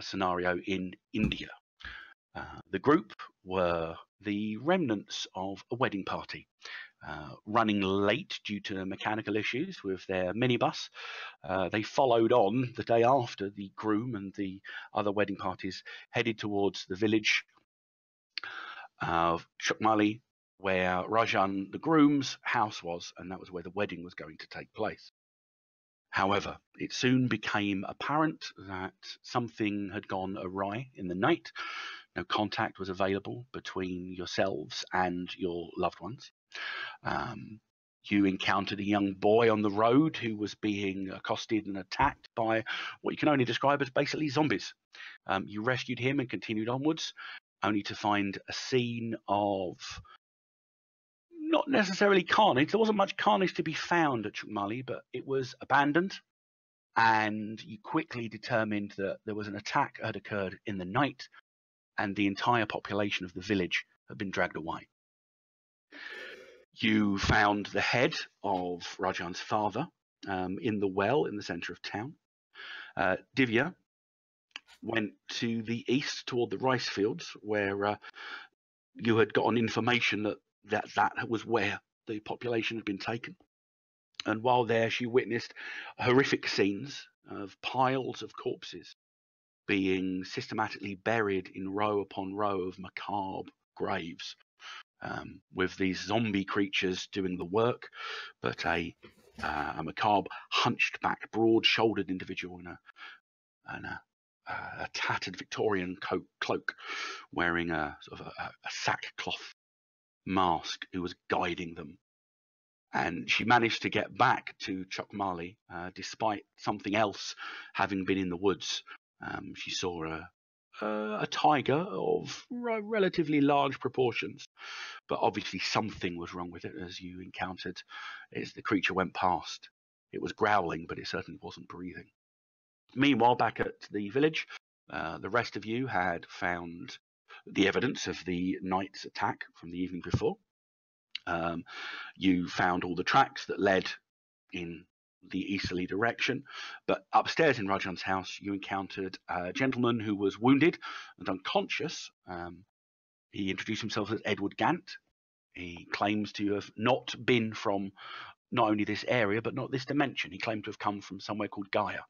scenario in India. The group were the remnants of a wedding party, running late due to mechanical issues with their minibus. They followed on the day after the groom and the other wedding parties headed towards the village of Chukmali, where Rajan, the groom's house was, and that was where the wedding was going to take place. However, it soon became apparent that something had gone awry in the night. No contact was available between yourselves and your loved ones. You encountered a young boy on the road who was being accosted and attacked by what you can only describe as basically zombies. You rescued him and continued onwards, only to find a scene of not necessarily carnage. There wasn't much carnage to be found at Chukmali, but it was abandoned, and you quickly determined that there was an attack that had occurred in the night, and the entire population of the village had been dragged away. You found the head of Rajan's father in the well in the centre of town. Divya went to the east toward the rice fields, where you had gotten information that was where the population had been taken. And while there, she witnessed horrific scenes of piles of corpses being systematically buried in row upon row of macabre graves, with these zombie creatures doing the work, but a macabre, hunched back, broad-shouldered individual in a tattered Victorian cloak, wearing a sort of a sackcloth mask, who was guiding them. And she managed to get back to Chukmali despite something else having been in the woods. She saw a tiger of relatively large proportions, but obviously something was wrong with it as you encountered as the creature went past. It was growling, but it certainly wasn't breathing. Meanwhile, back at the village, the rest of you had found the evidence of the night's attack from the evening before. You found all the tracks that led in the easterly direction, but upstairs in Rajan's house you encountered a gentleman who was wounded and unconscious. He introduced himself as Edward Gant. He claims to have not been from not only this area but not this dimension. He claimed to have come from somewhere called Gaia,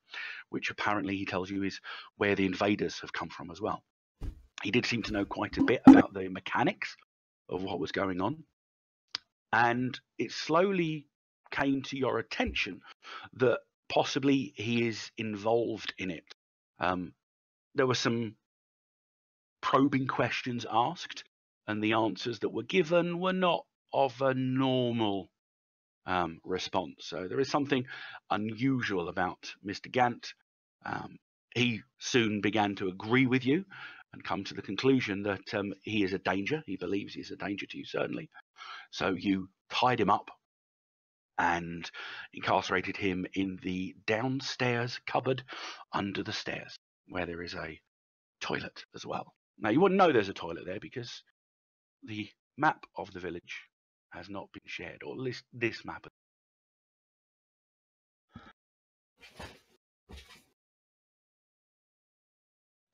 which apparently he tells you is where the invaders have come from as well. He did seem to know quite a bit about the mechanics of what was going on, and it slowly came to your attention that possibly he is involved in it. There were some probing questions asked, and the answers that were given were not of a normal response. So there is something unusual about Mr. Gant. He soon began to agree with you and come to the conclusion that he is a danger. He believes he's a danger to you, certainly. So you tied him up and incarcerated him in the downstairs cupboard under the stairs, where there is a toilet as well. Now, you wouldn't know there's a toilet there because the map of the village has not been shared, or at least this map.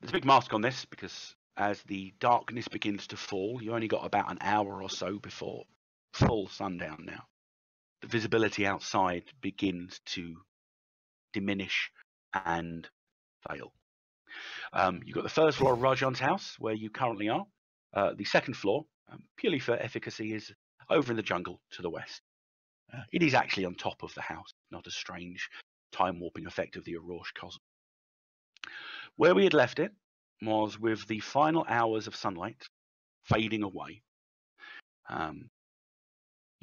There's a big mask on this because as the darkness begins to fall, you only got about an hour or so before full sundown now. The visibility outside begins to diminish and fail. You've got the first floor of Rajan's house, where you currently are. The second floor, purely for efficacy, is over in the jungle to the west. It is actually on top of the house, not a strange time-warping effect of the Orrorsh cosmos. Where we had left it was with the final hours of sunlight fading away.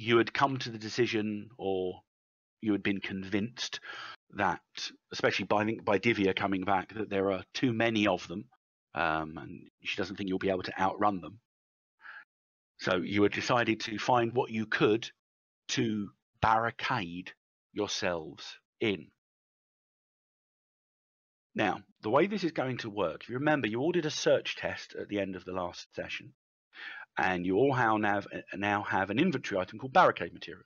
You had come to the decision, or you had been convinced that, especially by Divya coming back, that there are too many of them, and she doesn't think you'll be able to outrun them. So you had decided to find what you could to barricade yourselves in. Now, the way this is going to work, if you remember, you all did a search test at the end of the last session, and you all now have an inventory item called barricade material.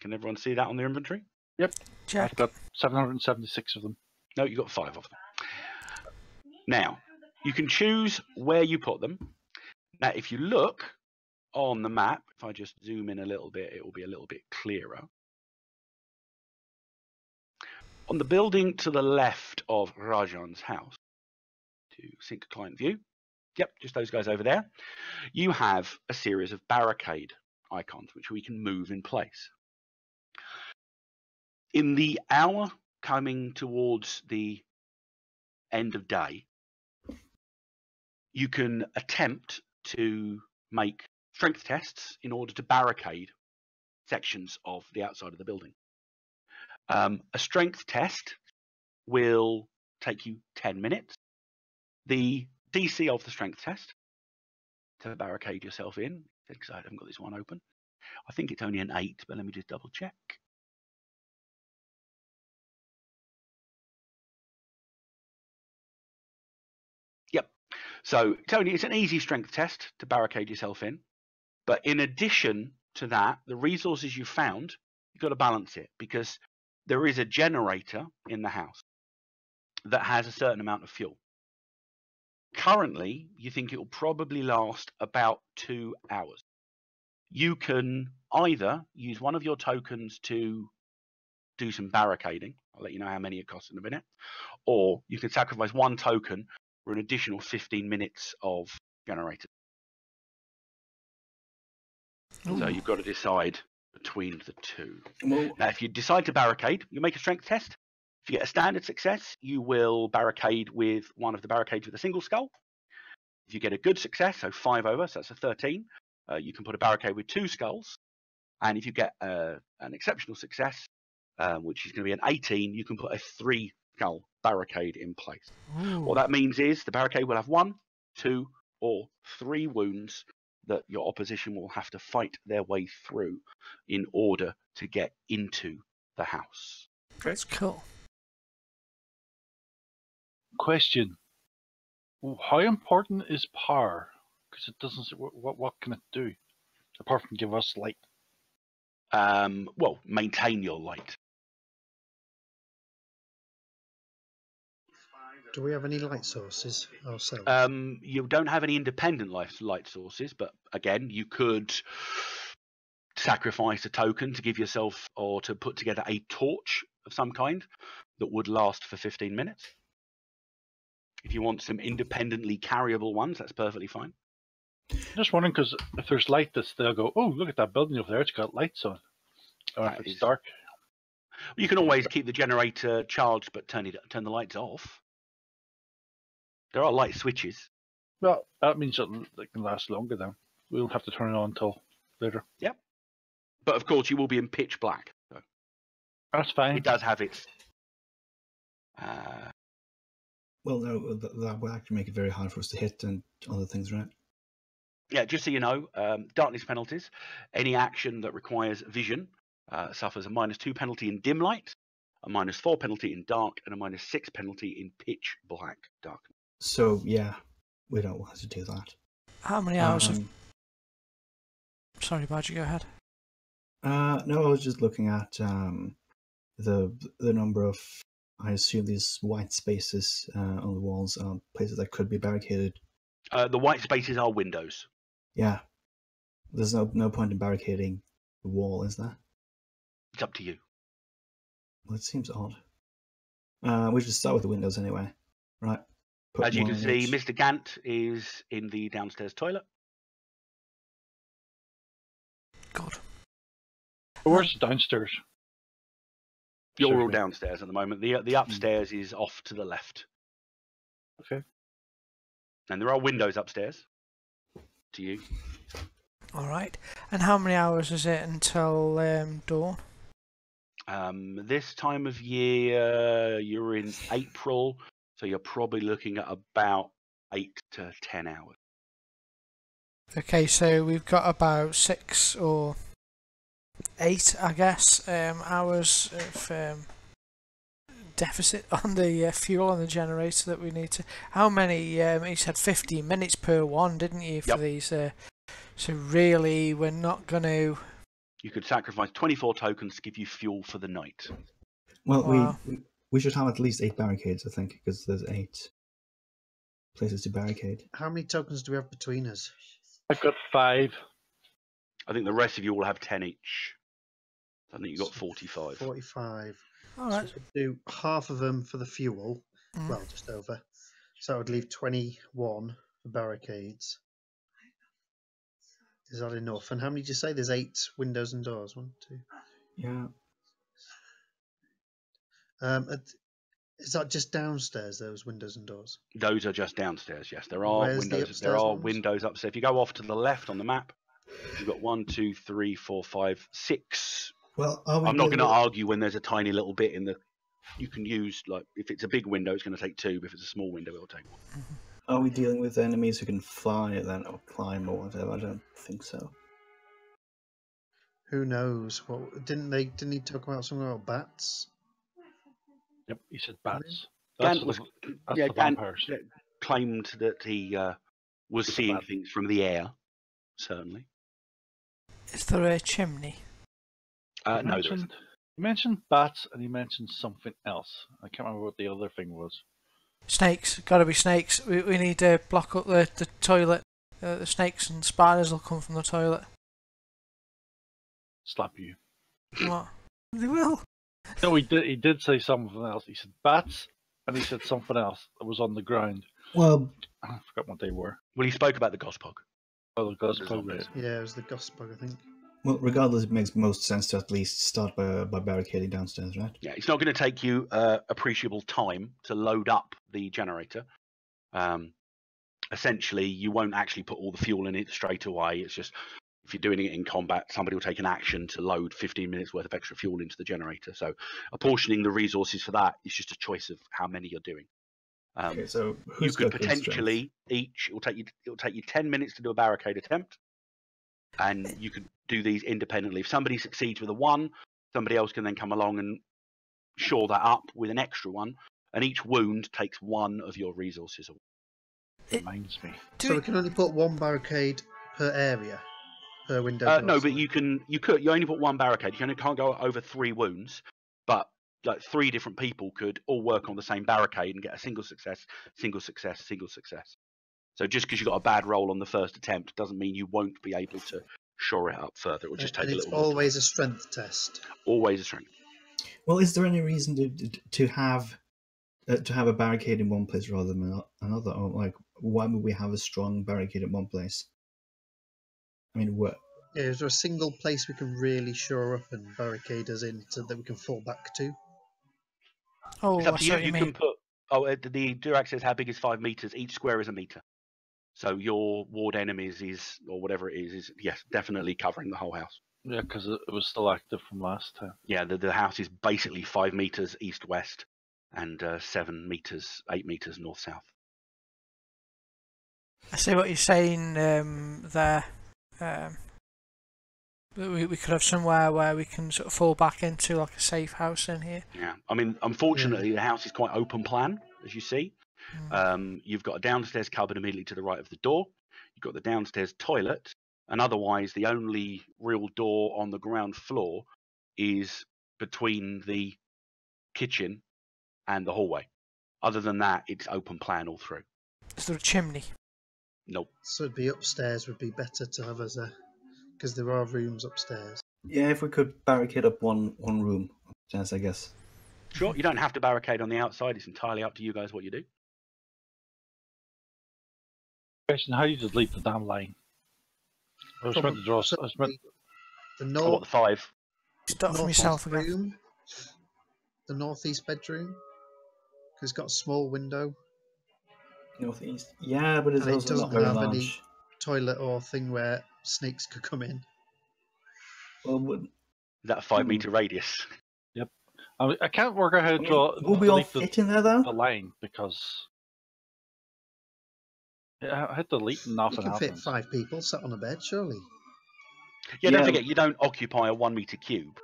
Can everyone see that on their inventory? Yep. Check. I've got 776 of them. No, you've got 5 of them. Now, you can choose where you put them. Now, if you look on the map, if I just zoom in a little bit, it will be a little bit clearer. On the building to the left of Rajan's house, to sync client view, yep, just those guys over there, you have a series of barricade icons which we can move in place. In the hour coming towards the end of day, you can attempt to make strength tests in order to barricade sections of the outside of the building. A strength test will take you 10 minutes. The DC of the strength test to barricade yourself in, because I haven't got this one open, I think it's only an 8, but let me just double check. Yep. So it's an easy strength test to barricade yourself in. But in addition to that, the resources you found, you've got to balance it, because there is a generator in the house that has a certain amount of fuel. Currently, you think it will probably last about 2 hours. You can either use one of your tokens to do some barricading. I'll let you know how many it costs in a minute. Or you can sacrifice 1 token for an additional 15 minutes of generator. Ooh. So you've got to decide between the two. Well, now, if you decide to barricade, you make a strength test. If you get a standard success, you will barricade with one of the barricades with a single skull. If you get a good success, so 5 over, so that's a 13, you can put a barricade with 2 skulls. And if you get an exceptional success, which is going to be an 18, you can put a 3 skull barricade in place. Ooh. What that means is the barricade will have 1, 2, or 3 wounds that your opposition will have to fight their way through in order to get into the house. That's cool. Question: how important is power? Because it doesn't. What can it do apart from give us light? Well, maintain your light. Do we have any light sources ourselves? You don't have any independent light sources, but again, you could sacrifice a token to give yourself, or to put together a torch of some kind that would last for 15 minutes. If you want some independently carryable ones, that's perfectly fine. Just wondering, because if there's light, that's they'll go, oh, look at that building over there, it's got lights on. Or if it's dark. You can always keep the generator charged, but turn the lights off. There are light switches. Well, that means that it can last longer then. We don't have to turn it on until later. Yep. But of course, you will be in pitch black. So that's fine. It does have its... Well, no, that will actually make it very hard for us to hit and other things, right? Yeah, just so you know, darkness penalties. Any action that requires vision suffers a -2 penalty in dim light, a -4 penalty in dark, and a -6 penalty in pitch black darkness. So, yeah, we don't want to do that. How many hours of... Sorry, Badger, go ahead. No, I was just looking at the number of, I assume, these white spaces on the walls, places that could be barricaded. The white spaces are windows. Yeah. There's no point in barricading the wall, is there? It's up to you. Well, it seems odd. We should start with the windows anyway, right? As you can see, Mr. Gant is in the downstairs toilet. God. Where's downstairs? You're all downstairs at the moment. The upstairs is off to the left. Okay. And there are windows upstairs to you. All right. And how many hours is it until dawn? This time of year, you're in April, so you're probably looking at about 8 to 10 hours. Okay, so we've got about 6 or 8, I guess, hours of deficit on the fuel on the generator that we need to... How many? You said 15 minutes per one, didn't you, for these? So really, we're not going to... You could sacrifice 24 tokens to give you fuel for the night. Well, wow. We should have at least 8 barricades, I think, because there's 8 places to barricade. How many tokens do we have between us? I've got 5. I think the rest of you all have 10 each. I think you've got 45. 45. All So right. we could do half of them for the fuel. Mm. Well, just over. So that would leave 21 for barricades. Is that enough? And how many did you say? There's 8 windows and doors. 1, 2. Yeah. Is that just downstairs? Those windows and doors. Those are just downstairs. Yes, there are Where's the windows. upstairs There are ones? windows upstairs. If you go off to the left on the map, you've got 1, 2, 3, 4, 5, 6. Well, are we I'm not going to dealing argue when there's a tiny little bit in the. You can use, like, if it's a big window, it's going to take 2. But if it's a small window, it'll take 1. Are we dealing with enemies who can fly then, or climb, or whatever? I don't think so. Who knows? What didn't he talk about something about bats? Yep, he said bats. Gant was, That's yeah, the Gant vampires. claimed that he was It's a seeing bat. things from the air. Certainly. Is there a chimney? He No, there isn't. mentioned bats and he mentioned something else. I can't remember what the other thing was. Snakes. Gotta be snakes. We need to block up the toilet. The snakes and spiders will come from the toilet. Slap you. What? They will. No, he did say something else. He said bats and he said something else that was on the ground. Well, I forgot what they were. Well, he spoke about the Gospog. Oh, the ghost There's pug, zombies. right. Yeah, it was the Gospel, I think. regardless, it makes most sense to at least start by barricading downstairs, right? Yeah, it's not going to take you appreciable time to load up the generator. Essentially, you won't actually put all the fuel in it straight away. It's just if you're doing it in combat, somebody will take an action to load 15 minutes worth of extra fuel into the generator. So apportioning the resources for that is just a choice of how many you're doing. Okay, so You who's could got good strength? potentially each. It'll take you 10 minutes to do a barricade attempt, and you could do these independently. If somebody succeeds with a 1, somebody else can then come along and shore that up with an extra 1, and each wound takes 1 of your resources away. Reminds me. So we can only put 1 barricade per area, per window. door, No, but sorry. you only put 1 barricade. You only can't go over 3 wounds, but like 3 different people could all work on the same barricade and get a single success, single success, single success. So just because you got a bad roll on the first attempt doesn't mean you won't be able to shore it up further. It will just take And a it's little more time. always a strength test. Always a strength. Well, is there any reason to have a barricade in one place rather than another? Or like, why would we have a strong barricade in one place? I mean, what? Yeah, is there a single place we can really shore up and barricade us in so that we can fall back to? Oh, It's I up to see you. what you You mean. can put. Oh, the Durac says how big is 5 meters. Each square is a meter. So your ward enemies is, or whatever it is yes, definitely covering the whole house. Yeah, because it was still active from last time. Yeah, the house is basically 5 meters east-west and 7 meters, 8 meters north-south. I see what you're saying there. We could have somewhere where we can sort of fall back into like a safe house in here. Yeah, I mean, unfortunately, the house is quite open plan, as you see. Mm. You've got a downstairs cupboard immediately to the right of the door. You've got the downstairs toilet, and otherwise, the only real door on the ground floor is between the kitchen and the hallway. Other than that, it's open plan all through. Is there a chimney? Nope. So it'd be upstairs would be better to have as a, because there are rooms upstairs. Yeah, if we could barricade up one room upstairs, I guess. Sure, you don't have to barricade on the outside. It's entirely up to you guys what you do. Question: how do you delete the damn line? I was meant to draw. I was meant. The Oh, what, the 5? Start from yourself again. room, the northeast bedroom, because it's got a small window, Northeast. Yeah, but it's And it also doesn't not very have any- large. toilet or thing where snakes could come in. Well, would, Is that a 5 meter radius? I can't work out how to I mean, draw. will we all delete fit in there though? the line because I had to delete and You nothing can fit happens. 5 people sat on a bed, surely. Yeah, don't Yeah. forget, you don't occupy a 1 meter cube.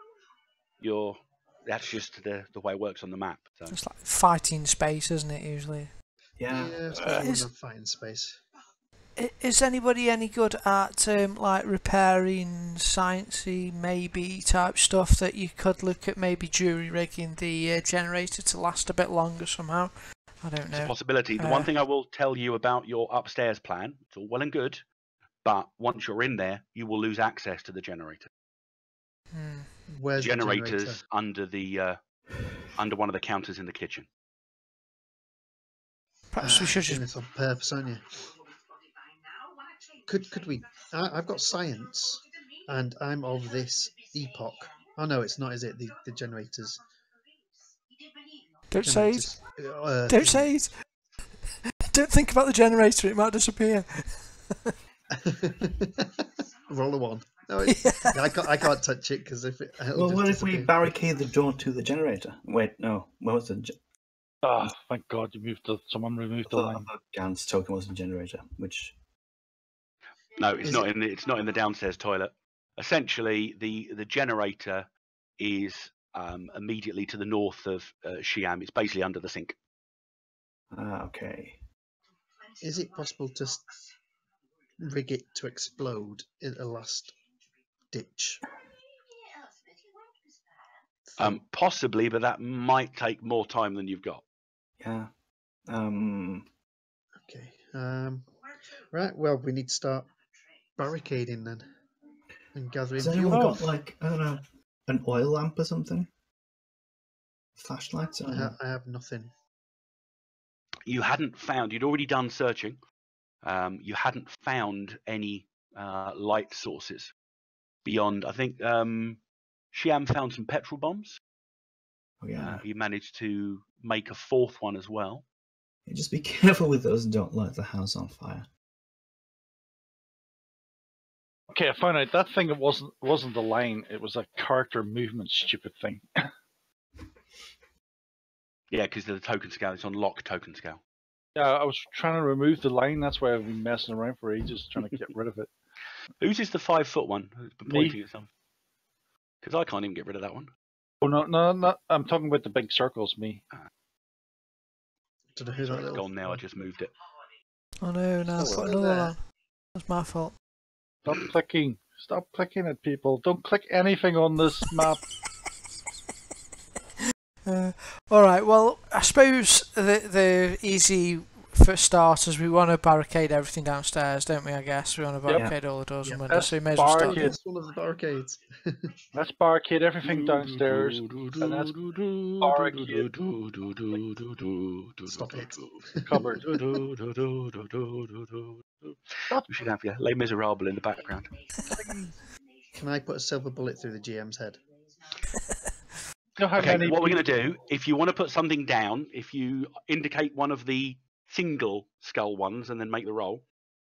That's just the way it works on the map. So. It's like fighting space, isn't it, usually? Yeah. I suppose it we is. wouldn't have fighting space. Is anybody any good at like repairing sciencey maybe type stuff that you could look at maybe jury rigging the generator to last a bit longer somehow? I don't know. It's a possibility. The one thing I will tell you about your upstairs plan, it's all well and good, but once you're in there, you will lose access to the generator. Where's the Generator's generator? under the under one of the counters in the kitchen. Perhaps we should Doing just. this on purpose, aren't you? Could we? I've got science, and I'm of this epoch. Oh no, it's not, is it? The generators. Don't say it. Generators, Don't say it. Don't think about the generator. It might disappear. Roll a one. No, I can't touch it because if it. Well, what if we barricade the door to the generator? Wait, no. What was the? Ah, thank God you moved the. Someone removed the line. Gans token was the generator, which. No, it's not in the. It's not in the downstairs toilet. Essentially, the generator is immediately to the north of Shiam. It's basically under the sink. Ah, okay. Is it possible to rig it to explode in a last ditch? Possibly, but that might take more time than you've got. Yeah. Okay. Right. Well, we need to start barricading then, and gathering Has anyone fuel. got like I don't know, an oil lamp or something? Flashlights? I have nothing. You hadn't found. You'd already done searching. You hadn't found any light sources beyond. I think Shiam found some petrol bombs. Oh yeah. He managed to make a fourth one as well. Yeah, just be careful with those and don't light the house on fire. Okay, I found out that thing. It wasn't the line. It was a character movement stupid thing. Yeah, because the token scale, it's on lock token scale. Yeah, I was trying to remove the line. That's why I've been messing around for ages trying to get rid of it. Whose is the 5-foot one who's been Me. pointing at something? Because I can't even get rid of that one. Oh no! I'm talking about the big circles. Me. Don't know who that Sorry, it's little- gone now. I just moved it. Oh no! Now Still put there. another on. That's my fault. Stop clicking. Stop clicking at people. Don't click anything on this map. All right. Well, I suppose the easy for starters, we want to barricade everything downstairs, don't we? I guess we want to barricade all the doors and windows. So we may as well start. barricade. That's one of the barricades. Let's barricade everything downstairs. And that's barricade Stop it. cupboard. We should have Les Miserables in the background. Can I put a silver bullet through the GM's head? You know how Okay, many what we're people- going to do, if you want to put something down, if you indicate one of the single skull ones and then make the roll,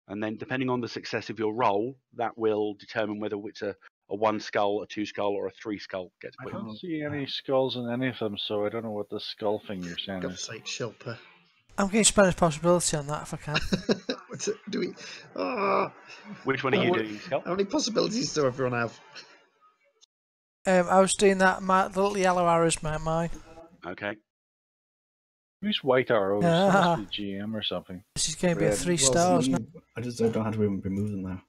and then depending on the success of your roll, that will determine whether it's a 1 skull, a 2 skull, or a 3 skull gets I put. don't see any skulls in any of them, so I don't know what the skull thing you're saying God's is. sake, Shilpa. I'm going to spend a possibility on that if I can. What's it? Do we? Oh, Which one are you what- doing, Skull? how many possibilities does everyone have? I was doing that. The little yellow arrows, mine. Okay. Who's White Arrows? That Ah. must be GM or something. This is going to be a Red. 3 Well, stars see, now. I just don't know how to remove them now.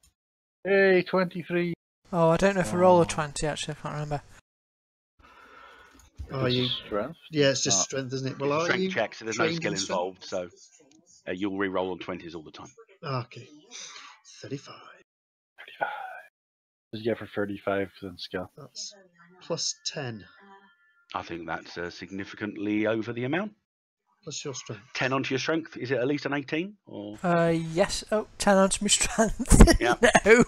Hey, 23. Oh, I don't know if I roll a Oh. 20 actually. I can't remember. Are It's you? strength? Yeah, it's just Ah. strength, isn't it? It's Well, a are strength you check, so there's no trained skill in strength? involved, so you'll re-roll on 20s all the time. Okay. 35. 35. Just get for 35 then skill. That's plus 10. I think that's significantly over the amount. Plus your strength. 10 onto your strength. Is it at least an 18? Or Yes. Oh, 10 onto my strength. Yeah. No.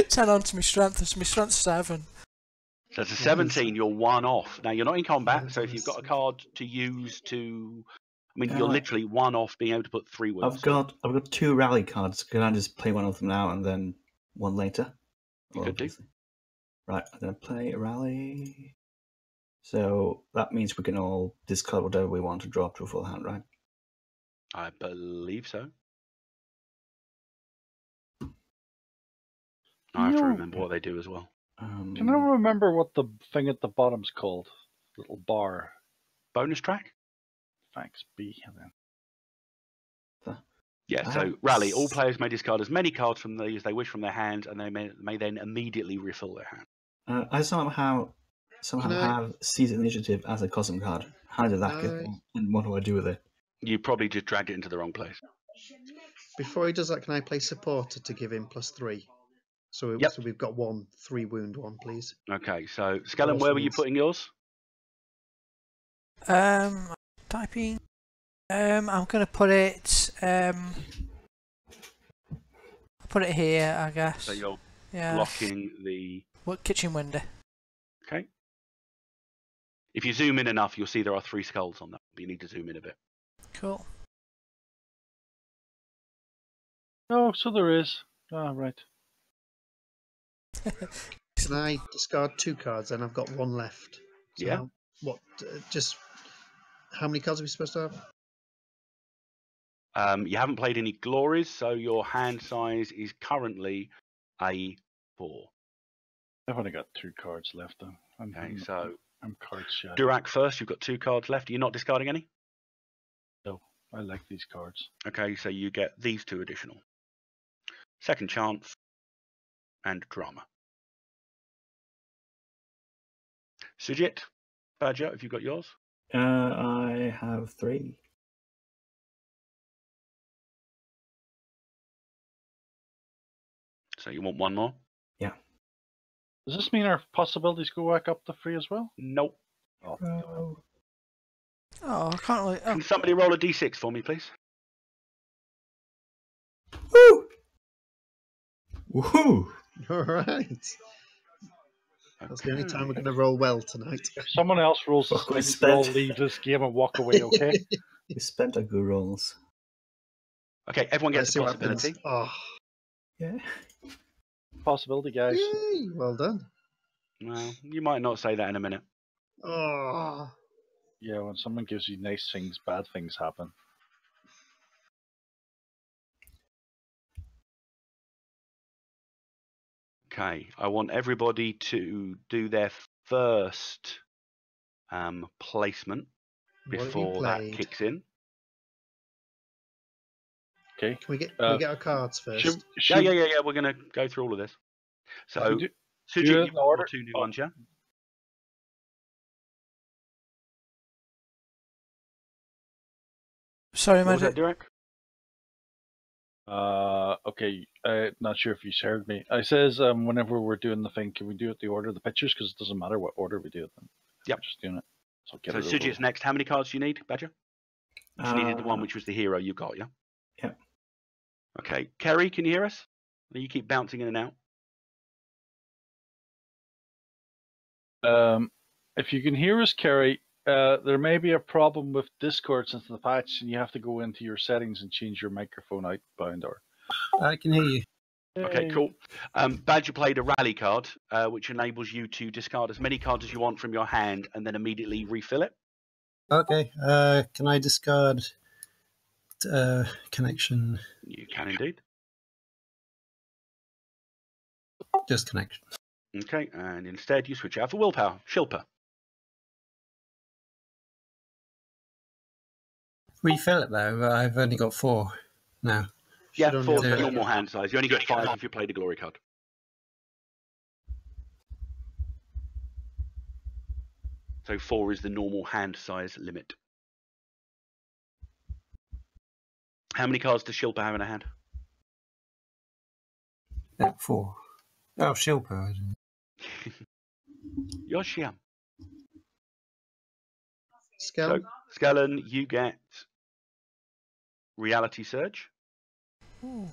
10 onto my strength. It's my strength 7. So it's a 17, you're 1 off. Now, you're not in combat, so if you've got a card to use to... I mean, you're literally 1 off being able to put 3 wounds. I've got 2 rally cards. Can I just play one of them now and then one later? You could do. Right, I'm going to play a rally. So that means we can all discard whatever we want to drop to a full hand, right? I believe so. I have to No. remember what they do as well. Can I remember what the thing at the bottom's called? Little bar. Bonus track? Thanks, B. And then Yeah, so rally. All players may discard as many cards from these as they wish from their hand, and they may then immediately refill their hand. I somehow have seize initiative as a custom card. How did that get? And what do I do with it? You probably just dragged it into the wrong place. Before he does that, can I play supporter to give him +3? So, Yep. so we've got 3 wound one, please. Okay, so Skellen, where were you putting yours? Typing. I'm gonna put it. I'll put it here, I guess. So you're blocking the kitchen window. Okay. If you zoom in enough, you'll see there are 3 skulls on that, but you need to zoom in a bit. Cool. Oh, so there is. Ah, right. Can I discard 2 cards? And I've got 1 left. So Yeah. how many cards are we supposed to have? You haven't played any glories, so your hand size is currently a 4. I've only got 2 cards left, though. I'm card shy. Durak first, you've got 2 cards left. Are you not discarding any? No, I like these cards. Okay, so you get these 2 additional. Second chance and drama. Sujit, Badger, have you got yours? I have 3. So you want 1 more? Yeah. Does this mean our possibilities go back up to 3 as well? Nope. Oh, I can't really. Oh. Can somebody roll a d6 for me, please? Woo! Woohoo! All right. That's the only time we're going to roll well tonight. If someone else rolls a roll, leave this game and walk away, okay? We spent our good rolls. Okay, everyone gets a possibility. Oh. Yeah. Possibility, guys. Yay, well done. Well, you might not say that in a minute. Oh. Yeah, when someone gives you nice things, bad things happen. Okay, I want everybody to do their first placement before that kicks in. Okay. Can we get our cards first? Yeah. We're going to go through all of this. So, Sujit, you've got 2 new ones, yeah? Sorry, what was that, Derek? Okay. Not sure if you heard me. I says whenever we're doing the thing, can we do it the order of the pictures? Because it doesn't matter what order we do it in. Yep. Just doing it. So Sujit's next. How many cards do you need, Badger? You needed the one which was the hero you got, yeah? Yeah. Okay. Kerry, can you hear us? You keep bouncing in and out. If you can hear us, Kerry, there may be a problem with Discord since the patch, and you have to go into your settings and change your microphone outbound. Or I can hear you. Okay, cool. Badger played a rally card, which enables you to discard as many cards as you want from your hand and then immediately refill it. Okay. Can I discard connection? You can indeed. Just connection. Okay, and instead you switch out for willpower. Shilpa. Refill it though. I've only got 4 now. Yeah, 4 for the normal hand size. You only get 5 if you play the glory card. So 4 is the normal hand size limit. How many cards does Shilpa have in her hand? 4. Oh, Shilpa. Yoshiam. Skellen. So, Skellen, you get Reality Surge. Ooh.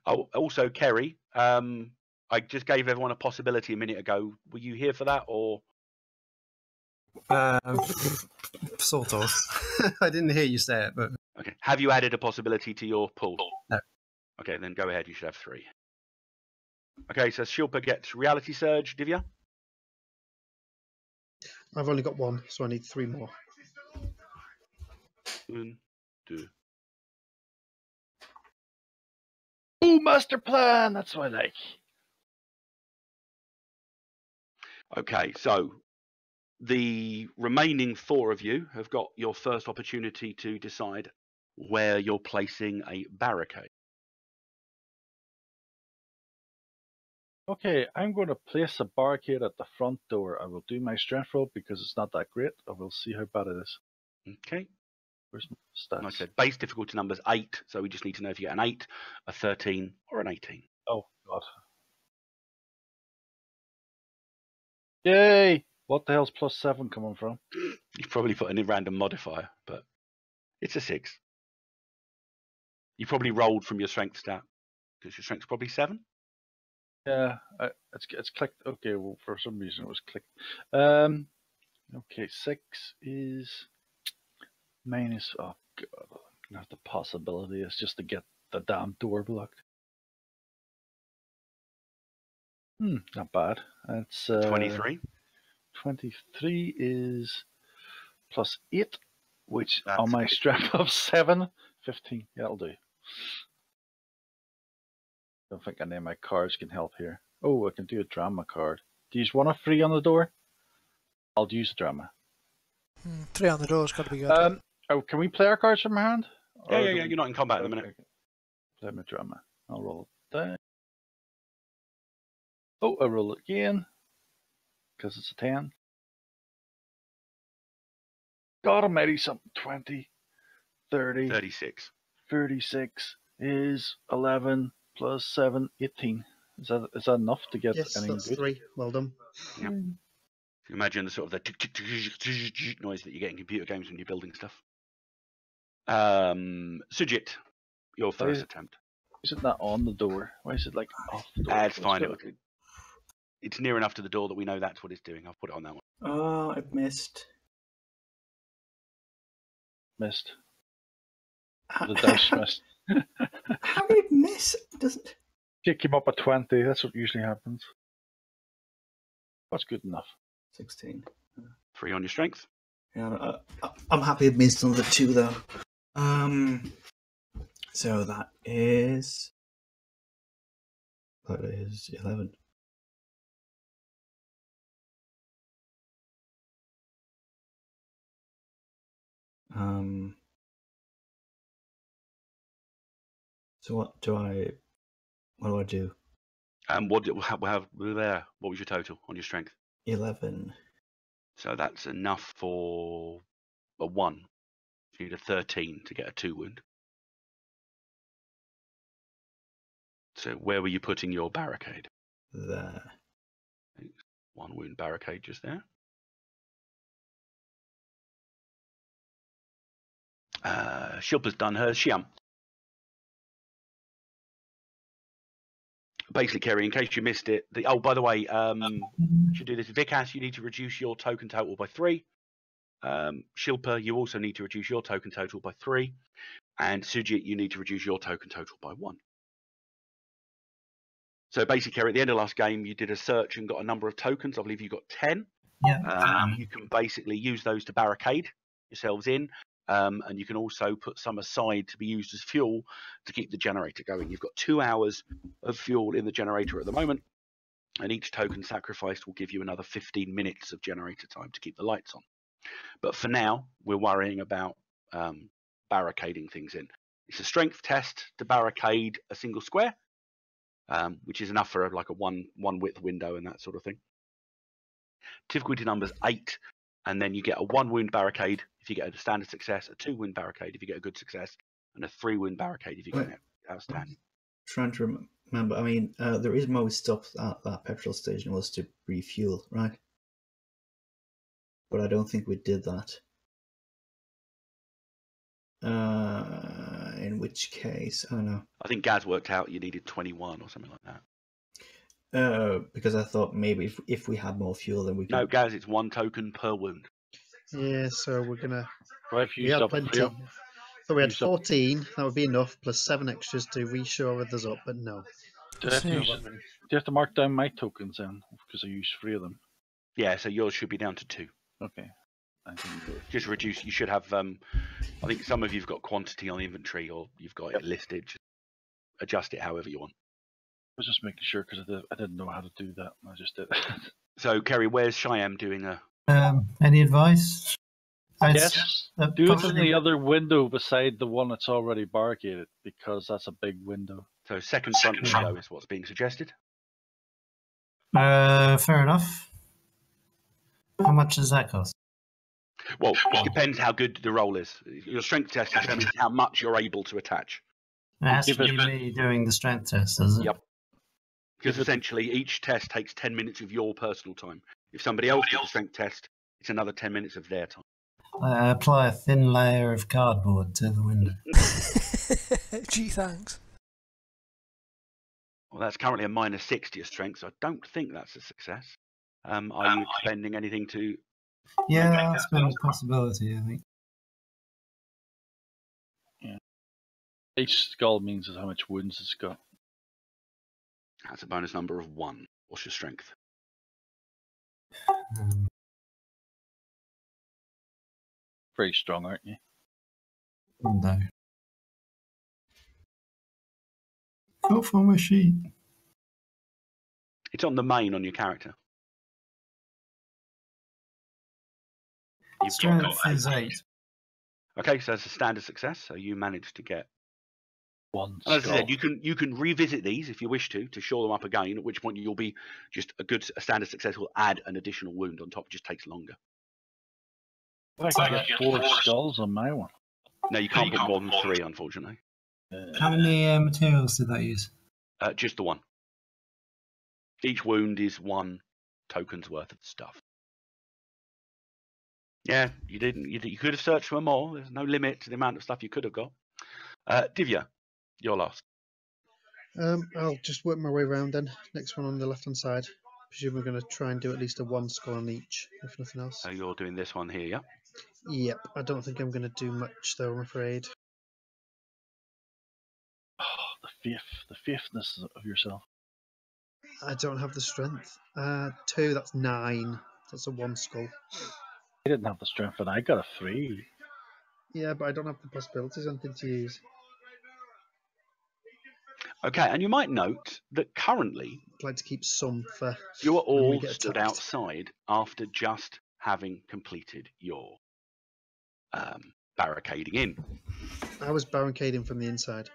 Oh, also, Kerry, I just gave everyone a possibility a minute ago. Were you here for that, or? Sort of. I didn't hear you say it, but... Okay. Have you added a possibility to your pool? No. Okay, then go ahead. You should have 3. Okay, so Shilpa gets Reality Surge. Divya? I've only got 1, so I need 3 more. 1, 2. Ooh, master plan! That's what I like. Okay, so the remaining 4 of you have got your first opportunity to decide where you're placing a barricade. Okay, I'm going to place a barricade at the front door. I will do my strength roll because it's not that great. I will see how bad it is. Okay. Where's my stats? Like I said, base difficulty number's 8, so we just need to know if you get an 8, a 13, or an 18. Oh, God. Yay! What the hell's +7 coming from? You've probably put in a random modifier, but it's a 6. You probably rolled from your strength stat, because your strength's probably 7. Yeah, it's clicked. Okay, well, for some reason it was clicked. Okay, 6 is minus. Oh God, not the possibility. It's just to get the damn door blocked. Not bad. It's 23. 23 is +8, which That's on my 15. strap of 7, 15. Yeah, that'll do. Don't think any of my cards can help here. Oh, I can do a drama card. Do you just want a 3 on the door? I'll use a drama. 3 on the door's got to be good. Oh, can we play our cards from our hand? Yeah, Or yeah, do yeah. we- You're not in combat at the Okay, minute. okay. Play my drama. I'll roll that. Oh, I roll it again. Because it's a 10. God almighty, something. 20, 30, 36. 36 is 11 plus 7, 18. Is that enough to get Yes, anything that's good? 3. Well done. Yeah. You imagine the sort of the tick, tick, tick, tick, tick noise that you get in computer games when you're building stuff. Sujit, your first attempt. Is it not on the door? Why is it like off the door? It's fine. It's near enough to the door that we know that's what it's doing. I'll put it on that one. Oh, I've missed. Missed. How, The dice missed. how did it miss? It doesn't. Kick him up at 20. That's what usually happens. That's good enough. 16. 3 on your strength. Yeah, I'm happy I've missed another 2 though. So that is 11. So what do I do? What was your total on your strength? 11. So that's enough for a 1. You need a 13 to get a 2 wound. So where were you putting your barricade? There. 1 wound barricade just there. Shilpa's done hers. Shiam. Basically, Kerry, in case you missed it, by the way, should do this. Vikas, you need to reduce your token total by 3. Shilpa, you also need to reduce your token total by 3. And Sujit, you need to reduce your token total by 1. So basically, Kerry, at the end of last game, you did a search and got a number of tokens. I believe you got 10. Yeah. You can basically use those to barricade yourselves in. And you can also put some aside to be used as fuel to keep the generator going. You've got 2 hours of fuel in the generator at the moment, and each token sacrificed will give you another 15 minutes of generator time to keep the lights on. But for now, we're worrying about barricading things in. It's a strength test to barricade a single square, which is enough for like a one width window and that sort of thing. Difficulty number's 8. And then you get a 1 wound barricade if you get a standard success, a 2 wound barricade if you get a good success, and a 3 wound barricade if you get an outstanding. Trying to remember. I mean, the reason why we stopped at that petrol station was to refuel, right? But I don't think we did that. In which case, I don't know. I think Gaz worked out you needed 21 or something like that. Because I thought maybe if we had more fuel, then we could. No, Gaz, it's 1 token per wound. Yeah, so we're gonna. Well, if We you had stop plenty. free up, So we had Use up- 14. That would be enough, plus 7 extras to reshore others up. But no. do you have to mark down my tokens then? Because I used 3 of them. Yeah, so yours should be down to 2. Okay. I think good. Just reduce. You should have. I think some of you've got quantity on inventory, or you've got it listed. Just adjust it however you want. I was just making sure because I didn't know how to do that. I just did. So, Kerry, where's Shyam doing a? Any advice? Yes, do it in the other window beside the one that's already barricaded, because that's a big window. So second front window is what's being suggested. Fair enough. How much does that cost? Well, it depends how good the roll is. Your strength test determines how much you're able to attach. It has to be me doing the strength test, does it? Yep. Because essentially each test takes 10 minutes of your personal time. If somebody else does the strength test, it's another 10 minutes of their time. I apply a thin layer of cardboard to the window. Gee, thanks. Well, that's currently a minus 60 of strength, so I don't think that's a success. Are you expending anything to... Yeah, that's been a possibility, I think. Yeah. Each skull means how much wounds it's got. That's a bonus number of 1. What's your strength? Very strong, aren't you? No. Can't find my sheet. It's on the main on your character. Strength is 8. Okay, so that's a standard success. So you managed to get 1 And as I skull. said, you can revisit these if you wish to shore them up again. At which point you'll be just a standard success will add an additional wound on top. It just takes longer. I can get 4 skulls on my one. No, you can't put more than 3, unfortunately. How many materials did that use? Just the 1. Each wound is 1 token's worth of stuff. Yeah, you didn't. You could have searched for more. There's no limit to the amount of stuff you could have got. Divya, you're last. I'll just work my way around then. Next one on the left-hand side. Presume we're going to try and do at least a 1 skull on each, if nothing else. So you're doing this one here, yeah? Yep, I don't think I'm going to do much though, I'm afraid. Oh, the faithness of yourself. I don't have the strength. 2, that's 9. That's a 1 skull. I didn't have the strength, and I got a 3. Yeah, but I don't have the possibilities, anything to use. Okay, and you might note that currently I'd like to keep some for you are when we all get stood attacked. outside after just having completed your barricading in. I was barricading from the inside.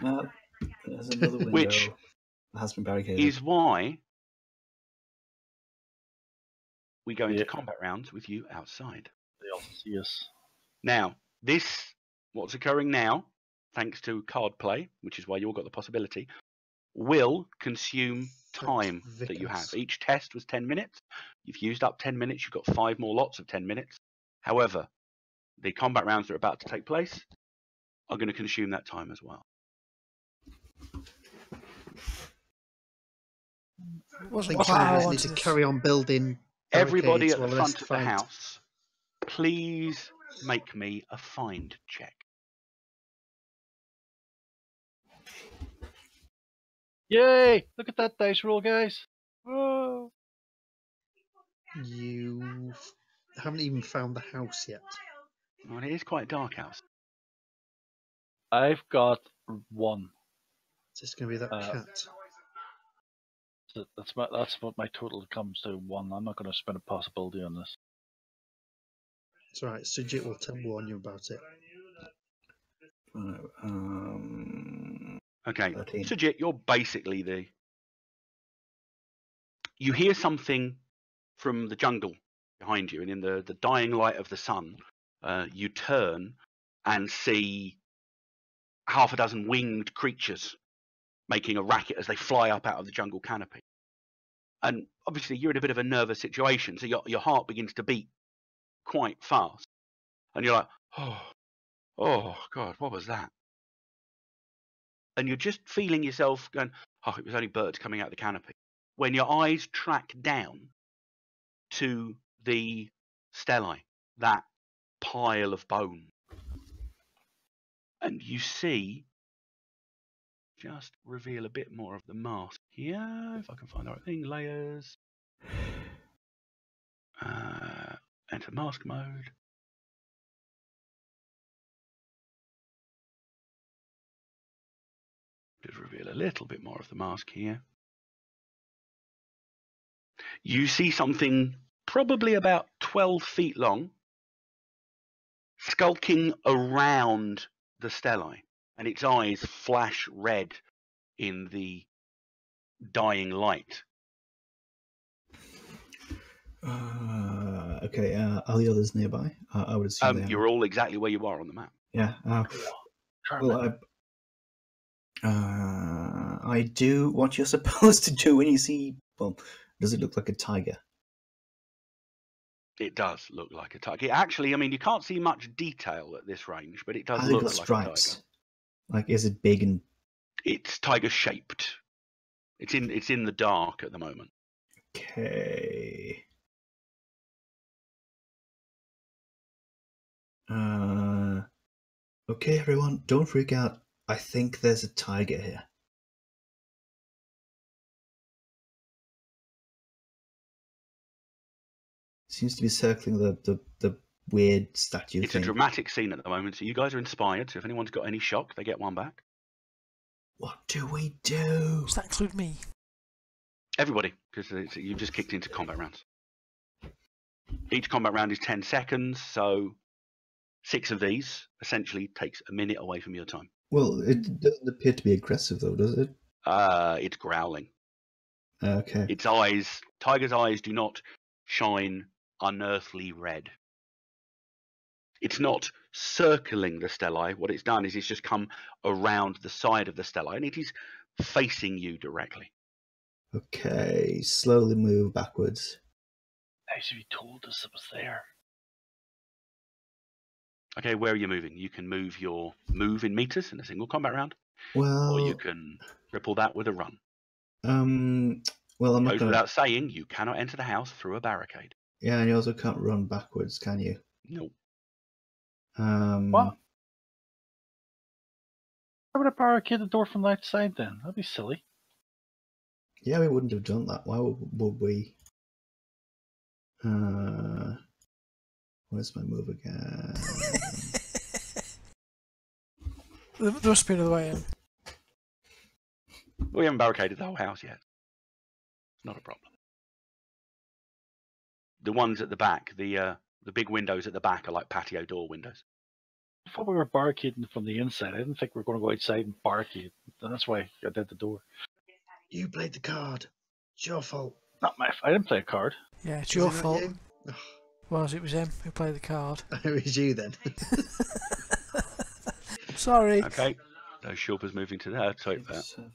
There's another window Which that has been barricaded. is why we go into combat rounds with you outside. They all see us. Now, what's occurring now, thanks to card play, which is why you all got the possibility, will consume time that you have. Each test was 10 minutes. You've used up 10 minutes. You've got 5 more lots of 10 minutes. However, the combat rounds that are about to take place are going to consume that time as well. I think some of us need to carry on building. Everybody at the while front rest of the fight. house, please make me a find check. Yay! Look at that dice roll, guys. Whoa! You haven't even found the house yet. Well, it is quite a dark house. I've got 1. It's just going to be that cat. So that's what my total comes to, 1. I'm not going to spend a possibility on this. It's alright, Sujit will warn you about it. Okay, 13. Sujit, you're basically you hear something from the jungle behind you, and in the dying light of the sun, you turn and see half a dozen winged creatures making a racket as they fly up out of the jungle canopy. And obviously you're in a bit of a nervous situation, so your heart begins to beat quite fast. And you're like, oh God, what was that? And you're just feeling yourself going, oh, it was only birds coming out of the canopy. When your eyes track down to the stelae, that pile of bone, and you see, just reveal a bit more of the mask here, if I can find the right thing, layers, enter mask mode. Just reveal a little bit more of the mask here. You see something probably about 12 feet long, skulking around the stelae, and its eyes flash red in the dying light. Okay, are the others nearby? I would assume they are. You're all exactly where you are on the map. Yeah. Charming. Well, I do what you're supposed to do when you see. Well, does it look like a tiger? It does look like a tiger. Actually, I mean, you can't see much detail at this range, but it does Has it look got like a stripes? tiger. Like, is it big and? It's tiger shaped. It's in the dark at the moment. Okay. Okay, everyone, don't freak out. I think there's a tiger here. Seems to be circling the weird statue It's thing. a dramatic scene at the moment, so you guys are inspired. So if anyone's got any shock, they get one back. What do we do? Does that include me? Everybody, because you've just kicked into combat rounds. Each combat round is 10 seconds, so 6 of these essentially takes a minute away from your time. Well, it doesn't appear to be aggressive, though, does it? It's growling. Okay. Its eyes, tiger's eyes, do not shine unearthly red. It's not circling the stellae. What it's done is it's just come around the side of the stellae, and it is facing you directly. Okay, slowly move backwards. Nice if you told us it was there. Okay, where are you moving? You can move your move in meters in a single combat round, Well, or you can triple that with a run. Well, I'm not Goes gonna. without saying, you cannot enter the house through a barricade. Yeah, and you also can't run backwards, can you? No. What? Why would I barricade the door from the outside then? That'd be silly. Yeah, we wouldn't have done that. Why would we? Where's my move again? There must be another way in. We haven't barricaded the whole house yet. It's not a problem. The ones at the back, the big windows at the back are like patio door windows. I thought we were barricading from the inside. I didn't think we were going to go outside and barricade. And that's why I did the door. You played the card. It's your fault. Not my. I didn't play a card. Yeah, it's Was your it not fault. you? It was him who played the card. It was you then. Sorry. Okay. So Shilpa's moving to there. Sorry,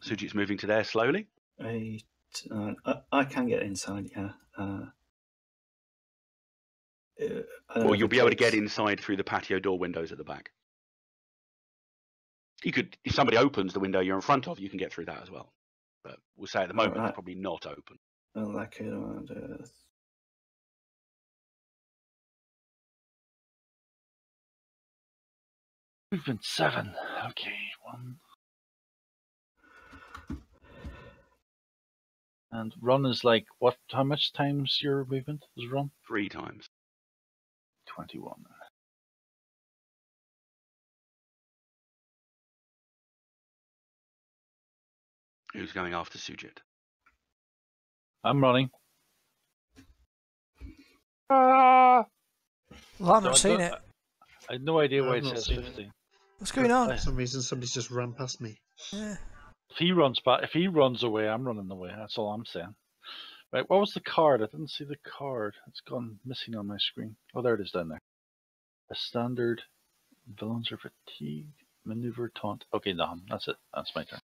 Sujit's moving to there slowly. 8. I can get inside. Yeah. Or you'll be able to get inside through the patio door windows at the back. You could, if somebody opens the window you're in front of, you can get through that as well. But we'll say at the moment it's probably not open. Well, that could around. Movement 7. Okay, 1. And run is like what? How much times your movement is run? 3 times. 21. Who's going after Sujit? I'm running. Ah! Well, I've not seen it. I had no idea No, why I've it not says seen it. 15. What's going on? For some reason, somebody's just ran past me. Yeah. If he runs back, if he runs away, I'm running away. That's all I'm saying. Right, what was the card? I didn't see the card. It's gone missing on my screen. Oh, there it is down there. A standard villains are fatigued. Maneuver taunt. Okay, no, that's it. That's my turn.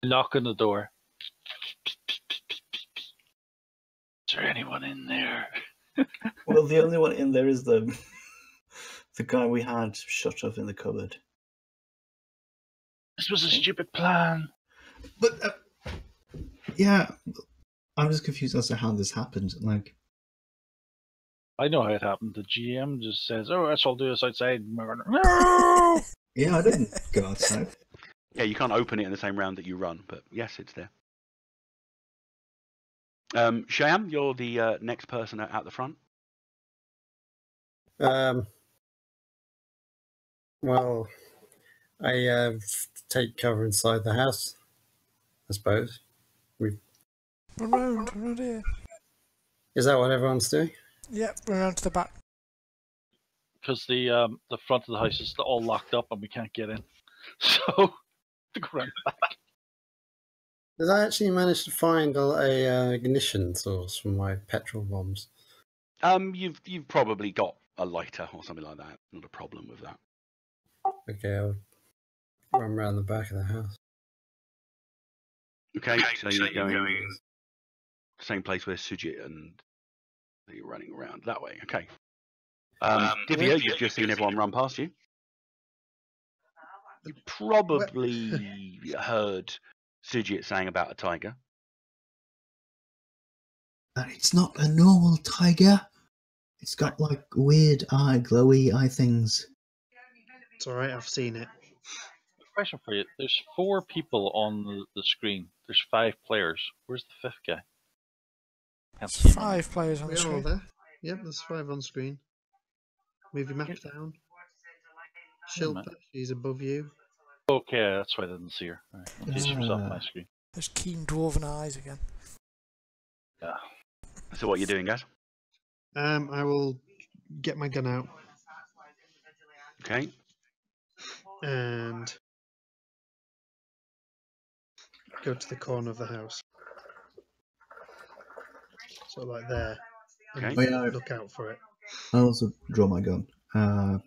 Knock on the door. Is there anyone in there? Well, the only one in there is the guy we had shut up in the cupboard. This was a stupid plan. But yeah, I'm just confused as to how this happened. Like, I know how it happened. The GM just says, "Oh, let's all do this outside." And we're going, no! yeah, I didn't go outside. Yeah, you can't open it in the same round that you run, but yes, it's there. Shyam, you're the next person out the front. Well, I take cover inside the house, I suppose. Run around here. Is that what everyone's doing? Yep, run around to the back. because the front of the house is all locked up and we can't get in. So to go around the back. Did I actually manage to find a ignition source for my petrol bombs? You've probably got a lighter or something like that. Not a problem with that. Okay, I'll run around the back of the house. Okay, so you're going same place where Sujit and you're running around that way. Okay. Divya, you've just seen everyone run past you. You probably heard Sujit saying about a tiger. And it's not a normal tiger. It's got like weird glowy eye things. It's alright, I've seen it. Question for you: there's 4 people on the screen. There's 5 players. Where's the 5th guy? Can't see him on 5 players on We the are all screen. there. Yep, there's 5 on screen. Move your map down. Shilpa, she's above you. Okay, that's why I didn't see her. Right. Okay, she was off my screen. Those keen dwarven eyes again. Yeah. So what are you doing, guys? I will get my gun out Okay. and go to the corner of the house. So like there. And Okay. Oh, yeah. look out for it. I also draw my gun. And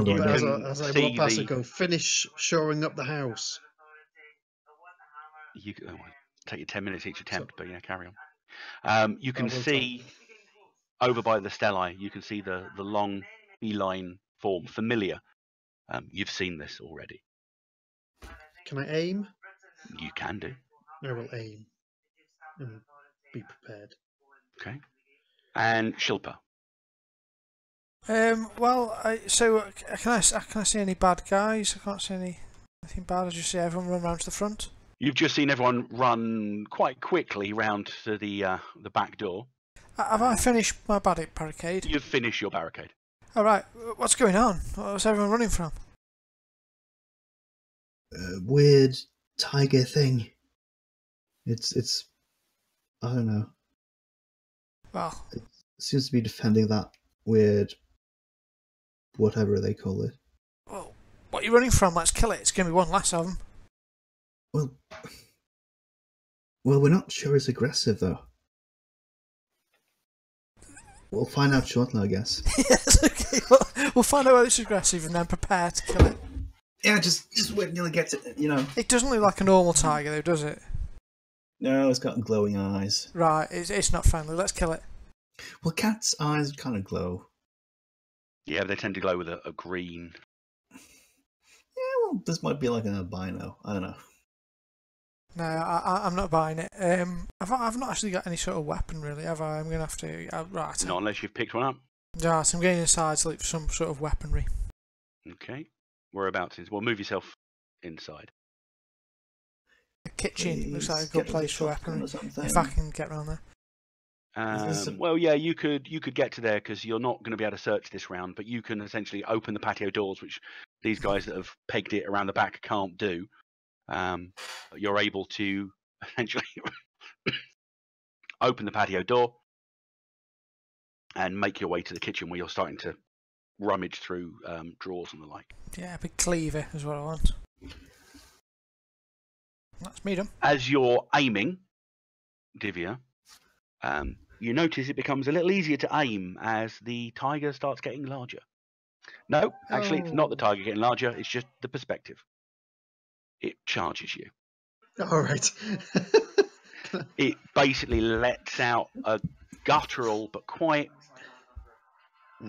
do I but do? as I See walk past, I the- go, finish shoring up the house. You take you 10 minutes each attempt, but yeah, carry on. You can will see over by the stelae. You can see the long feline form, familiar. You've seen this already. Can I aim? You can do. I will aim and be prepared. Okay. And Shilpa. Well, can I see any bad guys? I can't see anything bad. I just see everyone run around to the front. You've just seen everyone run quite quickly round to the back door. Have I finished my barricade? You've finished your barricade. All right. What's going on? What's everyone running from? Weird tiger thing. It's I don't know. Well, It seems to be defending that weird whatever they call it. well, what are you running from? Let's kill it. It's going to be one less of them. Well, we're not sure it's aggressive though. We'll find out shortly, I guess. Yes, okay. We'll find out whether it's aggressive and then prepare to kill it. Yeah, just wait until it gets it. It doesn't look like a normal tiger, though, does it? No, it's got glowing eyes. Right, it's not friendly. Let's kill it. Well, cats' eyes kind of glow. Yeah, they tend to glow with a green. Yeah, well, this might be like an albino. I don't know. No, I'm not buying it. I've not actually got any sort of weapon, really, have I? I'm going to have to... right. Not unless you've picked one up. Right, I'm going inside to look for some sort of weaponry. Okay. Whereabouts is? Well, move yourself inside. The kitchen Please looks like a get good me place for shotgun weaponry. or something. If I can get around there. Well, yeah, you could get to there because you're not going to be able to search this round, but you can essentially open the patio doors, which these guys that have pegged it around the back can't do. You're able to essentially open the patio door and make your way to the kitchen where you're starting to rummage through drawers and the like. Yeah, a big cleaver is what I want. Let's meet him. As you're aiming, Divya, you notice it becomes a little easier to aim as the tiger starts getting larger. No, actually, it's not the tiger getting larger, it's just the perspective. It charges you. All right. It basically lets out a guttural but quite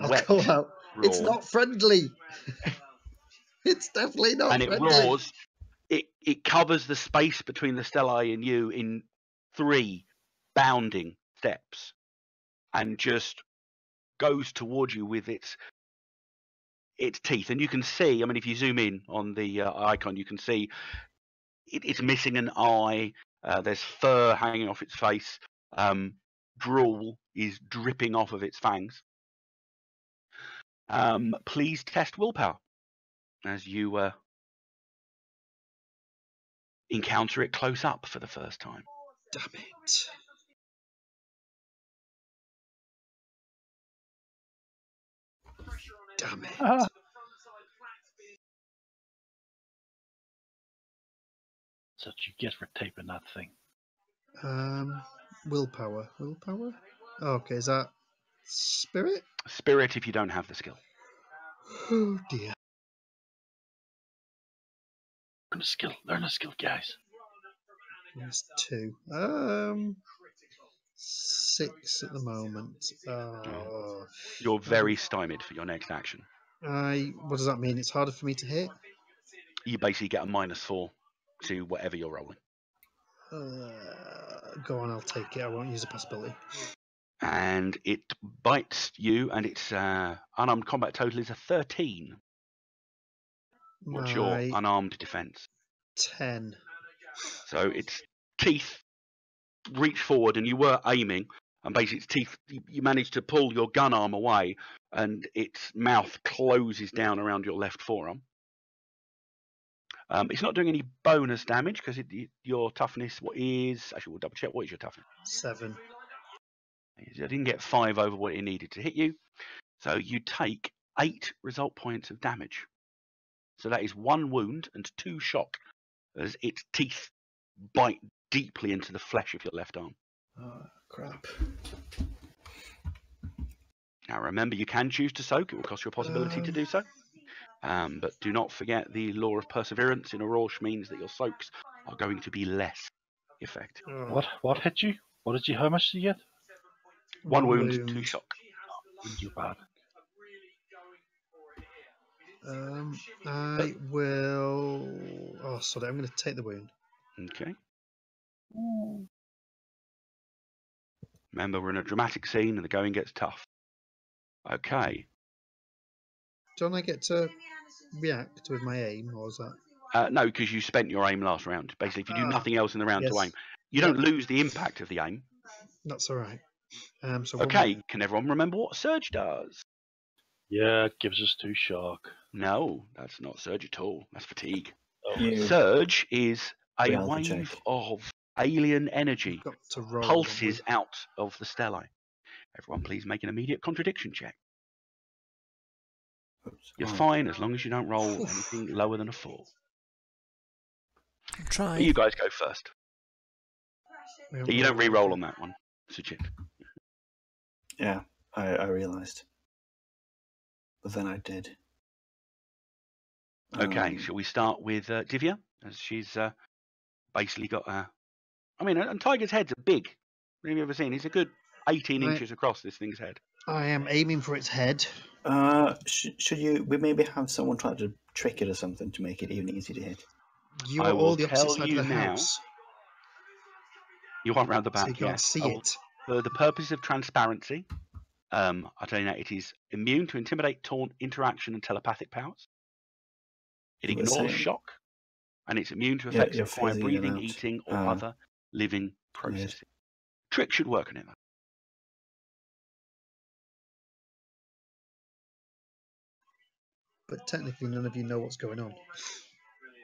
I'll wet call out. roar. It's not friendly. It's definitely not And it friendly. roars. It covers the space between the stellae and you in 3 bounding steps and just goes towards you with its teeth. And you can see, I mean, if you zoom in on the icon, you can see it's missing an eye. There's fur hanging off its face. Drool is dripping off of its fangs. Please test willpower as you encounter it close up for the first time. Damn it. Damn it. Ah. That's what you get for taping that thing. Willpower. Willpower? Okay, is that spirit? Spirit if you don't have the skill. Oh dear. Learn a skill, guys. That's 2. 6 at the moment. You're very stymied for your next action. What does that mean? It's harder for me to hit? You basically get a -4 to whatever you're rolling. Go on, I'll take it. I won't use a possibility. And it bites you, and its unarmed combat total is a 13. What's your My unarmed defense? 10. So its teeth reach forward, and you were aiming, and basically its teeth, you managed to pull your gun arm away, and its mouth closes down around your left forearm. It's not doing any bonus damage because your toughness, actually we'll double check, what is your toughness? 7. I didn't get 5 over what it needed to hit you. So you take 8 result points of damage. So that is 1 wound and 2 shock as its teeth bite deeply into the flesh of your left arm. Oh, crap. Now remember, you can choose to soak. It will cost you a possibility to do so. But do not forget the law of perseverance in Orrorsh means that your soaks are going to be less effective. What hit you? What did you? How much did you get? 1 wound, 2 shock. Wounds are bad. I will. Oh, sorry. I'm going to take the wound. Okay. Remember, we're in a dramatic scene and the going gets tough. Okay. Don't I get to react with my aim, or is that? No, because you spent your aim last round. Basically, if you do nothing else in the round to yes. aim, you don't lose the impact of the aim. That's all right. So Okay, can everyone remember what Surge does? Yeah, it gives us 2 shock. No, that's not Surge at all. That's fatigue. You Surge is a reality wave check. of alien energy got to roll. pulses out of the stellar. Everyone, please make an immediate contradiction check. Oops. You're Oh, fine as long as you don't roll anything lower than a 4. I'm trying. You guys go first. We haven't You don't rolled re-roll yet. on that one, Sujit. yeah, I realised. But then I did. Okay, shall we start with Divya? As she's basically got and tigers' heads are big. Have you ever seen? It's a good 18 Right. inches across, this thing's head. I am aiming for its head. Should we maybe have someone try to trick it or something to make it even easier to hit? You I are will all the opposite tell side you of the now. house, You want round the so back, you can't yes. see it. For the purpose of transparency, I'll tell you now, it is immune to intimidate, taunt, interaction, and telepathic powers. It You were ignores saying- shock, and it's immune to Yeah, effects you're that require phasing it breathing, out. eating, or other living processing. Yes. Trick should work on it, though. But technically, none of you know what's going on,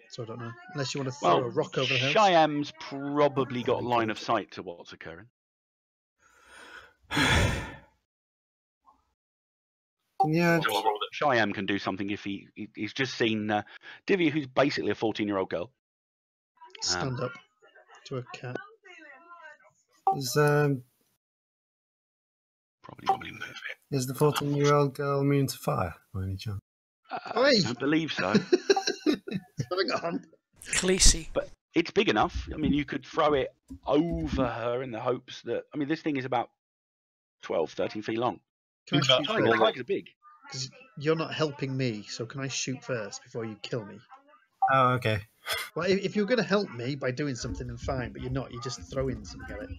so I don't know. Unless you want to throw Well, a rock over the house. Shyam's probably got That'd be line good. of sight to what's occurring. Yeah, Shyam can do something if he's just seen Divya, who's basically a 14-year-old girl. Stand up to a cat. is Probably move it. is the 14-year-old girl immune to fire by any chance? I Oi! don't believe so. Hang on. Khaleesi. But it's big enough. I mean, you could throw it over her in the hopes that... I mean, this thing is about 12, 13 feet long. Can I shoot Tigers first? are big. Because you're not helping me, so can I shoot first before you kill me? Oh, okay. Well, if you're going to help me by doing something, then fine. But you're not. You're just throwing something at it.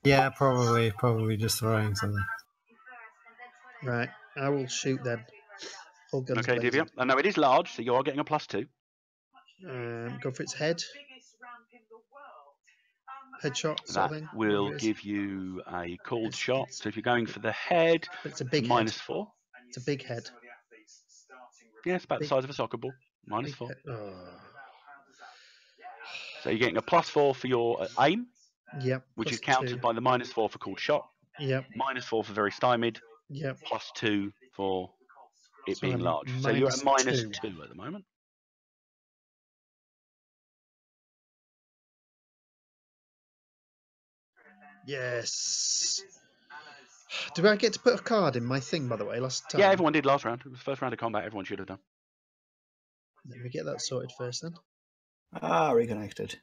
Yeah, probably just throwing something. Right. I will shoot then. Full guns Okay, blazing. Divya. No, it is large, so you are getting a +2. Go for its head. Headshot sort That of thing. will whatever it is. give you a called It's- shot. it's- So if you're going for the head, But it's a big minus head. 4. It's a big head. Yeah, it's about the Big- size of a soccer ball. Minus Big 4. head. Oh. So you're getting a +4 for your aim, Yep. which is plus countered 2. by the -4 for called shot, Yep. -4 for very stymied, Yep. +2 for it So being I'm large. So you're at minus -2 at the moment. Yes. Do I get to put a card in my thing, by the way, last time? Yeah, everyone did last round. It was the first round of combat. Everyone should have done. Let me get that sorted first then. Ah, reconnected.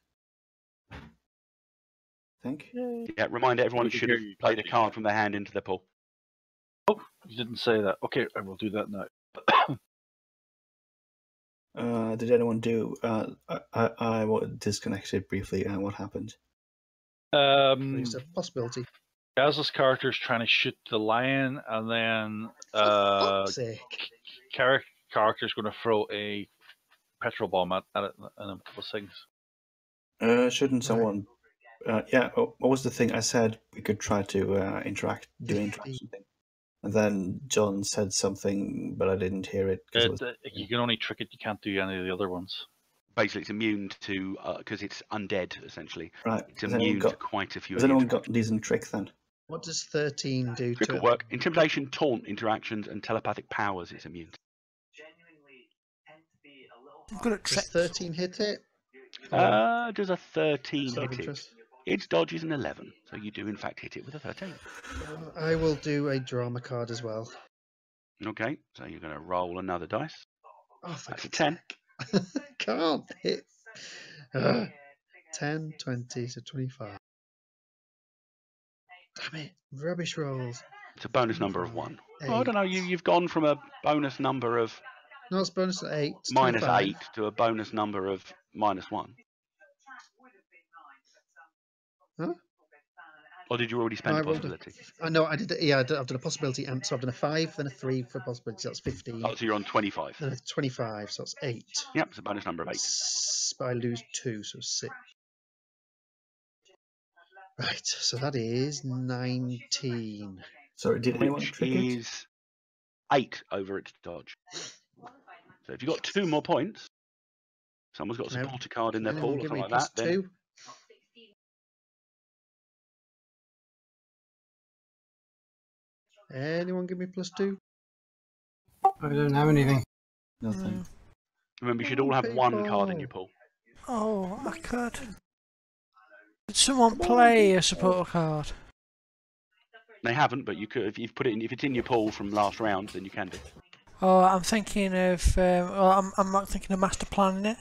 I think. Yeah, remind everyone We can should hear have you. played a card from their hand into their pool. You didn't say that. Okay, I will do that now. Did anyone do? I disconnected briefly. What happened? There's a possibility. Gaz's character's trying to shoot the lion, and then For fuck's sake. character's going to throw a petrol bomb at it and a couple of things. Shouldn't someone? Yeah. What was the thing I said? We could try to interact, do an interaction thing. And then John said something, but I didn't hear it. You can only trick it. You can't do any of the other ones. Basically, it's immune to because it's undead essentially. Right. It's immune to quite a few. Has anyone got a decent trick then? What does 13 do Trick to will it? work. Intimidation, taunt interactions, and telepathic powers. It's immune to. I'm good at Does tricks. 13 hit it? Does a 13 Just out of hit it? interest. Its dodge is an 11, so you do in fact hit it with a 13. I will do a drama card as well. Okay, so you're going to roll another dice. Oh, for That's a God's 10. sake. Can't hit. 10, 20, so 25. Damn it. Rubbish rolls. It's a bonus number of 1. Eight. Oh, I don't know. You've gone from a bonus number of No, it's bonus at 8. It's minus 25. 8 to a bonus number of -1. Huh? Or did you already spend No, a I rolled possibility? I know, I did it. Yeah, I've done a possibility, and so I've done a 5, then a 3 for possibility, so that's 15. Oh, so you're on 25. Then a 25, so that's 8. Yep, it's a bonus number of 8. But I lose 2, so 6. Right, so that is 19. Sorry, did anyone Which trick it? is 8 over its dodge. So if you've got 2 more points, someone's got a No. supporter card in their Anyone pool or give something me like that, plus then 2? Anyone give me plus 2? I don't have anything. Nothing. remember you should all have 1 card in people. your pool. Oh, I could. Did someone play a supporter card? They haven't, but you could if you've put it in. If it's in your pool from last round, then you can do. Oh, I'm thinking of. Well, I'm not thinking of master planning it.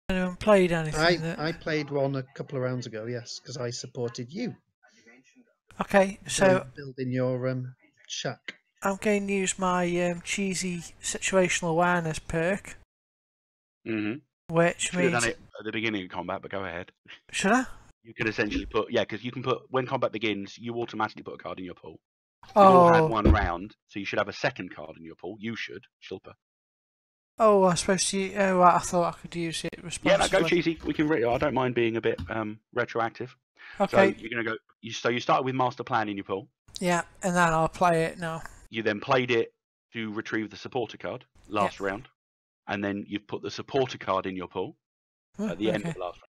Anyone played anything? I played one a couple of rounds ago, yes, because I supported you. Okay, so building your shack. I'm going to use my cheesy situational awareness perk, which Should have means done it at the beginning of combat, but go ahead. should I? You could essentially put because you can put when combat begins, you automatically put a card in your pool. You've all had Oh, 1 round, so you should have a second card in your pool. You should, Shilpa. oh, I'm supposed to. Oh, right, I thought I could use it Yeah, responsibly. no, go cheesy. We can. I don't mind being a bit retroactive. Okay. So you're gonna go. So you started with master plan in your pool. Yeah, and then I'll play it now. You then played it to retrieve the supporter card last round, and then you've put the supporter card in your pool at the end of the last round,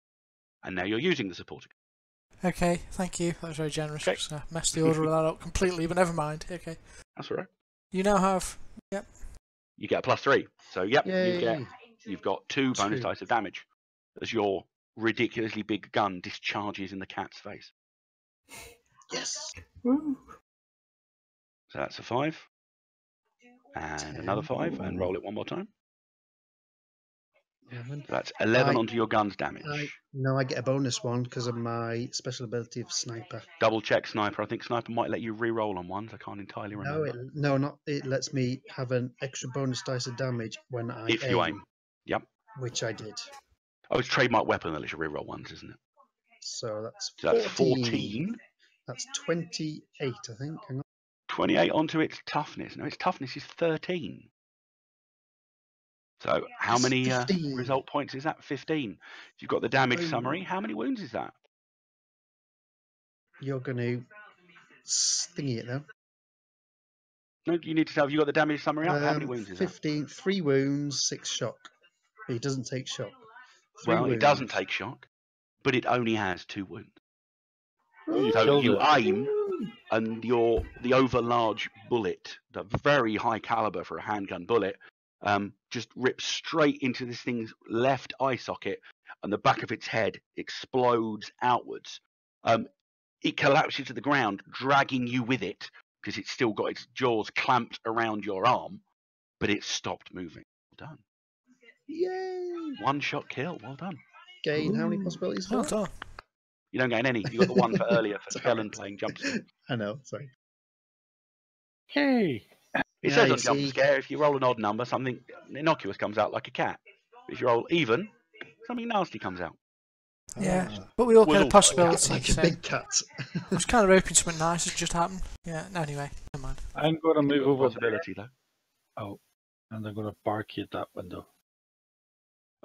and now you're using the supporter card. Okay, thank you. That was very generous. Okay. I messed the order of that up completely, but never mind. Okay. That's all right. You now have. Yep. You get a +3. So yep, Yay. you've got 2 bonus 2. dice of damage as your ridiculously big gun discharges in the cat's face. Yes. Woo. So that's a 5. And 10. another 5, and roll it 1 more time. 11. So that's 11 I- onto your gun's damage. No, I get a bonus 1 because of my special ability of sniper. Double check sniper. I think sniper might let you re-roll on ones. I can't entirely remember. It lets me have an extra bonus dice of damage when I If you aim. Yep. which I did. Oh, it's trademark weapon that lets you re-roll ones, isn't it? So that's So that's 14. 14. That's 28, I think. Hang on. 28 onto its toughness. No, its toughness is 13. So how It's many 15. result points is that? 15. If you've got the damage Boom. summary, how many wounds is that? You're going to stingy it though. No, you need to tell. Have you got the damage summary up? How many wounds is that? 15, 3 wounds, 6 shock. He doesn't take shock. 3 Well, wounds. it doesn't take shock, but it only has 2 wounds. You So killed you it. aim, and the overlarge bullet, the very high caliber for a handgun bullet, just rips straight into this thing's left eye socket, and the back of its head explodes outwards. It collapses to the ground, dragging you with it because it's still got its jaws clamped around your arm, but it's stopped moving. Well done. Yay! One-shot kill. Well done. Gain how many possibilities for Well that? done. You don't gain any. You got the one for earlier for Damn Skellen it. playing jump scare. I know, sorry. Hey, It Yeah, says you on jump see. scare, if you roll an odd number, something innocuous comes out like a cat. If you roll even, something nasty comes out. Yeah, Ah, but we all Was get a also possibility. like a So big cat. I was kind of hoping something nice has just happened. Yeah, no, anyway, never mind. I'm going to move Got a over there. possibility though. Oh, and I'm going to barricade that window.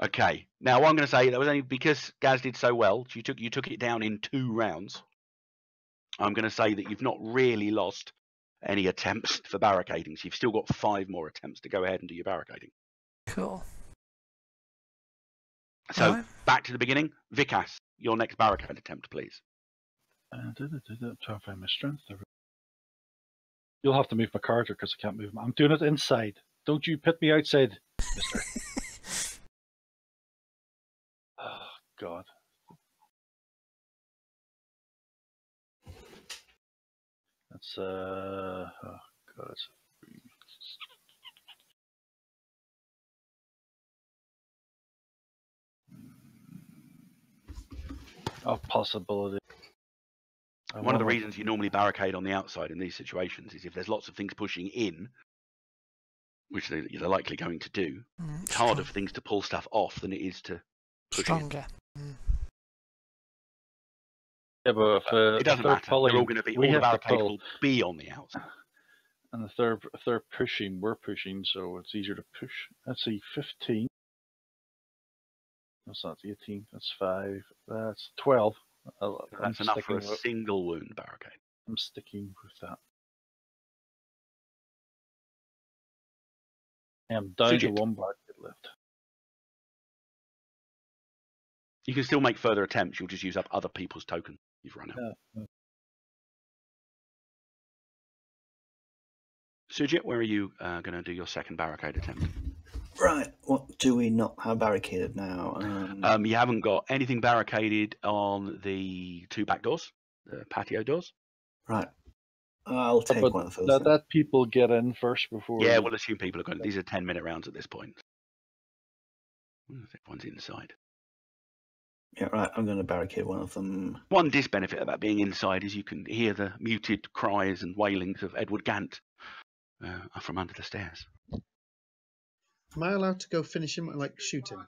Okay. Now what I'm going to say, that was only because Gaz did so well. You took it down in 2 rounds. I'm going to say that you've not really lost any attempts for barricading. So you've still got 5 more attempts to go ahead and do your barricading. Cool. So Alright. back to the beginning. Vikas, your next barricade attempt, please. Trying to find my strength. You'll have to move my character because I can't move. I'm doing it inside. Don't you pit me outside, mister. Oh, God. That's, oh, God. Of possibility. One of the reasons you normally barricade on the outside in these situations is if there's lots of things pushing in, which they're likely going to do, it's harder for things to pull stuff off than it is to push in. Stronger. Yeah, but if, It doesn't matter. They're all going to be, all the barricades will be on the outside. And if they're pushing, we're pushing, so it's easier to push. Let's see, 15. That's not 18. That's 5. That's 12. That's enough for a single wound barricade. I'm sticking with that. I'm down to Sujit. 1 barricade left. You can still make further attempts. You'll just use up other people's tokens you've run out. Yeah. Sujit, where are you going to do your second barricade attempt? Right, what do we not have barricaded now? You haven't got anything barricaded on the 2 back doors, the patio doors. Right, I'll take But one of those. let then. that people get in first before. Yeah, we'll assume people are going. These are 10-minute rounds at this point. Everyone's inside. Yeah, right, I'm going to barricade one of them. One disbenefit about being inside is you can hear the muted cries and wailings of Edward Gant from under the stairs. Am I allowed to go finish him, like shoot him?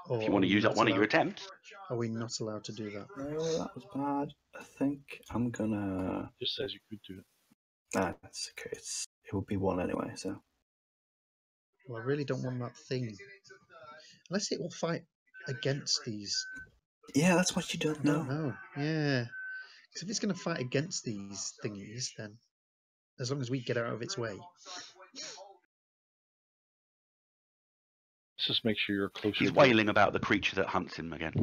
Or If you want to are we use up not one of your allowed- attempts, Are we not allowed to do that? Oh, that was bad. I think I'm gonna. Just says you could do it. That's okay. It would be 1 anyway, so. Well, I really don't want that thing. Unless it will fight against these. Yeah, that's what you don't I know. don't know. Yeah. Because if it's going to fight against these thingies, then as long as we get out of its way. Let's just make sure you're closer. he's to wailing about the creature that hunts him again.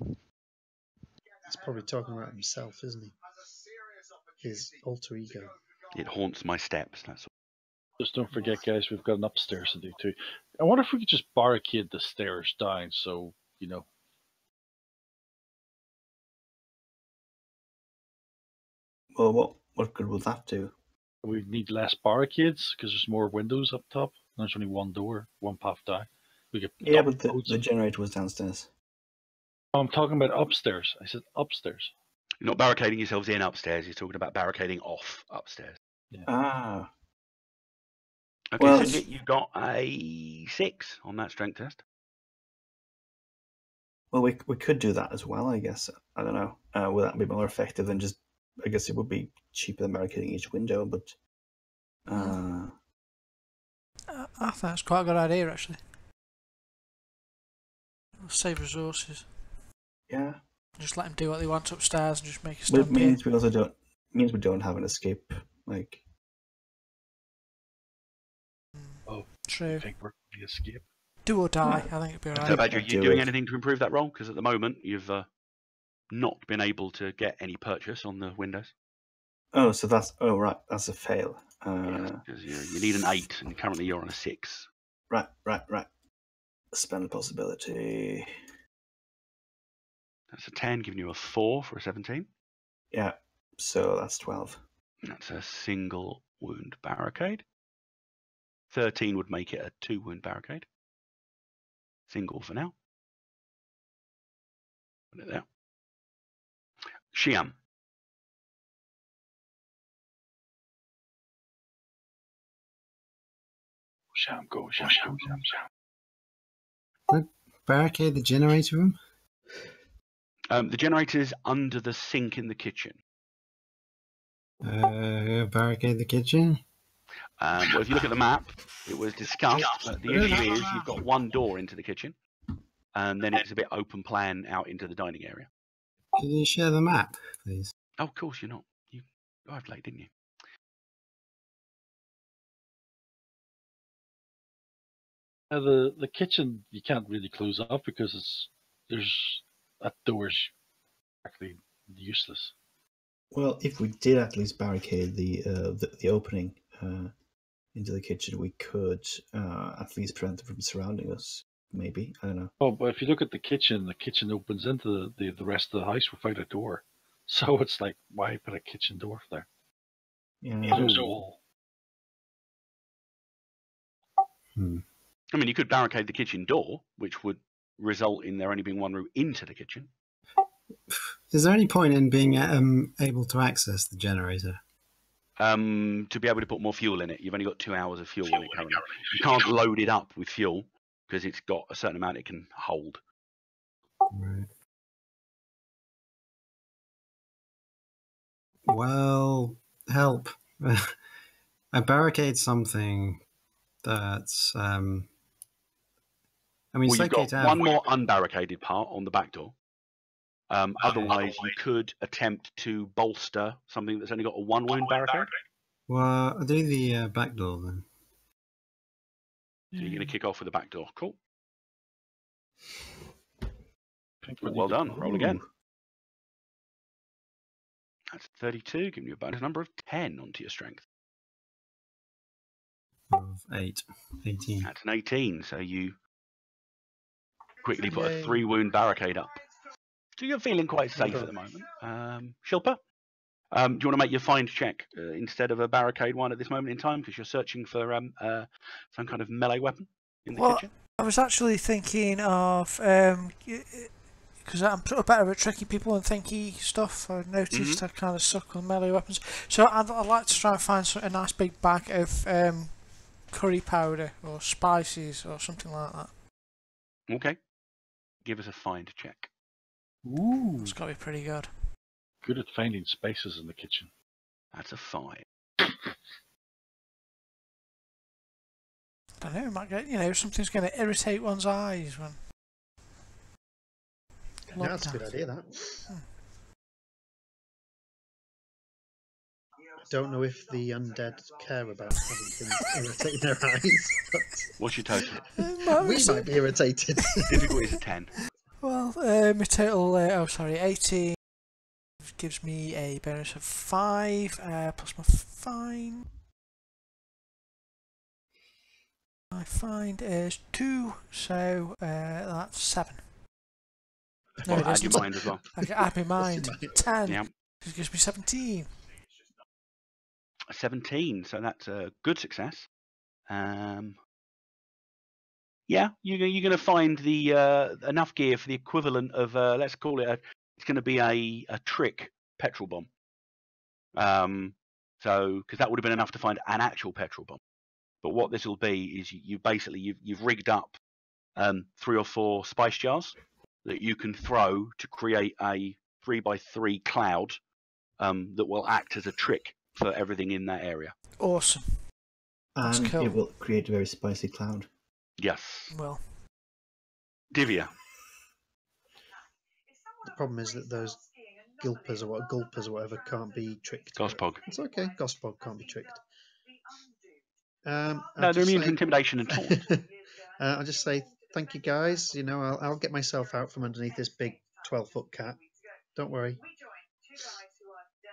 He's probably talking about himself, isn't he? His alter ego. It haunts my steps. That's all. Just don't forget, guys, we've got an upstairs to do too. I wonder if we could just barricade the stairs down, so you know. Well, what good will that do? We need less barricades because there's more windows up top. There's only 1 door, 1 path down. We get Yeah, but the generator was downstairs. I'm talking about upstairs. I said upstairs. You're not barricading yourselves in upstairs. You're talking about barricading off upstairs. Ah, Okay, Well, so you got a 6 on that strength test. well, we could do that as well, I guess. I don't know. Would that be more effective than just? I guess it would be cheaper than barricading each window, but. I think that's quite a good idea, actually. It'll save resources. Yeah. Just let them do what they want upstairs and just make a But it stampede. means we also don't have an escape. Like. True. I think we're going to escape. Do or die, I think it'd be So, alright. Badger, are you Do doing it. anything to improve that roll? Because at the moment, you've not been able to get any purchase on the windows. Oh, so that's right. That's a fail. Because you need an 8, and currently you're on a 6. Right. Spend possibility. That's a 10, giving you a 4 for a 17. Yeah. So that's 12. That's a single wound barricade. 13 would make it a 2 wound barricade. Single for now. Put it there. Shiam. Sham, go, sham. Barricade the generator room? The generator's under the sink in the kitchen. Barricade the kitchen? Well, if you look at the map, it was discussed, but the issue is you've got one door into the kitchen, and then it's a bit open plan out into the dining area. Can you share the map, please? Oh, of course you're not. You arrived late, didn't you? The kitchen you can't really close off because that door's actually useless. Well, if we did at least barricade the opening into the kitchen, we could at least prevent them from surrounding us. Maybe, I don't know. Oh, but if you look at the kitchen opens into the rest of the house without a door. So it's like, why put a kitchen door there? Yeah. There's no wall. I mean, you could barricade the kitchen door, which would result in there only being one route into the kitchen. Is there any point in being able to access the generator? To be able to put more fuel in it, you've only got 2 hours of fuel in it currently. You can't load it up with fuel because it's got a certain amount it can hold. Right. Well, help. I barricade something that's... I mean, well, you've got one more unbarricaded part on the back door. Otherwise, you could attempt to bolster something that's only got a 1 wound barricade. Well, I'll do the back door then. So you're going to kick off with the back door. Cool. Well done. Roll again. That's 32, giving you a bonus number of 10 onto your strength. Of 8. 18. That's an 18, so you quickly put a 3 wound barricade up. So you're feeling quite safe at the moment. Shilpa, do you want to make your find check instead of a barricade one at this moment in time because you're searching for some kind of melee weapon in the kitchen? I was actually thinking of because I'm sort of better at tricking people and thinky stuff. I noticed I kind of suck on melee weapons, so I'd like to try and find a nice big bag of curry powder or spices or something like that. Okay, give us a find check. Ooh, It's got to be pretty good. good at finding spaces in the kitchen. That's a 5. I don't know, might get, something's going to irritate one's eyes when. Yeah, that's a good idea, that. I don't know if the undead care about having things irritate their eyes. What's your total? We might be irritated. Difficulty is a 10. Well, my total, 18 gives me a bonus of 5, plus my fine. My find is 2, so that's 7. No, it Add your isn't. mind as well. I can add my mind. 10. Yeah. It gives me 17. 17, so that's a good success. Yeah, you're going to find the enough gear for the equivalent of let's call it it's going to be a trick petrol bomb. So because that would have been enough to find an actual petrol bomb. But what this will be is you've rigged up 3 or 4 spice jars that you can throw to create a 3x3 cloud that will act as a trick for everything in that area. Awesome. That's And cool. it will create a very spicy cloud. Yes. Well, Divya. The problem is that those gulpers or whatever can't be tricked. Gospog. It's okay. Gospog can't be tricked. No, they're immune to intimidation and taunt. I'll just say thank you, guys. I'll get myself out from underneath this big 12-foot cat. Don't worry.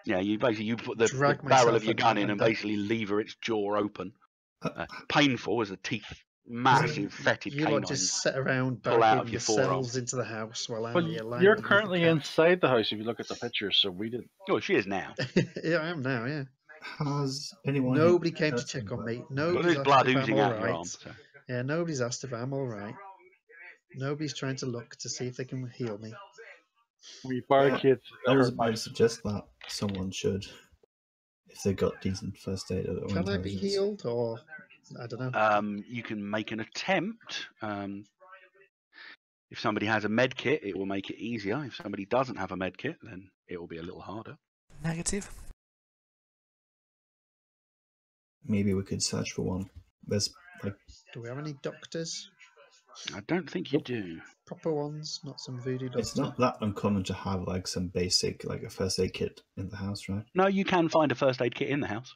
Yeah, you put the Drag barrel of myself your under gun my in and hand. basically lever its jaw open. Uh, Painful as the teeth, massive fetid You lot canines. just sit around pull out of barricading your forearm. yourselves into the house while I'm Well, here lying you're underneath currently the couch. inside the house if you look at the pictures, so we didn't. Oh, she is now. Yeah, I am now, yeah. Has anyone? Nobody came to check on me. Well, Nobody's there's asked blood if I'm oozing out your alright. arm. So. Yeah, nobody's asked if I'm alright. Nobody's trying to look to see if they can heal me. We barricade. I was her about to suggest that someone should, if they got decent first aid or Can I be intelligence. healed, or I don't know? You can make an attempt. If somebody has a med kit, it will make it easier. If somebody doesn't have a med kit, then it will be a little harder. Negative. Maybe we could search for one. There's like Do we have any doctors? I don't think you do. Proper ones, not some voodoo doctor. it's not that uncommon to have like some basic like a first aid kit in the house, right? No, you can find a first aid kit in the house.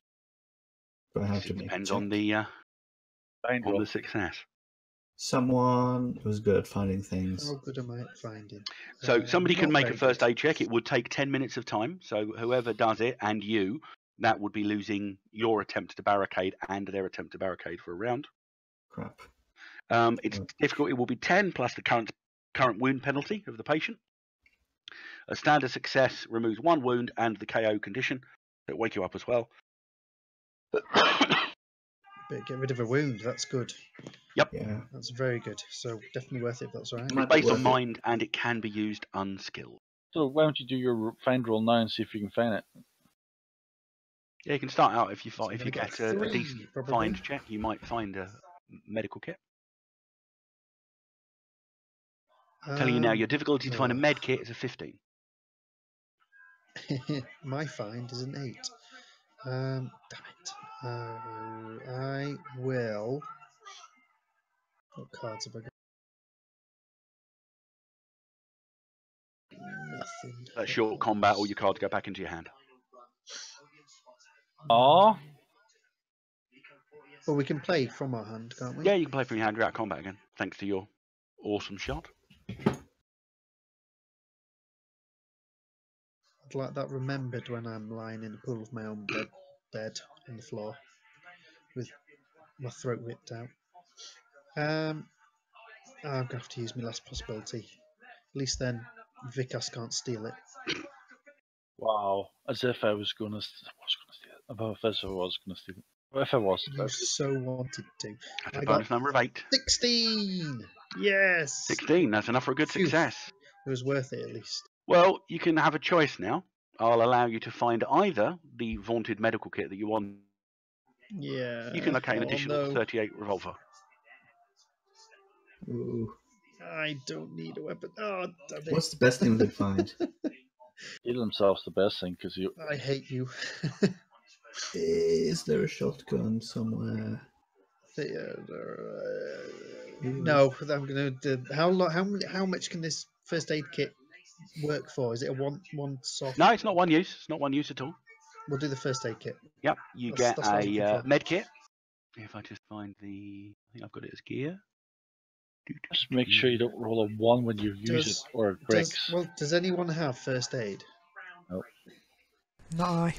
But I have It to make a depends check. on the Find success. Someone who's good at finding things. How good am I at finding? So somebody can not make a very first good. aid check. It would take 10 minutes of time. So whoever does it and you, that would be losing your attempt to barricade and their attempt to barricade for a round. Crap. It's difficult. It will be 10 plus the current wound penalty of the patient. A standard success removes 1 wound and the KO condition. It'll wake you up as well. But get rid of a wound, that's good. Yep. Yeah. That's very good. So definitely worth it if that's all right. Might It's based be on worth it. mind and it can be used unskilled. So why don't you do your find roll now and see if you can find it? Yeah, you can start out if you So if I'm you gonna get get a 3, decent probably. find check, you might find a medical kit. I'm telling you now, your difficulty to find a med kit is a 15. My find is an 8. Damn it. I will. What cards have I got? Nothing. That's short combat, all your cards go back into your hand. Oh, Well, we can play from our hand, can't we? Yeah, you can play from your hand. You're out of combat again, thanks to your awesome shot. I'd like that remembered when I'm lying in a pool of my own bed on the floor with my throat ripped out. I'm going to have to use my last possibility. At least then Vikas can't steal it. wow! As if I was gonna steal it. About if I was gonna steal it. Well, if I was, You so wanted to. That's I a got bonus number of 8. 16! Yes! 16, that's enough for a good Phew. success. It was worth it at least. Well, you can have a choice now. I'll allow you to find either the vaunted medical kit that you want. Yeah. You can locate an Oh, additional no. 38 revolver. Ooh. I don't need a weapon. Oh, damn it. What's the best thing we could find? steal themselves the best thing because you. I hate you. Is there a shotgun somewhere? No, I'm gonna do. How much can this first aid kit work for? Is it a one soft? No, it's not one use. It's not one use at all. We'll do the first aid kit. Yep, you That's get what I was looking a for. med kit. If I just find the, I think I've got it as gear. Just make sure you don't roll a 1 when you use it or it breaks. Does anyone have first aid? Not I.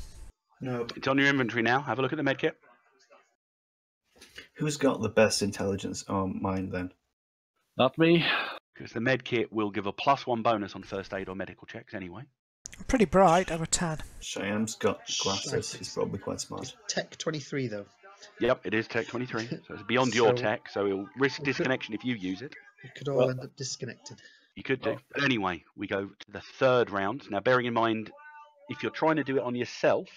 No. It's on your inventory now. Have a look at the med kit. Who's got the best intelligence on mine then? Not me. Because the med kit will give a +1 bonus on first aid or medical checks anyway. I'm pretty bright. I'm a 10. Cheyenne's got glasses. Shite. He's probably quite smart. It's Tech 23 though. Yep, it is Tech 23. So it's beyond your So- tech, so it'll risk we could- disconnection if you use it. We could all Well- end up disconnected. You could do. Oh. But anyway, we go to the third round. Now, bearing in mind, if you're trying to do it on yourself,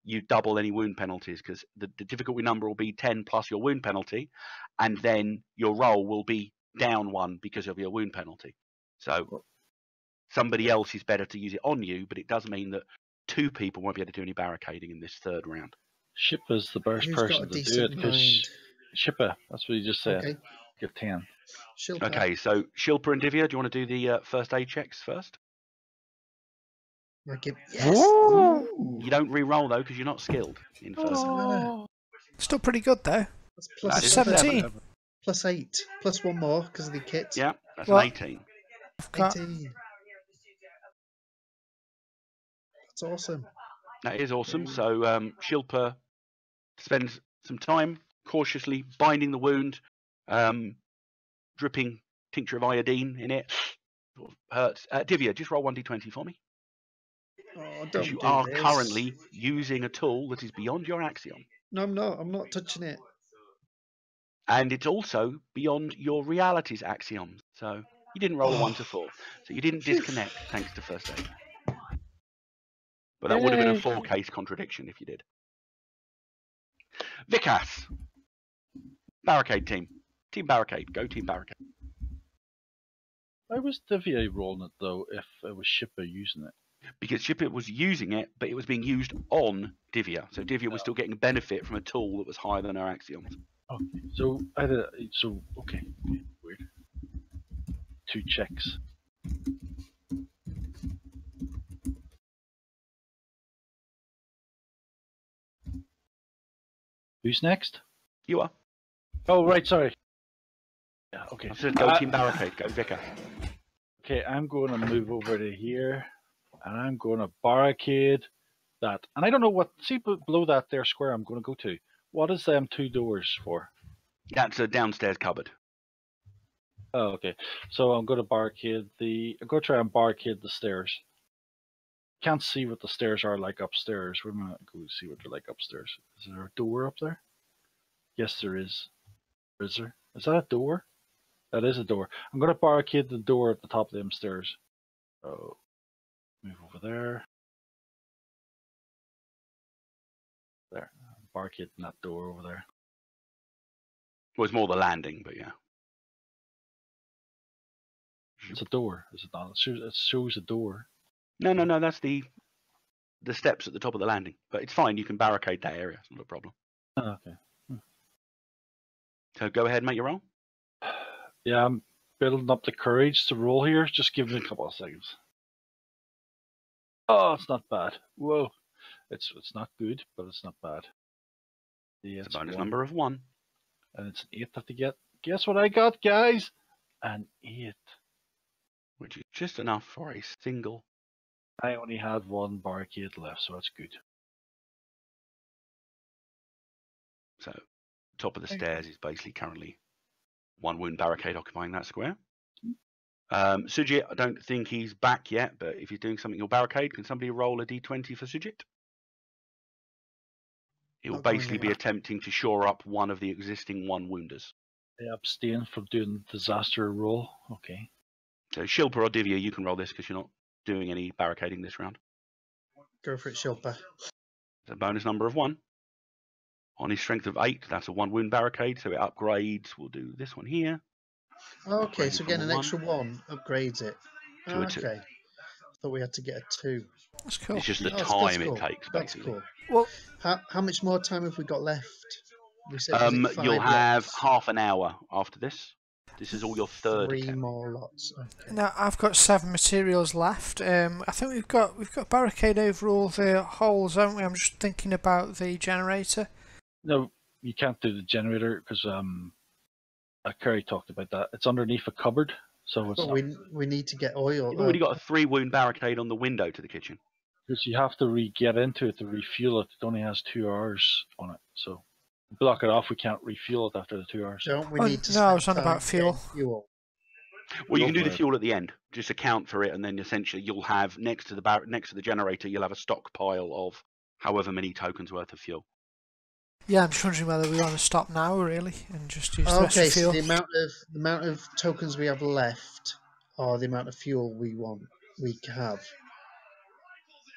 you double any wound penalties because the difficulty number will be 10 plus your wound penalty, and then your roll will be down 1 because of your wound penalty. So somebody else is better to use it on you, but it does mean that 2 people won't be able to do any barricading in this third round. Shippa's the best Who's got a person to do it decent because mind? Shippa, that's what you just said. Okay. Get 10. Shilpa. Okay, so Shilpa and Divya, do you want to do the first aid checks first? Yes. You don't re-roll though because you're not skilled in first. Doesn't matter. Still pretty good though. That's That plus is 17. plus 8. Plus 1 more because of the kit. Yeah, that's Well- an 18. I've got 18. That's awesome. That is awesome. So Shilpa spends some time cautiously binding the wound, dripping tincture of iodine in it. Sort of hurts. Divya, just roll 1d20 for me. Oh, Because don't you do are this. currently using a tool that is beyond your axiom. No, I'm not. I'm not touching it. And it's also beyond your reality's axioms. So you didn't roll a 1 to 4. So you didn't disconnect thanks to first aid. But that would have been a Yay. 4-case contradiction if you did. Vikas. Barricade team. Team Barricade. Go Team Barricade. Why was Divya rolling it though if it was Shipper using it? Because Shipper was using it, but it was being used on Divya. So Divya was still getting benefit from a tool that was higher than her axioms. Okay, so okay, weird. 2 checks. Who's next? You are. Oh, right, sorry. Yeah, okay. I said go Team Barricade. Go Vikas. Okay, I'm going to move over to here, and I'm going to barricade that. And I don't know what. See below that there square I'm going to go to. What is them 2 doors for? That's a downstairs cupboard. Oh, okay. So I'm going to barricade the. I'm going to try and barricade the stairs. Can't see what the stairs are like upstairs. We're going to go see what they're like upstairs. Is there a door up there? Yes, there is. Is there? Is that a door? That is a door. I'm going to barricade the door at the top of them stairs. So, move over there. There. I'm barricading that door over there. Well, it's more the landing, but yeah. It's a door, is it not? It shows a door. No. That's the steps at the top of the landing. But it's fine. You can barricade that area. It's not a problem. Oh, okay. So go ahead and make your roll. Yeah, I'm building up the courage to roll here. Just give me a couple of seconds. Oh, it's not bad. Whoa. It's not good, but it's not bad. Yeah, It's a bonus number of 1. And it's an 8 that to get. Guess what I got, guys? An 8. Which is just enough for a single. I only had 1 barricade left, so that's good. So top of the stairs is basically currently 1 wound barricade occupying that square. Sujit, I don't think he's back yet, but if he's doing something in your barricade, can somebody roll a d20 for Sujit? It will Not going basically be yet. attempting to shore up one of the existing 1 wounders. I abstain from doing disaster roll. Okay. So Shilpa or Divya, you can roll this because you're not doing any barricading this round. Go for it, Shilpa. It's a bonus number of 1. On his strength of 8, that's a 1 wound barricade, so it upgrades. We'll do this one here. Okay, Upgraded so from getting a an 1 extra 1 upgrades it. to a 2. Okay. Thought we had to get a 2. That's cool. It's just the That's time cool. it takes, That's basically. cool. Well, How much more time have we got left? We said was it 5 You'll have lots? half an hour after this. This is all your third 3 attempt. more lots. Okay. now I've got 7 materials left. I think we've got barricade over all the holes, haven't we? I'm just thinking about the generator. No, you can't do the generator because Kerry talked about that. It's underneath a cupboard, so it's But not, we need to get oil. You've already got a 3 wound barricade on the window to the kitchen. because you have to get into it to refuel it. It only has 2 hours on it, so block it off. We can't refuel it after the 2 hours. Don't we Oh, need to no, I was spend on about time fuel. getting fuel? Well, you can do the Lovely. fuel at the end. Just account for it, and then essentially you'll have next to the generator, you'll have a stockpile of however many tokens worth of fuel. Yeah, I'm just wondering whether we want to stop now, really, and just use the rest Okay, of so fuel. the amount of tokens we have left are the amount of fuel we have.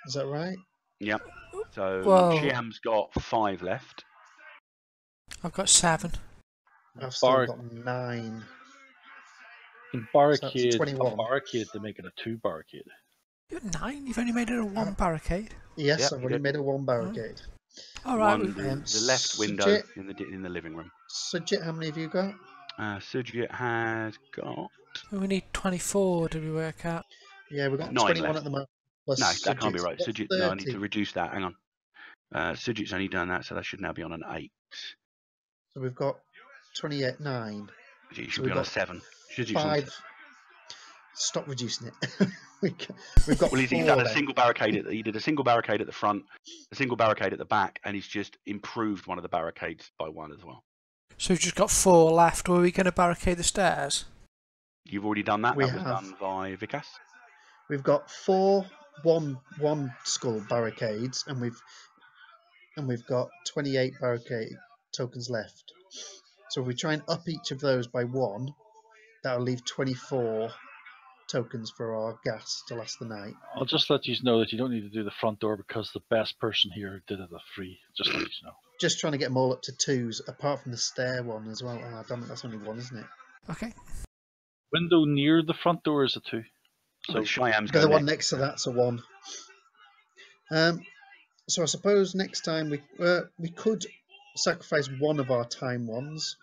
Is that right? Yep. So Well- Shiam's got 5 left. I've got 7. I've still Bar- got 9. You can barricade a 21. barricade to make it a 2 barricade. You're at 9? You've only made it a 1 barricade? Yes, Yep, I've you already did. made a 1 barricade. Alright, One, the left window Sujit, in the living room. Sujit, how many have you got? Sujit has got we need 24, did we work out? Yeah, we've got 9 21 left. at the moment. Plus No, that can't be Sujit's right. got Sujit, no, I need 30. to reduce that. Hang on. Sujit's only done that, so that should now be on an 8. So we've got 28, 9. You So should we've be on a got 7. Should you on 5. Stop reducing it. We've got Well, he's 4 done a then. single barricade. He did a single barricade at the front, a single barricade at the back, and he's just improved one of the barricades by 1 as well. So we've just got 4 left. Were we going to barricade the stairs? You've already done that. We That was have. done by Vikas. We've got 4 one skull barricades, and we've got 28 barricade tokens left. So if we try and up each of those by 1, that'll leave 24 tokens for our gas to last the night. I'll just let you know that you don't need to do the front door because the best person here did it at 3. Just let you know. Just trying to get them all up to 2s, apart from the stair one as well. Oh, damn it, that's only 1, isn't it? Okay. Window near the front door is a 2. So Shyam's But going the one next. next to that's a 1. So I suppose next time we could sacrifice one of our time ones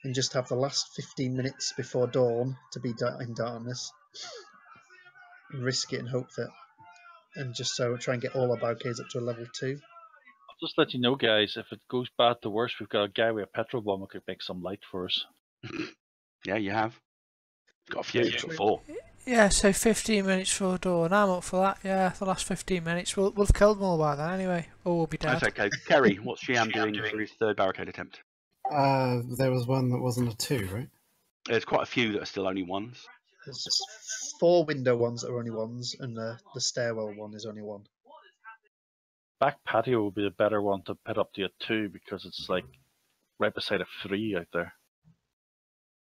and just have the last 15 minutes before dawn to be in darkness and risk it and hope that, and just so try and get all our barricades up to a level 2. I'll just let you know, guys, if it goes bad to worse, we've got a guy with a petrol bomb who could make some light for us. Yeah, you have. Got a few. Yeah, Got true. 4. Yeah, so 15 minutes for dawn. I'm up for that. Yeah, the last 15 minutes. We'll have killed them all by then anyway. Or we'll be dead. That's okay. Kerry, what's Shyam doing for his 3rd barricade attempt? There was one that wasn't a 2, right? There's quite a few that are still only 1s. There's 4 window ones that are only 1s, and the stairwell one is only 1. Back patio would be a better one to put up to a 2 because it's like right beside a 3 out there.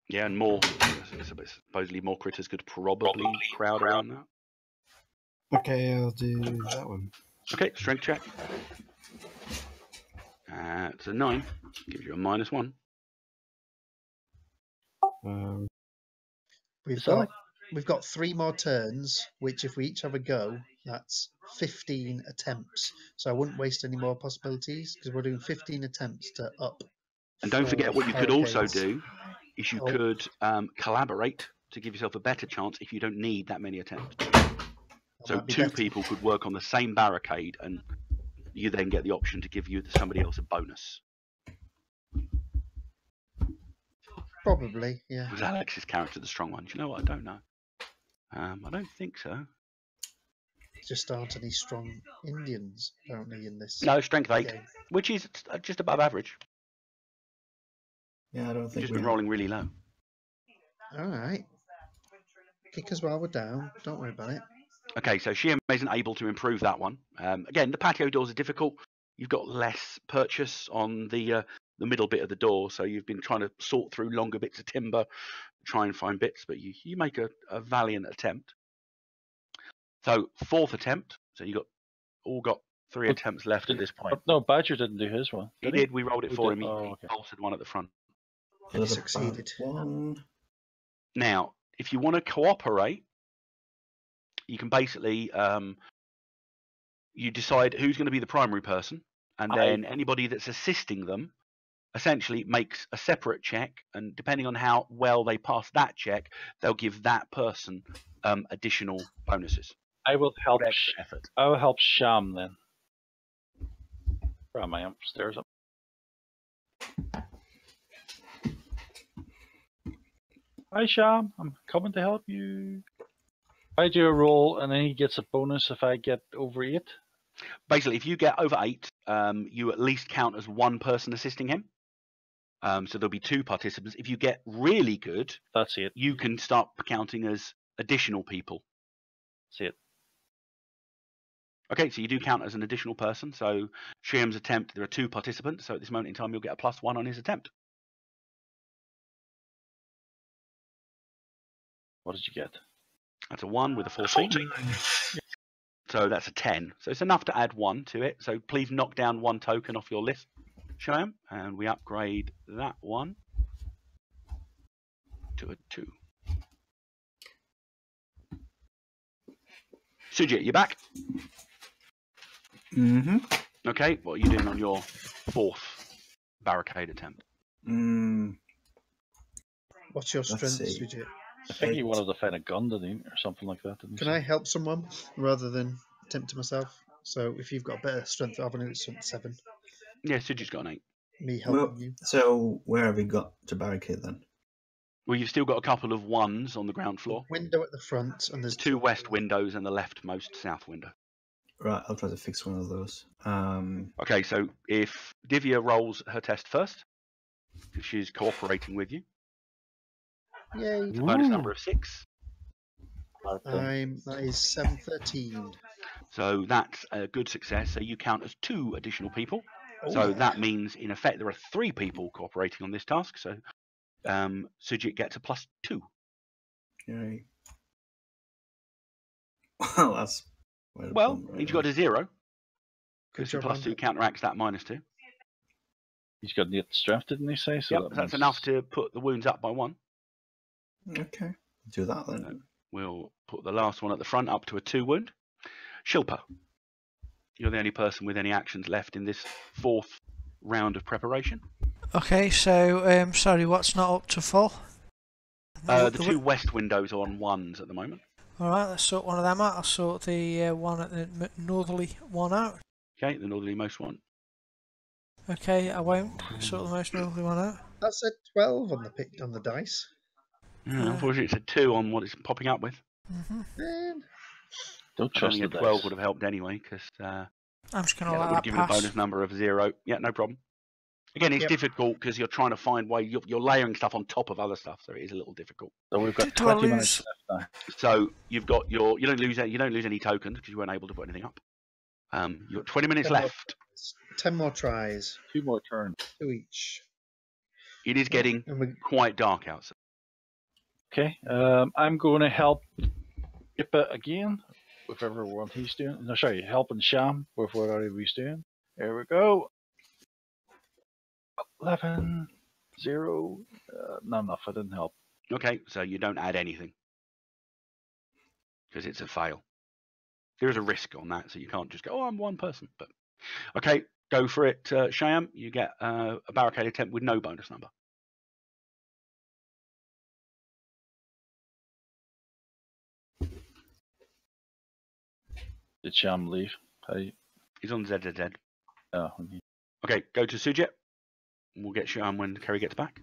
Yeah, and more. Supposedly more critters could probably crowd around that. Okay, I'll do that one. Okay, strength check. It's a 9. Gives you a -1. We've got 3 more turns, which if we each have a go, that's 15 attempts. So I wouldn't waste any more possibilities because we're doing 15 attempts to up. And don't forget 4 what you could also barricades. do is you could collaborate to give yourself a better chance if you don't need that many attempts. So might be 2 better. people could work on the same barricade and you then get the option to give somebody else a bonus. Probably, yeah. Was Alex's character the strong one? Do you know what? I don't know. I don't think so. Just aren't any strong Indians apparently in this. No, strength 8, game. which is just above average. Yeah, I don't You've think just we been rolling really low. All right. Kick us while we're down. Don't worry about it. Okay, so Shyam isn't able to improve that one. Again, the patio doors are difficult. You've got less purchase on the middle bit of the door, so you've been trying to sort through longer bits of timber, try and find bits, but you make a valiant attempt. So 4th attempt. So you all got 3 attempts left at this point. But no, Badger didn't do his one. He did. We rolled it We for did. him. He Okay. bolted one at the front. And he succeeded. One. Now, if you want to cooperate, you can basically you decide who's going to be the primary person, and then anybody that's assisting them essentially makes a separate check, and depending on how well they pass that check, they'll give that person additional bonuses. I will help. Extra effort. I will help Sham then. Where am I? I'm upstairs. Hi Sham, I'm coming to help you. I do a roll, and then he gets a bonus if I get over 8. Basically, if you get over 8, you at least count as one person assisting him. So there'll be 2 participants. If you get really good, That's it. you can start counting as additional people. That's it. Okay, so you do count as an additional person. So Shyam's attempt, there are 2 participants. So at this moment in time, you'll get a +1 on his attempt. What did you get? That's a 1 with a 14. So that's a 10. So it's enough to add 1 to it. So please knock down 1 token off your list, Shyam. And we upgrade that one to a 2. Sujit, you back? Mm-hmm. Okay, what are you doing on your 4th barricade attempt? What's your strength, see. Sujit? I think he wanted to find a gun, didn't he? Or something like that, didn't Can I help someone rather than attempt to myself? So if you've got better strength, I've only got strength 7. Yeah, Sujit's got an 8. Me helping Well, you. so where have we got to barricade then? Well, you've still got a couple of ones on the ground floor. Window at the front, and there's Two west windows and the leftmost south window. Right, I'll try to fix one of those. Okay, so if Divya rolls her test first, if she's cooperating with you, Yay! bonus number of 6. That is 713. So that's a good success. So you count as 2 additional people. Oh, So yeah. that means, in effect, there are 3 people cooperating on this task. So Sujit gets a +2. Yay. Well, that's Well, means you got a 0. Good Because your job, +2 counteracts that -2. He's got an 8 strength, didn't he say? So Yep, that's means- enough to put the wounds up by 1. Okay, do that then. We'll put the last one at the front up to a 2 wound. Shilpa, you're the only person with any actions left in this 4th round of preparation. Okay, so sorry, what's not up to full? The 2 west windows are on 1s at the moment. All right, let's sort one of them out. I'll sort the one at the northerly one out. Okay, the northerlymost one. Okay, I won't sort the most northerly one out. That's a 12 on the dice. Unfortunately, it's a 2 on what it's popping up with. Man. Don't I trust think the a 12 dice. would have helped anyway, because I'm just going that to would let have that given a pass. bonus number of 0. Yeah, no problem. Again, it's Yep. difficult because you're trying to find way you're layering stuff on top of other stuff, so it is a little difficult. So we've got Do I 20 minutes lose- left now. So you've got you don't lose any tokens because you weren't able to put anything up. You've got 20 minutes 10 more left. tries. 10 more tries, 2 more turns. 2 each. It is getting And we, quite dark outside. Okay, I'm going to help Ipa again with everyone he's doing. No, sorry, helping Sham with whatever he's doing. There we go. 11, 0. Not enough. I didn't help. Okay, so you don't add anything because it's a fail. There is a risk on that, so you can't just go, "Oh, I'm one person." But okay, go for it, Shyam. You get a barricade attempt with no bonus number. Did Sham leave? He's on ZZZ. Oh, Okay, go to Sujit. We'll get Shyam when Kerry gets back.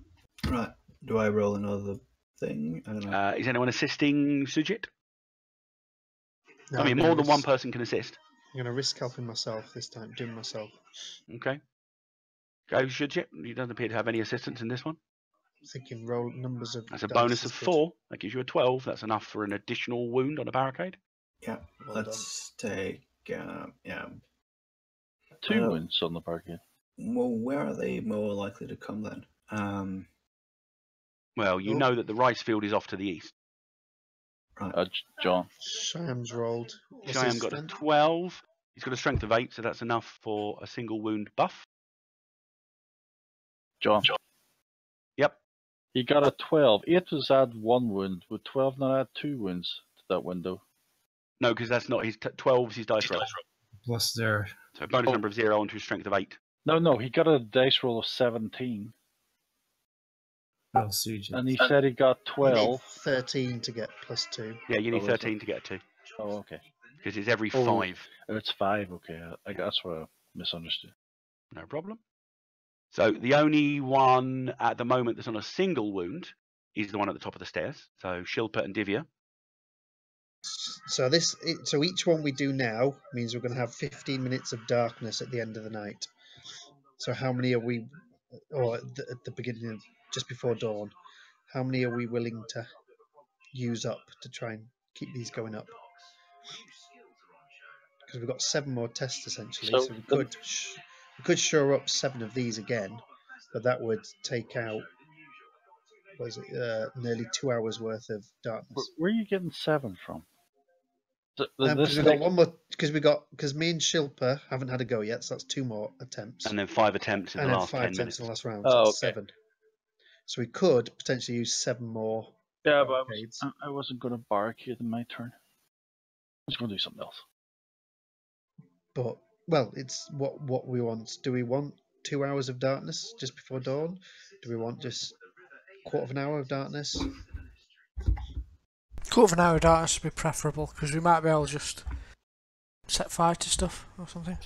Right, do I roll another thing? I don't know. Is anyone assisting Sujit? no, I mean, I'm more gonna than one risk- person can assist. I'm going to risk helping myself this time, doing myself. Okay. Go, Sujit. He doesn't appear to have any assistance in this one. Thinking roll numbers of. That's a dice bonus is of good. 4. That gives you a 12. That's enough for an additional wound on a barricade. Yeah, Well let's take. Yeah. 2 wins on the park. Well, where are they more likely to come then? Well, you Oh. know that the rice field is off to the east. Right. John. Shyam's rolled. What's Shyam his got a strength? 12. He's got a strength of 8, so that's enough for a single wound buff. John. Yep. He got a 12. 8 was add 1 wound. Would 12 not add 2 wounds to that window? No, because that's not his 12 is his dice roll. Plus their So bonus number of 0 onto his strength of 8. No, he got a dice roll of 17. siege. And he said he got You need 12. 13 to get +2. Yeah, you need Oh, is it? 13 to get a 2. Oh, okay. Because it's every Oh. 5. Oh, it's 5. Okay, that's what I misunderstood. No problem. So the only one at the moment that's on a single wound is the one at the top of the stairs. So Shilpa and Divya. So so each one we do now means we're going to have 15 minutes of darkness at the end of the night. So how many are we, or at the beginning, of, just before dawn, how many are we willing to use up to try and keep these going up? Because we've got 7 more tests essentially, so we could shore up 7 of these again, but that would take out nearly 2 hours worth of darkness. Where are you getting 7 from? Because we got one more. Because me and Shilpa haven't had a go yet, so that's 2 more attempts, And then 5 attempts in and the then last 5 10 attempts minutes. in the last round. Oh, So that's okay. 7. So we could potentially use 7 more. Yeah, but barricades. I wasn't going to barricade in my turn. I was going to do something else. But well, it's what we want. Do we want 2 hours of darkness just before dawn? Do we want just quarter of an hour of darkness? Quarter of an hour of darkness would be preferable because we might be able to just set fire to stuff or something.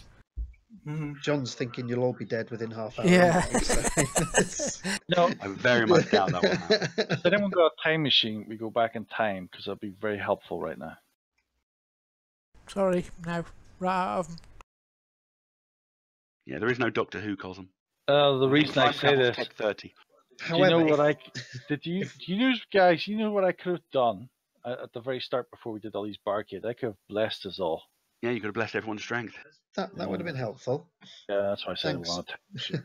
Mhm. John's thinking you'll all be dead within half hour. Yeah. So- No, I very much doubt that will happen. if anyone got a time machine, we go back in time because that'd be very helpful right now. Sorry, no. Right out of 'em. Yeah, there is no Doctor Who cosm. The reason I Time say travel's this, Tech 30. do you know However, what I if- do you know, guys? You know what I could have done at the very start before we did all these barricades? I could have blessed us all. Yeah, you could have blessed everyone's strength. that would have been helpful. Yeah, that's why I said Thanks. I want a time machine.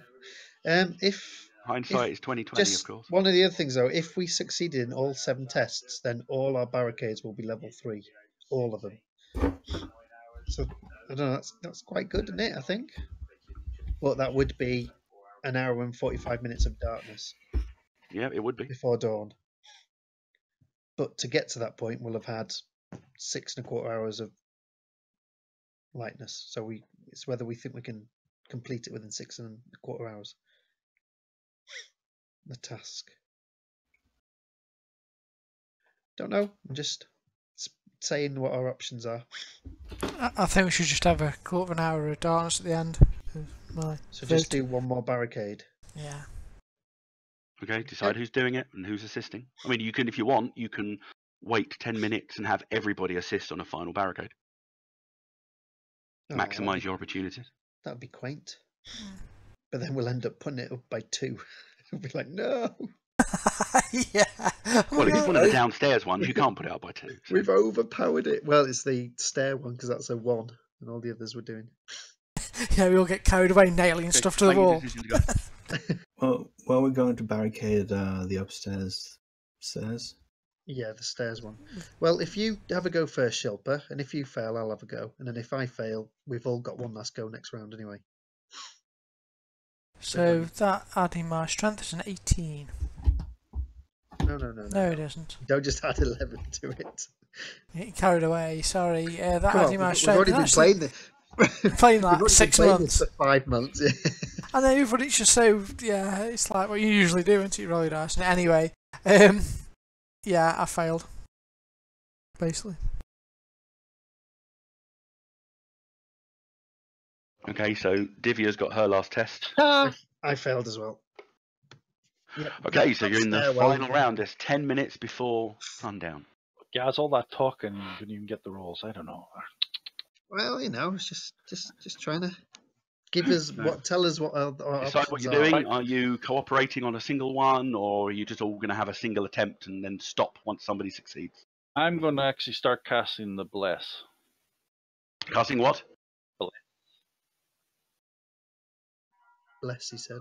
If Hindsight is 2020, just of course. one of the other things though, if we succeeded in all 7 tests, then all our barricades will be level 3, all of them. So I don't know. That's quite good, isn't it? I think. But that would be an hour and 45 minutes of darkness Yeah, it would be. before dawn. But to get to that point, we'll have had 6.25 hours of lightness. So it's whether we think we can complete it within 6.25 hours. The task. Don't know. I'm just saying what our options are. I think we should just have a quarter of an hour of darkness at the end. So just do one more barricade. Yeah. Okay, decide who's doing it and who's assisting. I mean, you can, if you want, you can wait 10 minutes and have everybody assist on a final barricade. Oh, Maximise your opportunities. That would be quaint. But then we'll end up putting it up by 2. We'll be like, no. Yeah. Well, if it's one of the downstairs ones, you can't put it up by 2. So. We've overpowered it. Well, it's the stair one because that's a 1, and all the others were doing. Yeah, we all get carried away nailing stuff to the Make your wall. decisions, guys. Well, we're going to barricade the upstairs stairs. Yeah, the stairs one. Well, if you have a go first, Shilpa, and if you fail, I'll have a go. And then if I fail, we've all got one last go next round anyway. So that adding my strength is an 18. No, it isn't. Don't just add 11 to it. Getting carried away. Sorry. That Come on, adding my we've strength. already been playing this. Playing We've like already 6 been playing months. this for 5 months. I know, but it's just so, yeah, it's like what you usually do, isn't it? You roll your dice. Anyway, yeah, I failed. Basically. Okay, so Divya's got her last test. I failed as well. Yep, Okay, so you're in the stairwell. final round. There's 10 minutes before sundown. Guys, all that talking, you couldn't even get the rolls. I don't know. Well, it's just trying to give us tell us what our Decide what options you're doing. Are you cooperating on a single one, or are you just all going to have a single attempt and then stop once somebody succeeds? I'm going to actually start casting the bless. Casting what? Bless, he said.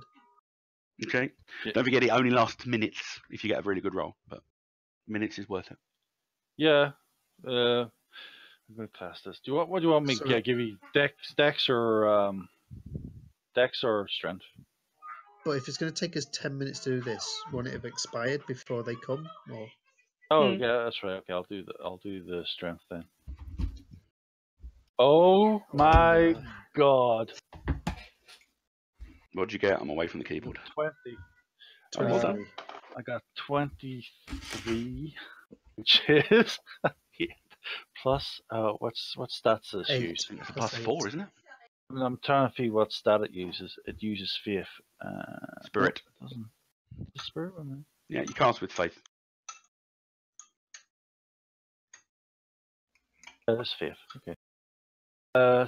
Okay. Yeah. Don't forget, it only lasts minutes if you get a really good roll, but minutes is worth it. Yeah. I'm going to cast this. What do you want me to give you? Dex or strength? But if it's going to take us 10 minutes to do this, won't it have expired before they come? Or Oh yeah, that's right. Okay, I'll do the strength then. Oh my god! What'd you get? I'm away from the keyboard. 20. Well done. I got 23, which is 8 plus. What stats this 8. use? It's a Plus plus 8. 4, isn't it? I mean, I'm trying to figure what stat it uses. It uses faith. Spirit. It doesn't. The spirit one. Yeah, you cast with faith. That's faith. Okay.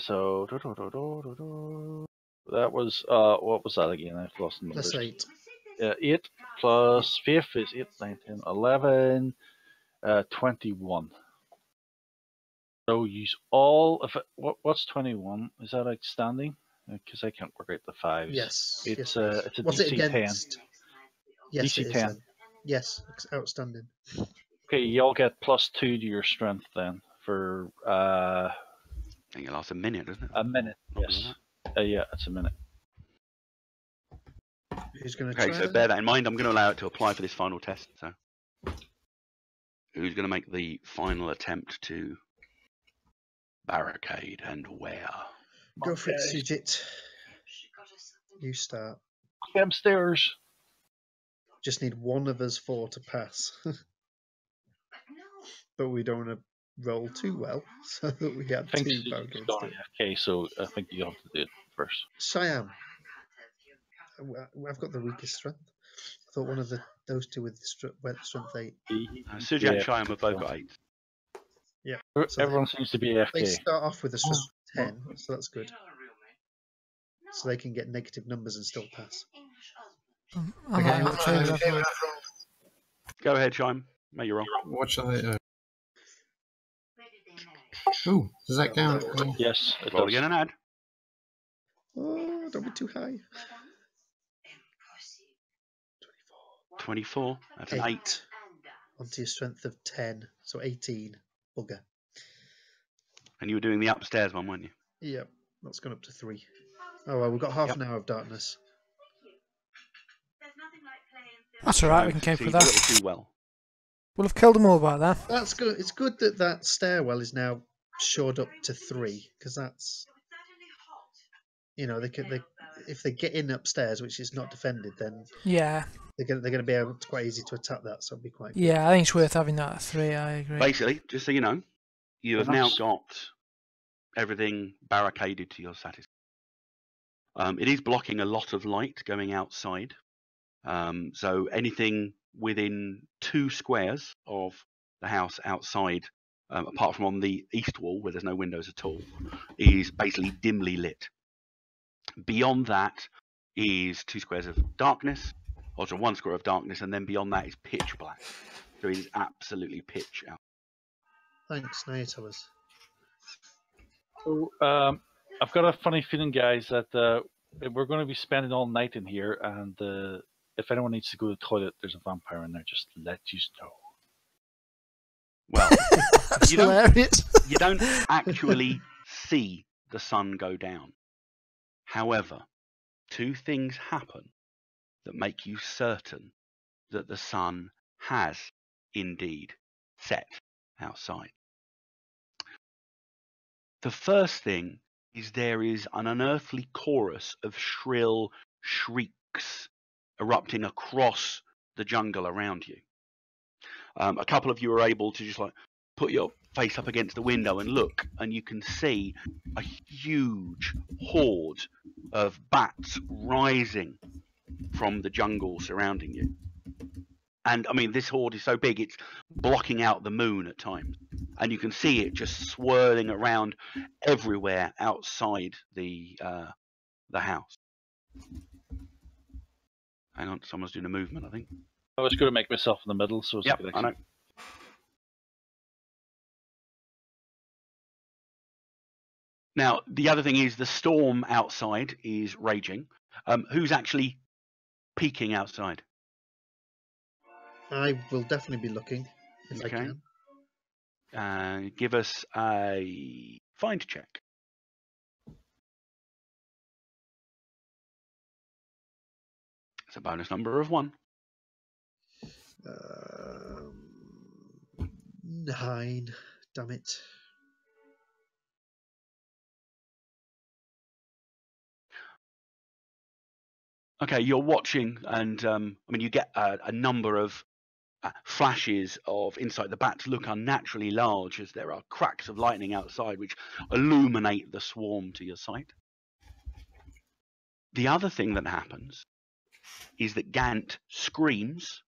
So that was what was that again? I've lost numbers. Plus 8. 8 plus faith is 8, 9, 10, 11, 21. So use all of it. What's 21? Is that outstanding? Because I can't work out the 5s. Yes. It's yes, it's a What's DC it 10. against? Yes, DC it is 10. then. Yes, it's outstanding. Okay, y'all get +2 to your strength then for I think it lasts a minute, doesn't it? a minute. Longer Yes. than Yeah, it's a minute. Who's going to Okay, try? so bear that in mind. I'm going to allow it to apply for this final test. So, who's going to make the final attempt to barricade and where? Go for it, Sujit. You start. Okay, upstairs. Just need one of us 4 to pass. But we don't want to roll too well, so that we have I think 2 Susan's barricades. gone AFK, so I think you have to do it first. Siam. I've got the weakest strength. I thought one of those two with strength 8. Suji and Shyam have both got 8. Yeah. Everyone seems to be They AFK. start off with a strength 10, so that's good. So they can get negative numbers and still pass. I'm not okay with that. Go ahead, Shyam. Make your roll. What shall I? Ooh, does that count? Yes, it Roll does. again and add. Oh, don't be too high. 24. That's an 8. Onto your strength of 10, so 18. Bugger. And you were doing the upstairs one, weren't you? Yep, that's gone up to 3. Oh, well, we've got half Yep. an hour of darkness. That's alright, we can cope with Succeed a that. little too well. We'll have killed them all by then. That's good. It's good that that stairwell is now shored up to 3, because that's, you know, if they get in upstairs, which is not defended, then Yeah. they're going to be able to quite easy to attack that. So it'll be quite good. Yeah, I think it's worth having that at 3, I agree. Basically, just so you know, you have now Nice. got everything barricaded to your satisfaction. It is blocking a lot of light going outside. So anything within 2 squares of the house outside, apart from on the east wall where there's no windows at all, is basically dimly lit. Beyond that is 2 squares of darkness, or so 1 square of darkness, and then beyond that is pitch black. So it is absolutely pitch out. Thanks. Now you tell us. So, I've got a funny feeling, guys, that we're going to be spending all night in here, and if anyone needs to go to the toilet, there's a vampire in there. Just let you know. Well, That's you don't, hilarious. you don't actually see the sun go down. However, 2 things happen that make you certain that the sun has indeed set outside. The first thing is there is an unearthly chorus of shrill shrieks erupting across the jungle around you. A couple of you are able to just like put your face up against the window and look, and you can see a huge horde of bats rising from the jungle surrounding you. And I mean, this horde is so big it's blocking out the moon at times, and you can see it just swirling around everywhere outside the house. Hang on, someone's doing a movement, I think. I was going to make myself in the middle, so it's Yep, a good I know. action. Now, the other thing is the storm outside is raging. Who's actually peeking outside? I will definitely be looking if Okay. I can. Give us a find check. It's a bonus number of 1. 9. Damn it. Okay, you're watching, and I mean, you get a number of flashes of insight. The bats look unnaturally large as there are cracks of lightning outside which illuminate the swarm to your sight. The other thing that happens is that Gant screams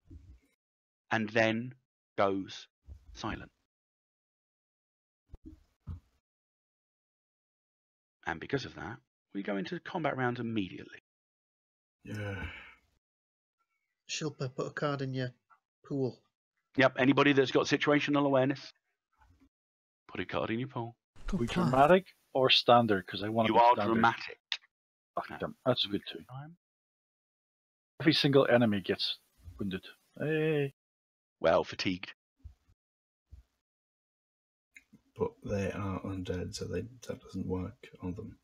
and then goes silent. And because of that, we go into combat rounds immediately. Yeah. Shilpa, put a card in your pool. Yep, anybody that's got situational awareness, put a card in your pool. Good We plan. dramatic or standard? Because I want to You be are standard. dramatic. Oh, damn, that's good too. Time. Every single enemy gets wounded. Hey. Well, fatigued. But they are undead, so that doesn't work on them.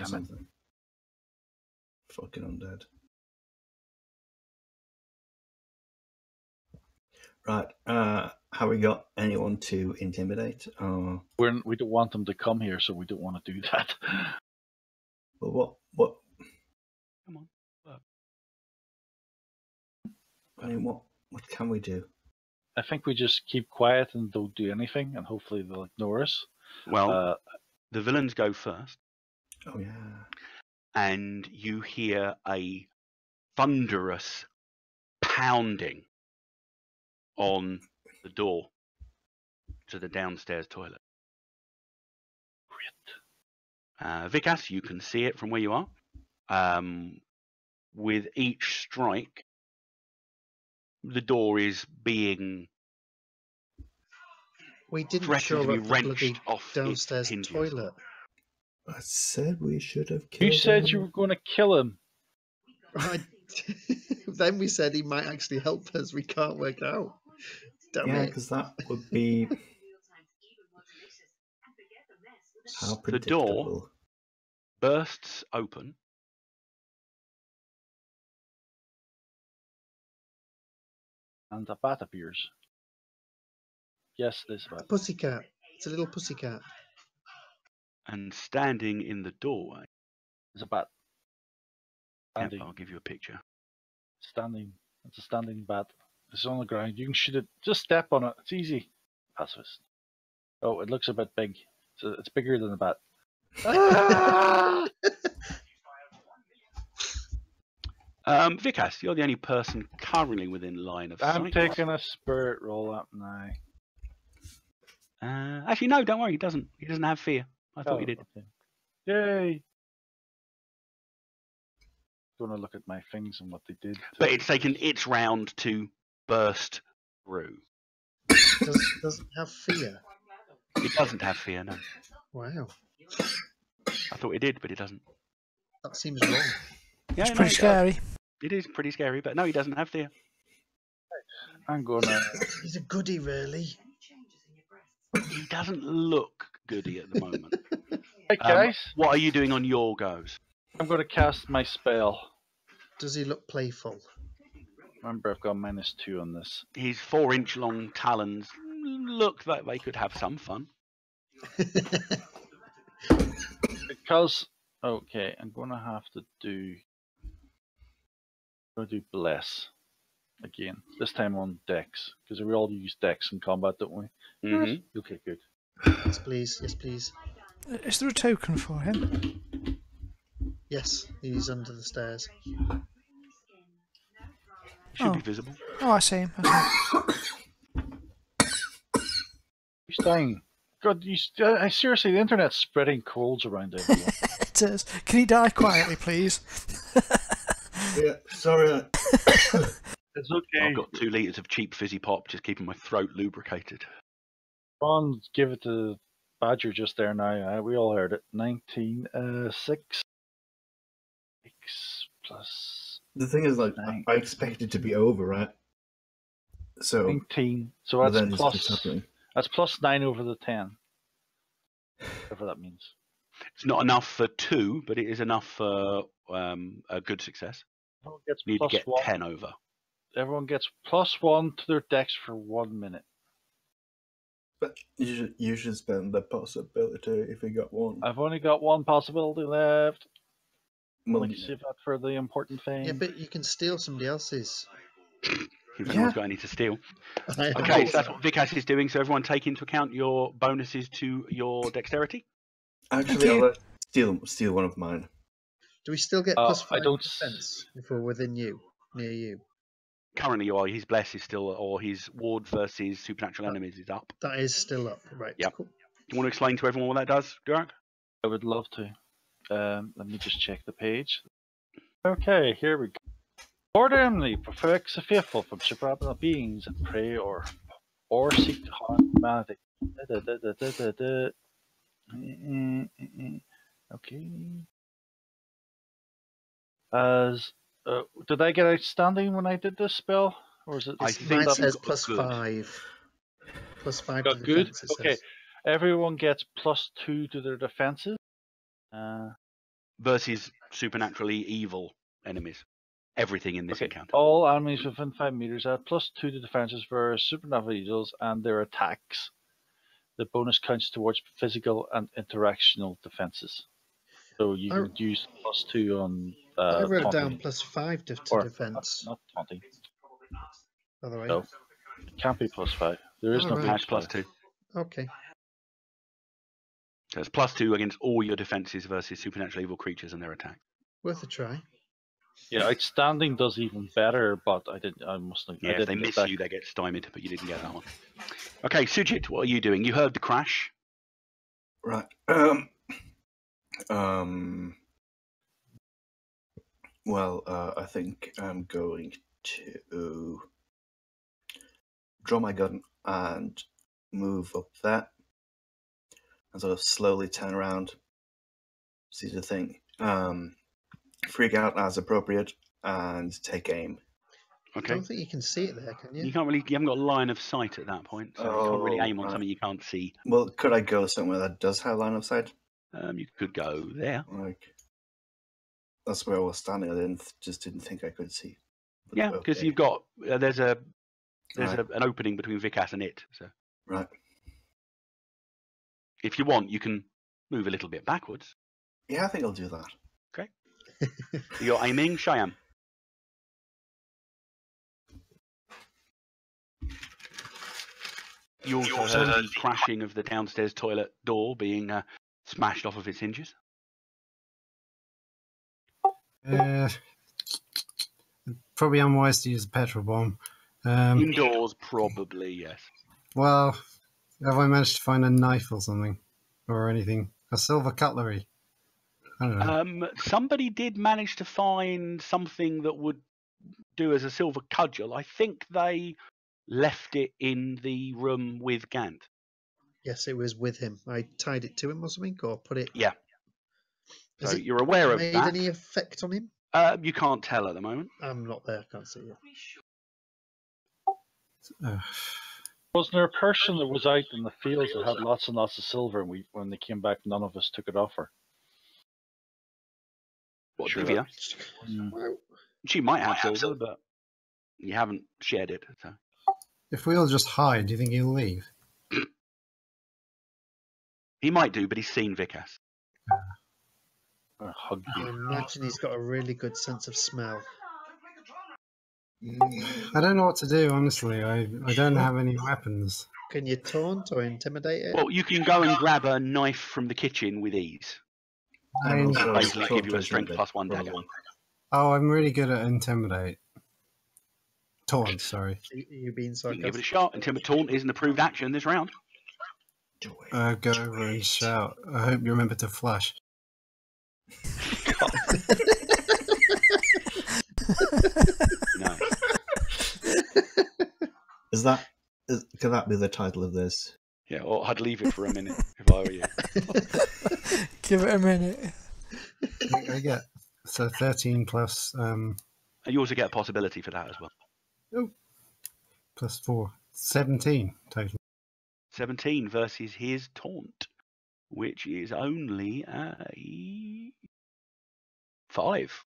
Or Damn it. something. Fucking undead. Right. Have we got anyone to intimidate? We don't want them to come here, so we don't want to do that. Well, what? Come on. I mean, what can we do? I think we just keep quiet and don't do anything, and hopefully they'll ignore us. Well, the villains go first, Oh yeah. and you hear a thunderous pounding on the door to the downstairs toilet. Vikas, you can see it from where you are. With each strike, the door is being We didn't threatened show to be up the bloody wrenched off downstairs its hinges. toilet. I said we should have killed You said him. you were going to kill him. Then we said he might actually help us. We can't work out. Damn Yeah, it. because that would be how The door predictable. bursts open. And a bat appears. Yes, this bat. Pussycat. It's a little pussycat. And standing in the doorway, It's a bat. yep, Standing. I'll give you a picture. Standing. It's a standing bat. It's on the ground. You can shoot it. Just step on it. It's easy. Pacifist. Oh, it looks a bit big. It's bigger than the bat. Ah! Vikas, you're the only person currently within line of sight. I'm taking a spirit roll up now. Actually, no, don't worry. He doesn't have fear. I thought he did. Okay. Yay! Going to look at my things and what they did. But it's taken its round to burst through. Doesn't have fear. It doesn't have fear, no. Wow. I thought it did, but it doesn't. That seems wrong. Yeah, It's no, pretty it does. scary. It is pretty scary, but no, he doesn't have fear. I'm going to... He's a goodie, really. He doesn't look goody at the moment. Hey guys, What are you doing on your goes? I'm going to cast my spell. Does he look playful? Remember, I've got -2 on this. His 4-inch long talons look like they could have some fun. Because... Okay, I'm going to have to do... I'm going to do Bless. Again. This time on Dex. Because we all use Dex in combat, don't we? Mm-hmm. Okay, good. Yes, please. Yes, please. Is there a token for him? Yes, he's under the stairs. Should be visible. Oh, I see him. He's dying. God, seriously, the internet's spreading colds around everyone. It is. Can he die quietly, please? Yeah, sorry. It's okay. I've got 2 litres of cheap fizzy pop, just keeping my throat lubricated. Go on, give it to Badger just there now. We all heard it. 19, 6 plus The thing is, like, Nine. I expect it to be over, right? So 19. So but that's then it's plus. happening. That's +9 over the 10. Whatever that means. It's not enough for 2, but it is enough for a good success. Everyone gets You need to get +1. 10 over. Everyone gets +1 to their dex for 1 minute. But you should spend the possibility if you got one. I've only got 1 possibility left. Well, Like, save that for the important thing. Yeah, but you can steal somebody else's. If anyone's got any to steal. I Okay, hope so that's what Vikas is doing. So everyone take into account your bonuses to your dexterity. actually, you. I'll let steal one of mine. Do we still get I +5 don't defense if we're within you, near you? Currently, you are. His bless is still, or his ward versus supernatural enemies is up. That is still up, right? Yep. Cool. Do you want to explain to everyone what that does, Durak? I would love to. Let me just check the page. Okay, here we go. Lord Emily perfects the faithful from supernatural beings that pray or seek to harm humanity. Okay. As did I get outstanding when I did this spell, or is it? I Mine think says you've got good. +5. +5 Got to good. defense. It Okay, says. everyone gets +2 to their defenses. Versus supernaturally evil enemies. Everything in this Okay, encounter. all enemies within 5 meters add +2 to defenses for supernatural evils and their attacks. The bonus counts towards physical and interactional defenses. So you can use +2 on. I wrote taunting. down +5 to Or, defense. Not taunting. By the way. No, it can't be +5. There is no Alright. That's +5. +2. Okay. So it's +2 against all your defenses versus supernatural evil creatures and their attack. Worth a try. Yeah, outstanding does even better, but I didn't. I must have. Yeah, I if they didn't miss get you, they get stymied, but you didn't get that one. Okay, Sujit, what are you doing? You heard the crash. Right. Well, I think I'm going to draw my gun and move up there, and sort of slowly turn around, see the thing, freak out as appropriate, and take aim. I Okay. don't think you can see it there, can you? You can't really. You haven't got line of sight at that point, so you can't really Oh, aim on right. something you can't see. Well, could I go somewhere that does have line of sight? You could go there. Like, that's where I was standing. I just didn't think I could see. But Yeah, because okay. you've got there's Right. an opening between Vikas and it. So Right. if you want, you can move a little bit backwards. Yeah, I think I'll do that. Okay. You're aiming, Shyam. You also heard the crashing of the downstairs toilet door being smashed off of its hinges. Probably unwise to use a petrol bomb. Indoors, probably, yes. Well, have I managed to find a knife or something? Or anything? A silver cutlery? I don't know. Somebody did manage to find something that would do as a silver cudgel. I think they left it in the room with Gant. Yes, it was with him. I tied it to him or something, or put it. Yeah. Has So it you're aware of made that. any effect on him? You can't tell at the moment. I'm not there. Can't see it. Wasn't there a person that was out in the fields that had lots and lots of silver, and when they came back, none of us took it off her? What, Sure. Divya? Wow. She might have silver, but you haven't shared it. So. If we all just hide, do you think he'll leave? He might do, but he's seen Vikas. Hug I you. imagine he's got a really good sense of smell. I don't know what to do, honestly. I don't have any weapons. Can you taunt or intimidate it? Well, you can go and grab a knife from the kitchen with ease. I mean, Also, Basically taunt give you a person strength bit, plus 1 dagger. probably. oh, I'm really good at intimidate. Taunt, sorry. You being You can give it a sarcastic? shot. Intimidate taunt is an approved action this round. Do it. Go over and shout. I hope you remember to flush. No. Could that be the title of this? Yeah, or I'd leave it for a minute if I were you. Give it a minute. I get so 13 plus And you also get a possibility for that as well. plus 4, 17 total. 17 versus his taunt, which is only a 5.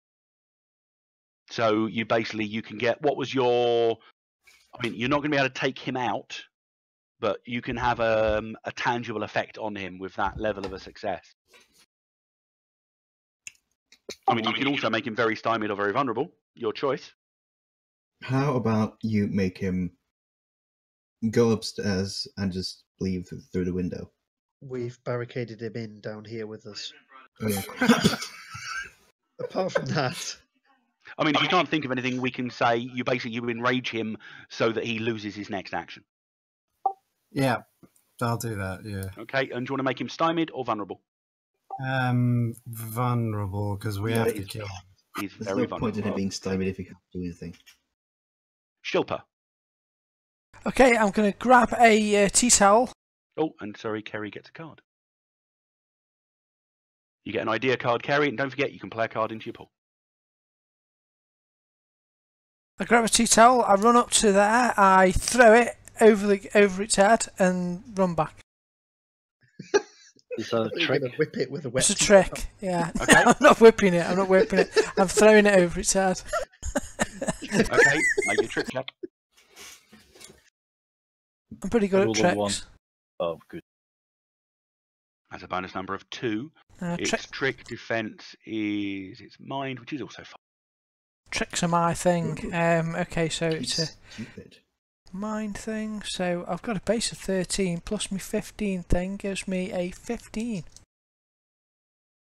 So you can get, what was your, I mean, you're not going to be able to take him out, but you can have a tangible effect on him with that level of a success. I mean, you can also make him very stymied or very vulnerable, your choice. How about you make him go upstairs and just leave through the window? We've barricaded him in down here with us. Oh, yeah. Apart from that, I mean, if you can't think of anything, we can say you enrage him so that he loses his next action. Yeah, I'll do that, yeah. Okay, and do you want to make him stymied or vulnerable? Vulnerable, because we have to kill him. He's There's very no point in vulnerable. him being stymied if he can't do anything. Shilpa. Okay, I'm going to grab a tea towel. Oh, and sorry, Kerry gets a card. You get an idea card, Kerry, and don't forget you can play a card into your pool. I grab a tea towel, I run up to there, I throw it over its head and run back. Is that a you're trick? going to whip it with a wet It's a tea trick, yeah. Okay. I'm not whipping it, I'm throwing it over its head. Okay, make your trick check. I'm pretty good Roll at a one. tricks. Oh, good. That's a bonus number of 2. Its trick defense is its mind, which is also 5. Tricks are my thing. Okay, so it's a Stupid. mind thing. So I've got a base of 13 plus my 15 thing gives me a 15.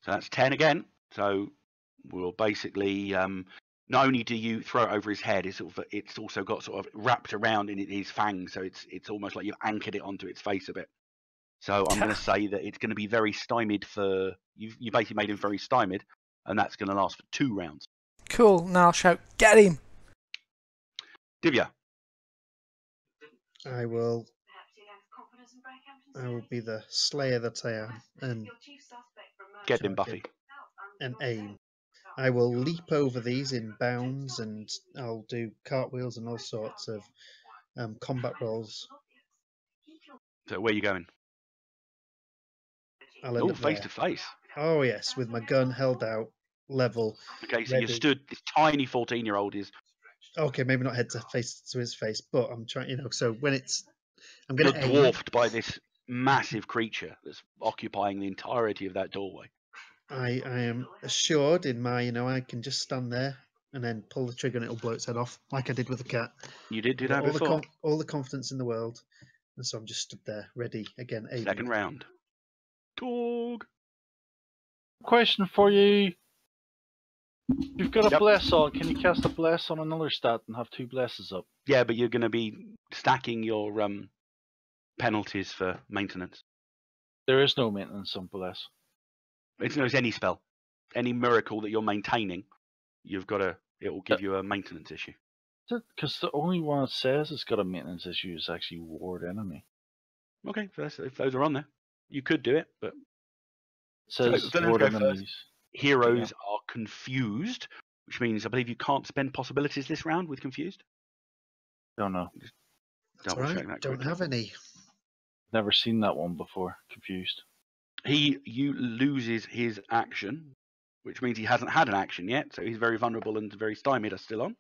So that's 10 again. So we'll basically not only do you throw it over his head, it's also got sort of wrapped around in his fangs, so it's almost like you've anchored it onto its face a bit. So I'm going to say that it's going to be very stymied for you basically made him very stymied, and that's going to last for 2 rounds. Cool. Now I'll shout, get him! Divya. I will be the slayer that I am and Get him, charge Buffy. and aim. I will leap over these in bounds, and I'll do cartwheels and all sorts of combat rolls. So where are you going? I'll end Oh, up face there. to face. Oh yes, with my gun held out, level. Okay, so ready. you stood. This tiny 14-year-old is. Okay, maybe not head to face to his face, but I'm trying. So when I'm You're going to aim. dwarfed by this massive creature that's occupying the entirety of that doorway. I am assured in my, I can just stand there and then pull the trigger and it'll blow its head off, like I did with the cat. You did do I've got that before. all the confidence in the world, and so I'm just stood there, ready again. Aiming. Second round. Torg. Question for you. You've got a Yep. bless on. Can you cast a bless on another stat and have 2 blesses up? Yeah, but you're going to be stacking your penalties for maintenance. There is no maintenance on bless. It's any spell, any miracle that you're maintaining, you've got to. It will give you a maintenance issue. Because the only one it says it's got a maintenance issue is actually ward enemy. Okay, if those are on there, you could do it, but It says So, villains ward go first. enemies. heroes are confused, which means I believe you can't spend possibilities this round with confused. Don't know. That's Double right. check that Don't quickly. have any. Never seen that one before. Confused. You loses his action, which means he hasn't had an action yet, so he's very vulnerable and very stymied are still on.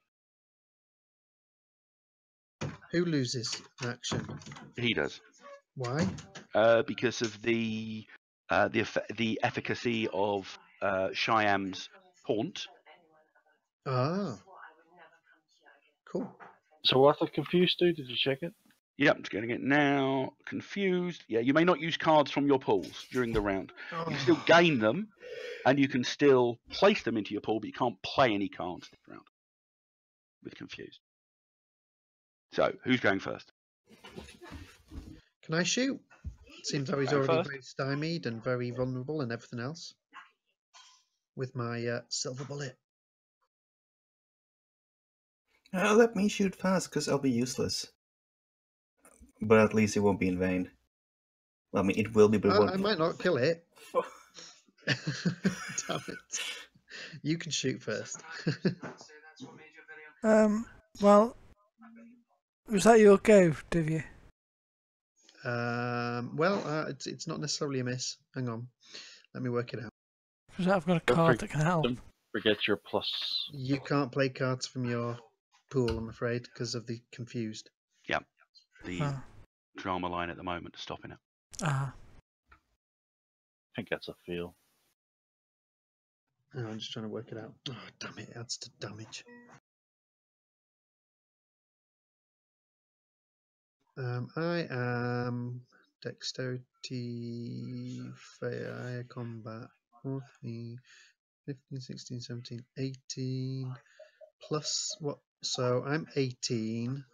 Who loses an action? He does. Why? Because of the efficacy of Shyam's haunt. Ah. Cool. So what did confused do? Did you check it? Yep, just getting it now. Confused. Yeah, you may not use cards from your pools during the round. You can still gain them, and you can still place them into your pool, but you can't play any cards this round with confused. So, who's going first? Can I shoot? Seems though he's Go already first. very stymied and very vulnerable and everything else. With my silver bullet. Let me shoot fast, because I'll be useless. But at least it won't be in vain. Well, I mean, it will be, but it won't. I might not kill it. Damn it. You can shoot first. Well, was that your go, Divya? It's not necessarily a miss. Hang on. Let me work it out. Because I've got a Don't card that can help. Don't forget your plus. You can't play cards from your pool, I'm afraid, because of the confused. The Ah. drama line at the moment is stopping it. Ah. I think that's a fail. Oh, I'm just trying to work it out. Oh, damn it. It adds to damage. I am dexterity, fire, combat, 14, 15, 16, 17, 18, plus what? So I'm 18,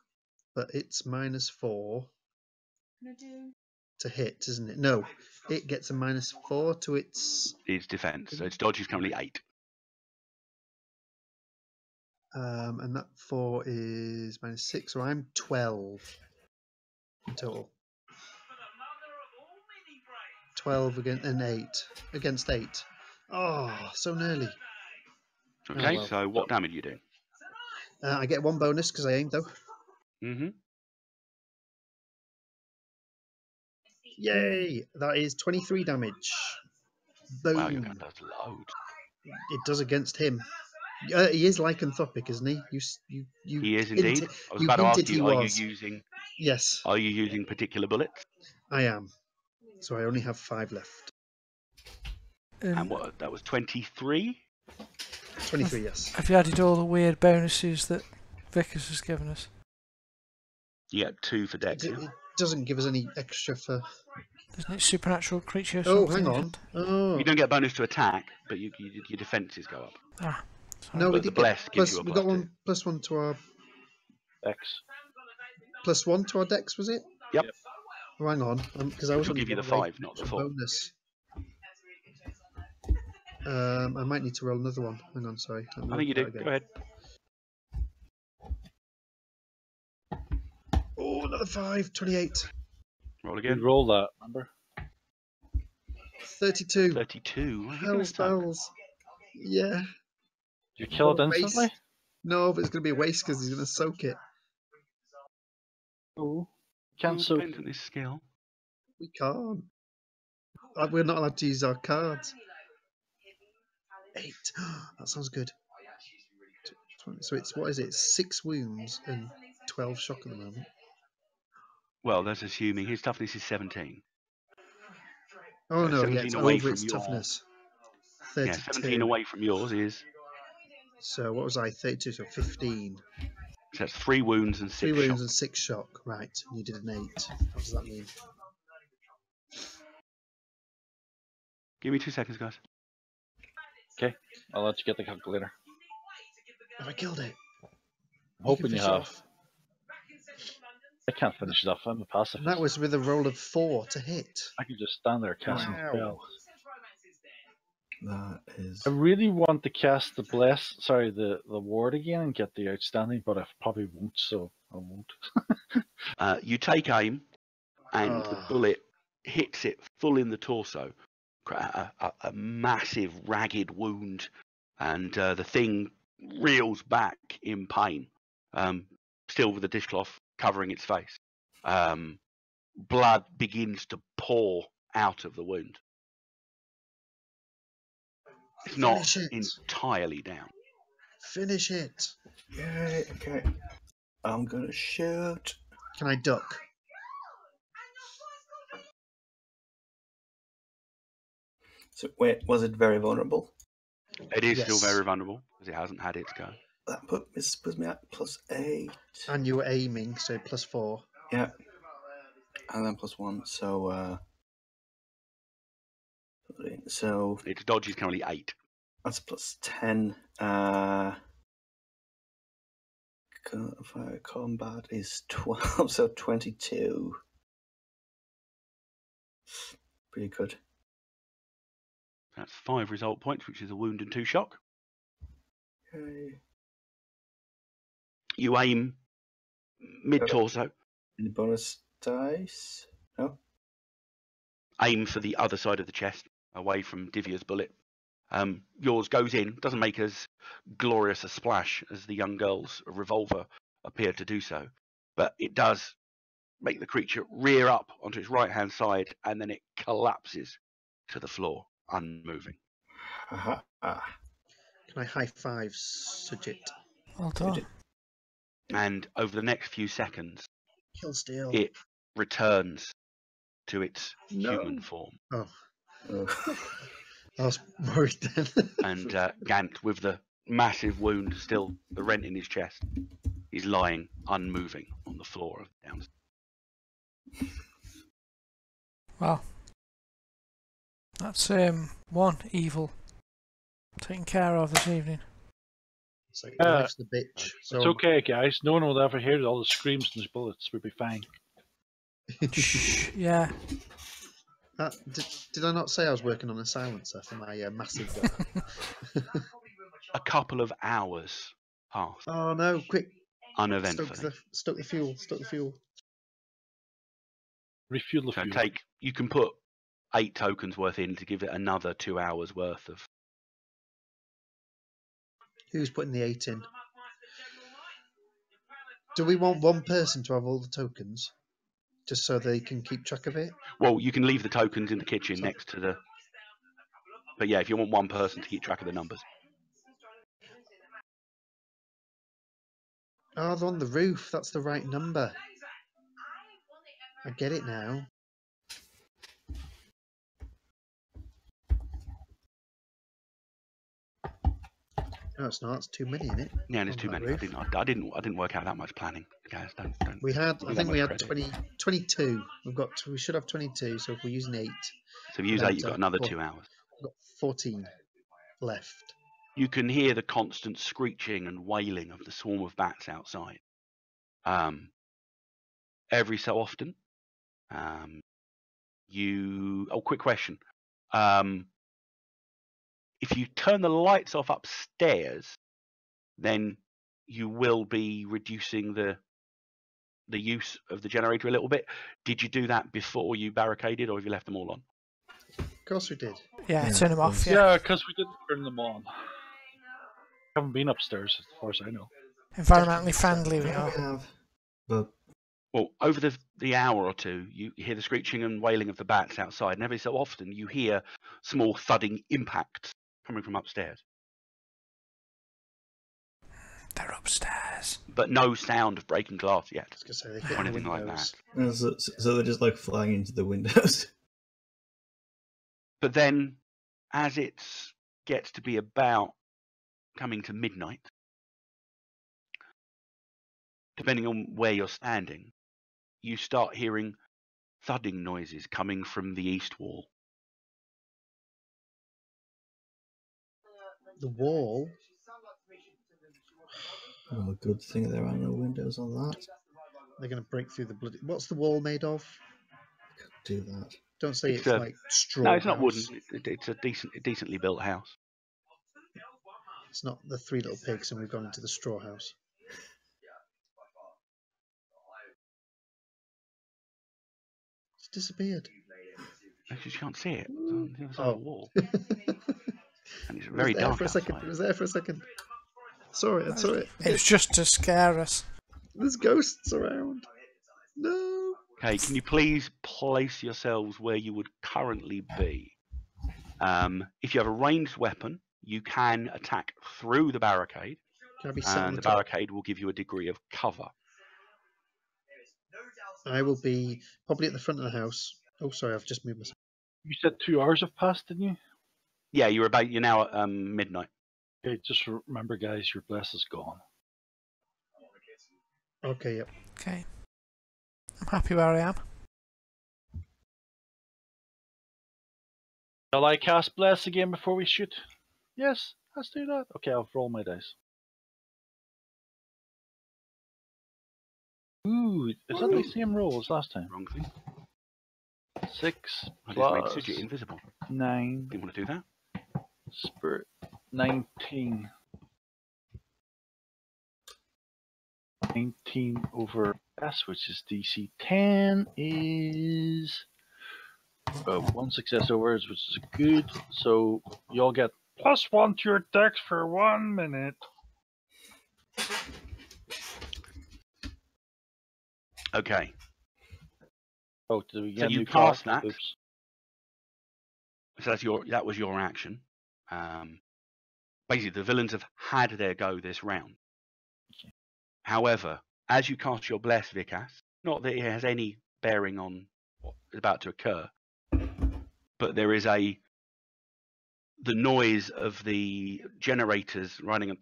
but it's -4 to hit, isn't it? No, it gets a -4 to its... It's defense, so its dodge is currently 8. and that 4 is -6, so I'm 12 in total. 12 against 8. Oh, so nearly. Okay, well. so what damage are you doing? I get 1 bonus because I aimed though. Mm-hmm. Yay! That is 23 damage. Boom. Wow, your gun does loads. It does against him. He is lycanthropic, isn't he? You He is indeed. I was you about to ask hinted you, he are you was. using Yes, particular bullets? I am. So I only have 5 left. And what, that was 23? 23, yes. Have you added all the weird bonuses that Vickers has given us? Yeah, 2 for dex. It doesn't give us any extra for... Isn't it supernatural creature or Oh, something? hang on. Oh, You don't get a bonus to attack, but your defences go up. Ah, No, But we the did bless get gives plus. you a We got +2. one +1 to our X. +1 to our dex, was it? Yep. Yep. Oh, hang on, because I Which was will only give you the got 5, not the a 4. bonus. I might need to roll another one. Hang on, sorry. I think you do. Go ahead. Oh, another 5. 28. Roll You again. roll that, remember? 32. 32. Well, you're gonna Hell's suck. bells. Yeah. You kill it What a instantly? waste. No, but it's going to be a waste because he's going to soak it. Oh. Well, Can't soak. depends on this skill. We can't. We're not allowed to use our cards. 8. That sounds good. So it's, what is it? 6 wounds and 12 shock at the moment. Well, that's assuming his toughness is 17. Oh no, yeah, 17 it's away over from its your... toughness. Yeah, 32. 17 away from yours is... So what was I? 32, so 15. So that's 3 wounds and 6 3 wounds shock. and 6 shock. Right, you did an 8. What does that mean? Give me 2 seconds, guys. Okay, I'll let you get the calculator. Have I killed it? I'm hoping you finish it have. off. I can't finish it off. I'm a pacifist. And that was with a roll of 4 to hit. I could just stand there casting Wow. spells. That is. I really want to cast the the ward again and get the outstanding, but I probably won't, so I won't. You take aim, and the Ah. bullet hits it full in the torso. A massive, ragged wound, and the thing reels back in pain, still with the dishcloth covering its face. Blood begins to pour out of the wound. It's not Finish it. entirely down. Finish it. Yay, okay. I'm gonna shoot. Can I duck? So, wait, was it very vulnerable? It is still Yes. very vulnerable because it hasn't had its go. That puts me at +8. And you were aiming, so +4. Yeah. And then +1, so Its dodge is currently 8. that's +10. Fire combat is 12, so 22. Pretty good. That's 5 result points, which is a wound and 2 shock. Okay. You aim mid-torso. Any bonus dice? No? Aim for the other side of the chest, away from Divya's bullet. Yours goes in, doesn't make as glorious a splash as the young girl's revolver appeared to do so, but it does make the creature rear up onto its right-hand side, and then it collapses to the floor, unmoving. Aha. Can I high five Sujit? Well done. And over the next few seconds, Kill steal. it returns to its No. human form. Oh, Oh. I was worried then. And Gant, with the massive wound, still the rent in his chest, is lying unmoving on the floor of the downstairs. Well, that's one evil taken care of this evening. So Uh, life's the bitch. So It's okay, guys. No one will ever hear all the screams and the bullets. We'll be fine. Shh, yeah. Did I not say I was working on a silencer for my massive gun? A couple of hours pass Oh no! Quick! uneventfully. Stuck the fuel. Refuel the So fuel. you can put 8 tokens worth in to give it another 2 hours worth of. Who's putting the 8 in? Do we want one person to have all the tokens, just so they can keep track of it? Well, you can leave the tokens in the kitchen next to the. But yeah, if you want one person to keep track of the numbers. Oh, they're on the roof. That's the right number. I get it now. No, it's not. It's too many in it. Yeah, and there's on too that many. roof. I didn't work out that much planning, guys. Don't. We had. give I me think that we much had credit. 22. We should have 22. So if we're using 8, So if you use Allowed 8, you've to got another have 2 hours. we've got 14 left. You can hear the constant screeching and wailing of the swarm of bats outside. Every so often, quick question. If you turn the lights off upstairs, then you will be reducing the use of the generator a little bit. Did you do that before you barricaded, or have you left them all on? Of course we did. Yeah, Yeah, turn them off. Yeah, because we didn't turn them on. Haven't been upstairs as far as I know. Environmentally friendly we Yeah, we are. have. But Well, over the hour or two, you hear the screeching and wailing of the bats outside, and every so often you hear small thudding impacts coming from upstairs. They're upstairs. But no sound of breaking glass yet. I was going to say, they Or hit the anything like windows. so they're just like flying into the windows. But then, as it gets to be about coming to midnight, depending on where you're standing, you start hearing thudding noises coming from the east wall. The wall. Well, good thing there are no windows on that. They're going to break through the bloody. What's the wall made of? Do that. Don't say It's it's a- like straw. No, it's not house. wooden. It's a decently built house. It's not the Three Little Pigs, and we've gone into the straw house. It's disappeared. Actually, you can't see it. It's on the other side of the wall, it and it's was very there dark for a second. It outside. was there for a second. Saw it. I saw it. It was just to scare us. There's ghosts around. No. Okay, can you please place yourselves where you would currently be? If you have a ranged weapon, you can attack through the barricade, Can I be sat on and the the top? barricade will give you a degree of cover. I will be probably at the front of the house. Oh, sorry, I've just moved myself. You said 2 hours have passed, didn't you? Yeah, you're now at midnight. Okay, just remember, guys, your bless is gone. Okay, yep. Okay. I'm happy where I am. Shall I cast bless again before we shoot? Yes, let's do that. Okay, I'll roll my dice. Ooh, is that the same roll as last time? Wrong thing. 6 I just plus made Sujit invisible. 9. Didn't want to do that. Spirit 19. 19 over S, which is DC 10, is 1 success over, which is good. So you'll get +1 to your dex for 1 minute. Okay. Oh, did we get So a you new cast card? that. Oops. So that was your action. Basically, the villains have had their go this round. However, as you cast your bless, Vikas, not that it has any bearing on what is about to occur, but there is the noise of the generators running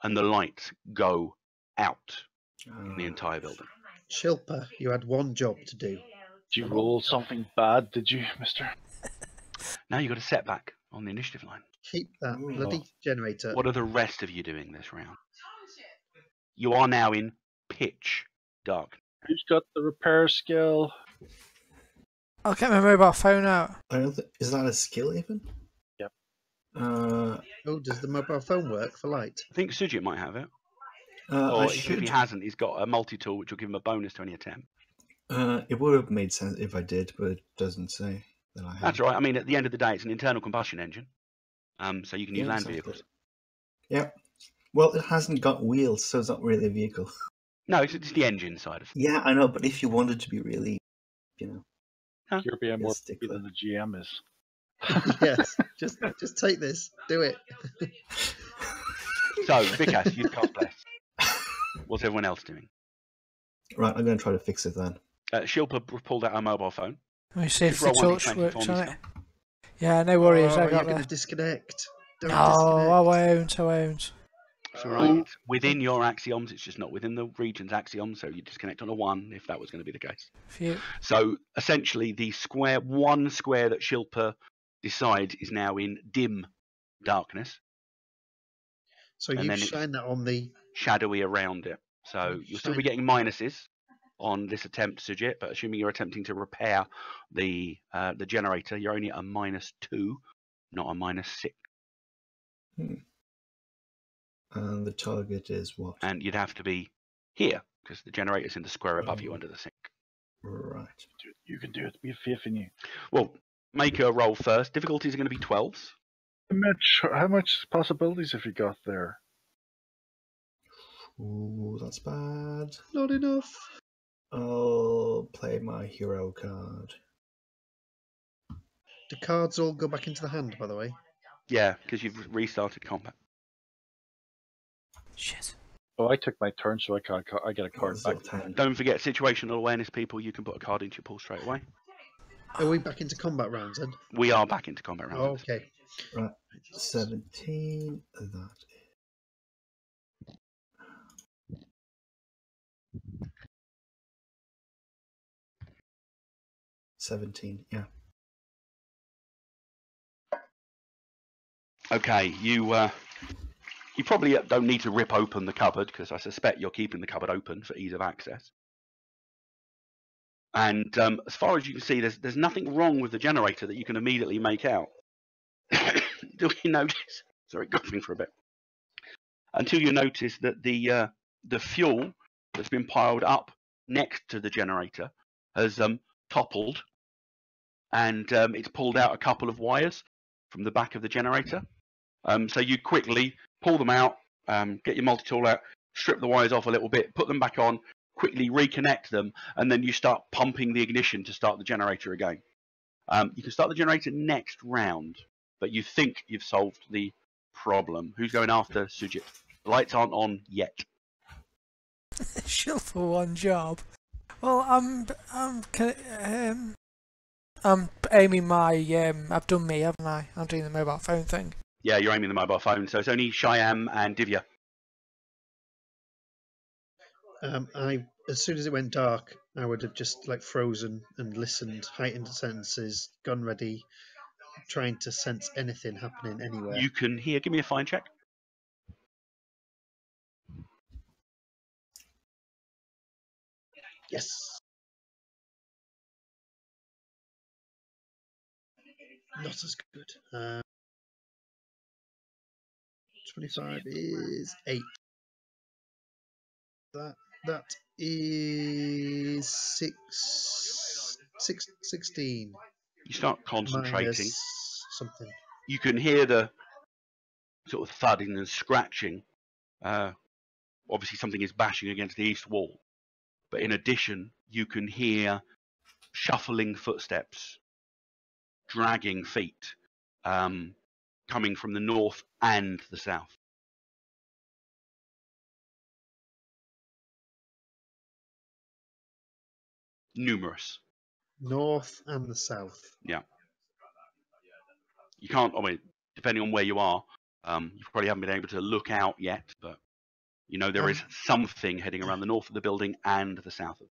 and the lights go out in the entire building. Shilpa, you had one job to do. Did you roll something bad, did you, mister? Now you've got a setback on the initiative line. Keep that Ooh. bloody generator. What are the rest of you doing this round? You are now in pitch dark. Who's got the repair skill? I'll get my mobile phone out. I don't is that a skill even? Yep. Uh, Oh, does the mobile phone work for light? I think Sujit might have it. I Or if should. he hasn't, he's got a multi-tool which will give him a bonus to any attempt. It would have made sense if I did, but it doesn't say that I have. That's right. I mean, at the end of the day, it's an internal combustion engine. So you can use Yeah, land exactly. vehicles. Yep. Well, it hasn't got wheels, so it's not really a vehicle. No, it's the engine side of it. Yeah, I know, but if you wanted to be really, You're being more Yes, stick picky than the GM is. Yes. Just take this. Do it. So, Vikas, you've cast bless. What's everyone else doing? Right, I'm going to try to fix it then. Shilpa pulled out her mobile phone. Let me see if Just the roll 1d20 touch for works me, on Sal. it. Yeah, no worries, Oh, I you're got going to that. disconnect. Don't No, I disconnect. won't, I won't. All right. It's within your axioms. It's just not within the region's axioms. So you disconnect on a 1 if that was going to be the case. Phew. So essentially, the one square that Shilpa decides is now in dim darkness. So And you then it's shine that on the. shadowy around it. So you'll still be getting minuses on this attempt, Sujit, but assuming you're attempting to repair the generator, you're only at a -2, not a -6. And the target is what? And you'd have to be here, because the generator's in the square above you under the sink. Right. You can do it. We have faith in you. Well, make a roll first. Difficulties are going to be 12s. How much possibilities have you got there? Ooh, that's bad. Not enough. I'll play my hero card. The cards all go back into the hand, by the way. Yeah, because you've restarted combat. Shit. Oh, I took my turn, so I get a card back. Don't forget situational awareness, people. You can put a card into your pool straight away. Are we back into combat rounds then? We are back into combat rounds. Oh, okay. Right. 17. That. 17. Yeah. Okay, you probably don't need to rip open the cupboard, because I suspect you're keeping the cupboard open for ease of access. And as far as you can see, there's nothing wrong with the generator that you can immediately make out. Do you notice? Sorry, coughing for a bit. Until you notice that the fuel that's been piled up next to the generator has toppled, and it's pulled out a couple of wires from the back of the generator. So you quickly pull them out, get your multi-tool out, strip the wires off a little bit, put them back on, quickly reconnect them, and then you start pumping the ignition to start the generator again. You can start the generator next round, but you think you've solved the problem. Who's going after Sujit? The lights aren't on yet. Shill for one job. Well, I'm aiming my. I've done me, haven't I? I'm doing the mobile phone thing. Yeah, you're aiming the mobile phone, so it's only Shyam and Divya. As soon as it went dark, I would have just like frozen and listened, heightened senses, gun ready, trying to sense anything happening anywhere. You can hear. Give me a find check. Yes. Not as good. 25 is 8. That is 16. You start concentrating. Minus something. You can hear the sort of thudding and scratching. Obviously, something is bashing against the east wall. But in addition, you can hear shuffling footsteps, dragging feet, coming from the north and the south. Numerous. North and the south. Yeah. You can't, I mean, depending on where you are, you probably haven't been able to look out yet, but you know there is something heading around the north of the building and the south of it.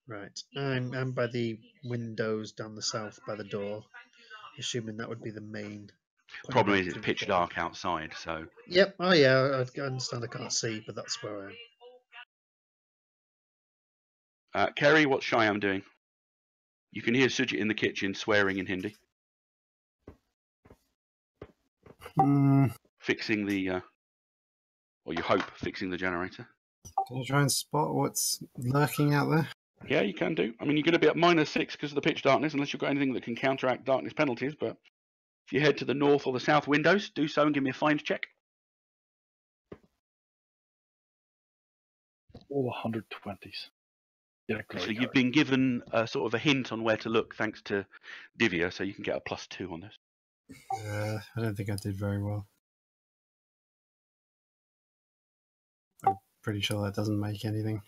Right. I'm by the windows down the south by the door, assuming that would be the main. Problem is it's pitch dark outside, so. Yep. Oh yeah, I understand. I can't see, but that's where I am. Kerry, what's Shyam doing? You can hear Sujit in the kitchen swearing in Hindi. Fixing the, or you hope fixing the generator. Can I try and spot what's lurking out there? Yeah, you can do. I mean, you're going to be at -6 because of the pitch darkness, unless you've got anything that can counteract darkness penalties. But if you head to the north or the south windows, do so and give me a find check. All 120s. Yeah, So you've been given a sort of a hint on where to look thanks to Divya, so you can get a +2 on this. I don't think I did very well. I'm pretty sure that doesn't make anything.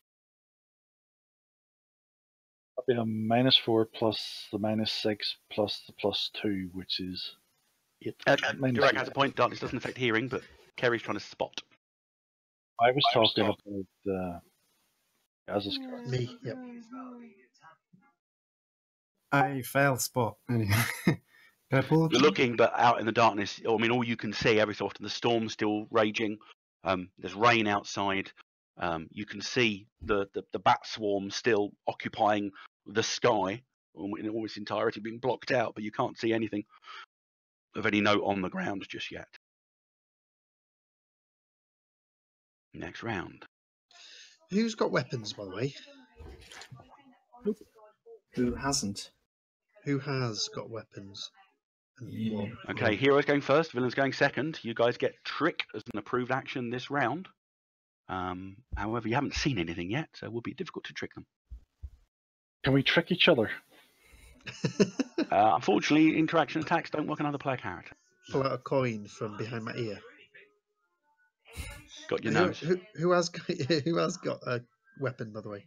I'll be a -4 plus the -6 plus the +2, which is 8. Direct has a point. Darkness doesn't affect hearing, but Kerry's trying to spot. I was talking about Gaz's card. Me, yep. I failed spot. Anyway. Can I pull You're looking, but out in the darkness. I mean, all you can see every so often, the storm's still raging. There's rain outside. You can see the bat swarm still occupying the sky in all its entirety, being blocked out, but you can't see anything of any note on the ground just yet. Next round. Who's got weapons, by the way? Who hasn't? Who has got weapons? And Yeah. what? Okay, hero's going first, villain's going second. You guys get trick as an approved action this round. However, you haven't seen anything yet, so it will be difficult to trick them. Can we trick each other? Unfortunately, interaction attacks don't work on other player character. Pull out a coin from behind my ear. Got your nose. Who has got a weapon, by the way?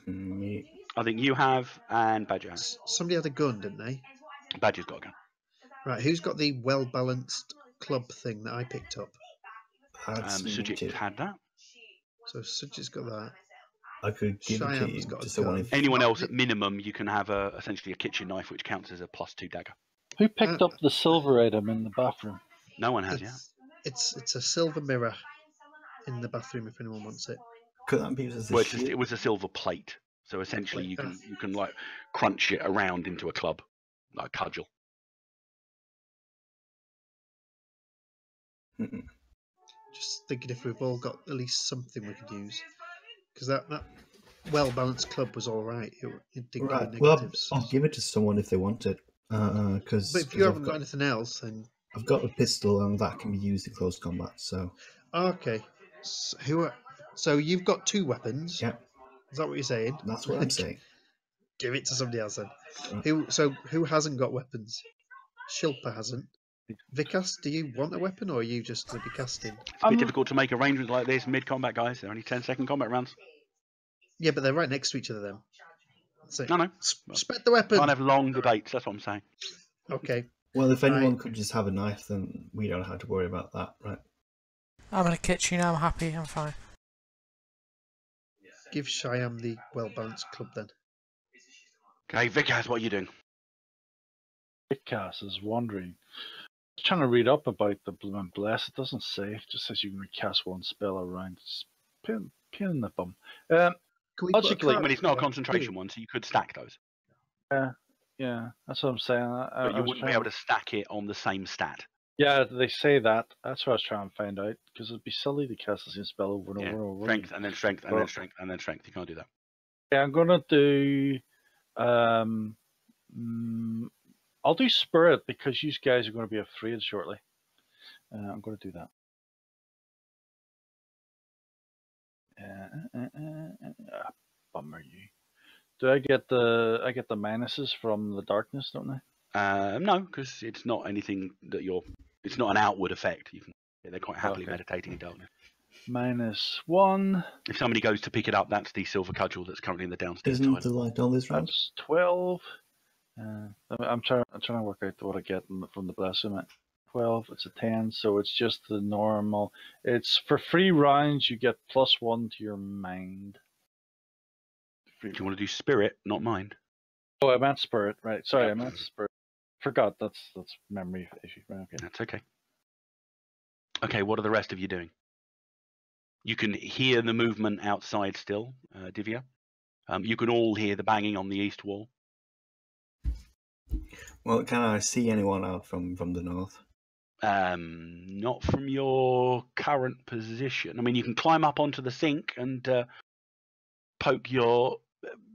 Me. I think you have, and Badger has. Somebody had a gun, didn't they? Badger's got a gun. Right, who's got the well-balanced club thing that I picked up? That's me Sujit too. had that. So Sujit's got that. I could give it to Cheyenne's you got a to someone gun. if Anyone else, at minimum, you can have essentially a kitchen knife, which counts as a +2 dagger. Who picked up the silver item in the bathroom? No one has yet. It's a silver mirror in the bathroom if anyone wants it. could that be used as a Well, shield? it was a silver plate, so essentially you can like crunch it around into a club, like a cudgel. Mm-mm. Just thinking if we've all got at least something we could use, because that well-balanced club was all right. It didn't give Right. me Well, negatives. I'll give it to someone if they want it. Because But if you haven't got anything else, then I've got a pistol and that can be used in close combat. So okay. So you've got 2 weapons. yeah, Is that what you're saying? that's what I'm saying. Give it to somebody else then. Right. Who hasn't got weapons? Shilpa hasn't. Vikas, do you want a weapon or are you just going to be casting? It's a bit difficult to make arrangements like this mid-combat, guys. They're only 10-second combat rounds. Yeah, but they're right next to each other then. So No. spread the weapon. Can't have long debates. That's what I'm saying. Okay. Well, if anyone Right. could just have a knife, then we don't have to worry about that, right? I'm in a kitchen, I'm happy, I'm fine. Give Shyam the well-balanced club then. Okay, Vickers, what are you doing? Bitcast is wondering. I was trying to read up about the Bloom Bless. It doesn't say. It just says you can recast 1 spell around. It's pain in the bum. Can we put a Logically, I mean, it's not a card- concentration one, so you could stack those. Yeah, that's what I'm saying. But you wouldn't be able to stack it on the same stat. Yeah, they say that. That's what I was trying to find out. Because it'd be silly to cast the same spell over and Yeah. over and over. Strength, and then strength, and then strength, and then strength. You can't do that. Yeah, I'm gonna do. I'll do Spirit because you guys are going to be afraid shortly. I'm going to do that. Bummer you. Do I get the minuses from the darkness, don't I? No, because it's not anything that it's not an outward effect. They're quite happily Okay. meditating in darkness. -1. If somebody goes to pick it up, that's the silver cudgel that's currently in the downstairs Isn't toilet. the light on this round? That's 12. I'm trying to work out what I get from the blessing. 12. It's a 10, so it's just the normal. It's for 3 rounds. You get +1 to your mind. Do you want to do spirit, not mind? Oh, I meant Spirit. Right. Sorry, Yeah. I meant Spirit. Forgot. That's memory issue. Right, okay. That's okay. Okay, what are the rest of you doing? You can hear the movement outside still, Divya. You can all hear the banging on the east wall. Well, can I see anyone out from the north? Not from your current position. I mean, you can climb up onto the sink and poke your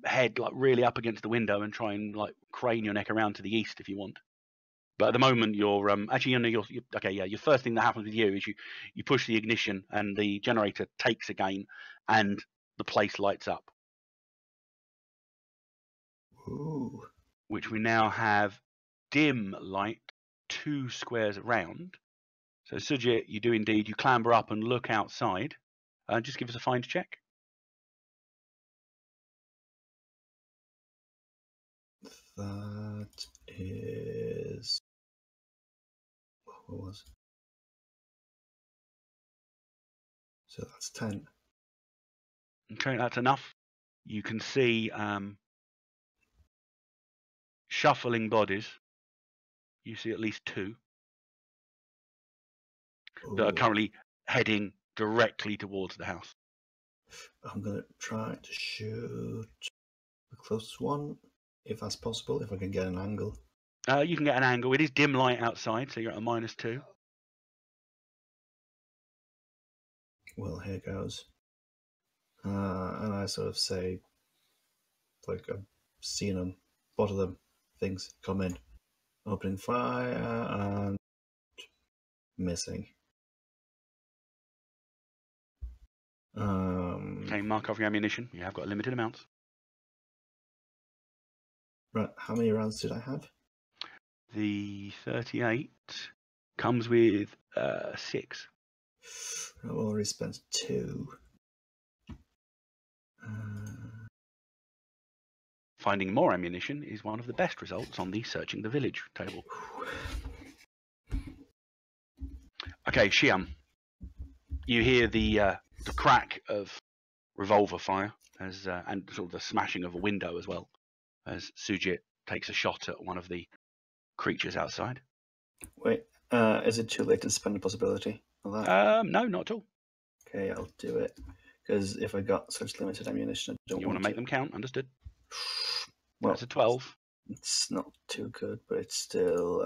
head like really up against the window and try and like crane your neck around to the east if you want. But at the moment, you're actually you're okay. Yeah, your first thing that happens with you is you push the ignition and the generator takes again, and the place lights up. Ooh. Which we now have dim light 2 squares around. So Sujit, you do indeed. You clamber up and look outside. Just give us a find check. That is. What was it? So that's 10. Okay, that's enough. You can see shuffling bodies. You see at least 2 that are Ooh. currently heading directly towards the house. I'm going to try to shoot the closest one, if that's possible, if I can get an angle. You can get an angle. It is dim light outside, so you're at a -2. Well, here goes. And I sort of say, like, I've seen them, spotted them, things come in. Opening fire and missing. Okay, mark off your ammunition. You have got a limited amount. Right, how many rounds did I have? The 38 comes with 6. I've already spent 2. Finding more ammunition is one of the best results on the searching the village table. Okay, Shiam, you hear the crack of revolver fire as and sort of the smashing of a window as well, as Sujit takes a shot at one of the creatures outside. Wait, is it too late to spend a possibility of that? No, not at all. Okay, I'll do it. Because if I got such limited ammunition, I don't You want want to make them count? Understood. Well, That's a 12. it's not too good, but it's still.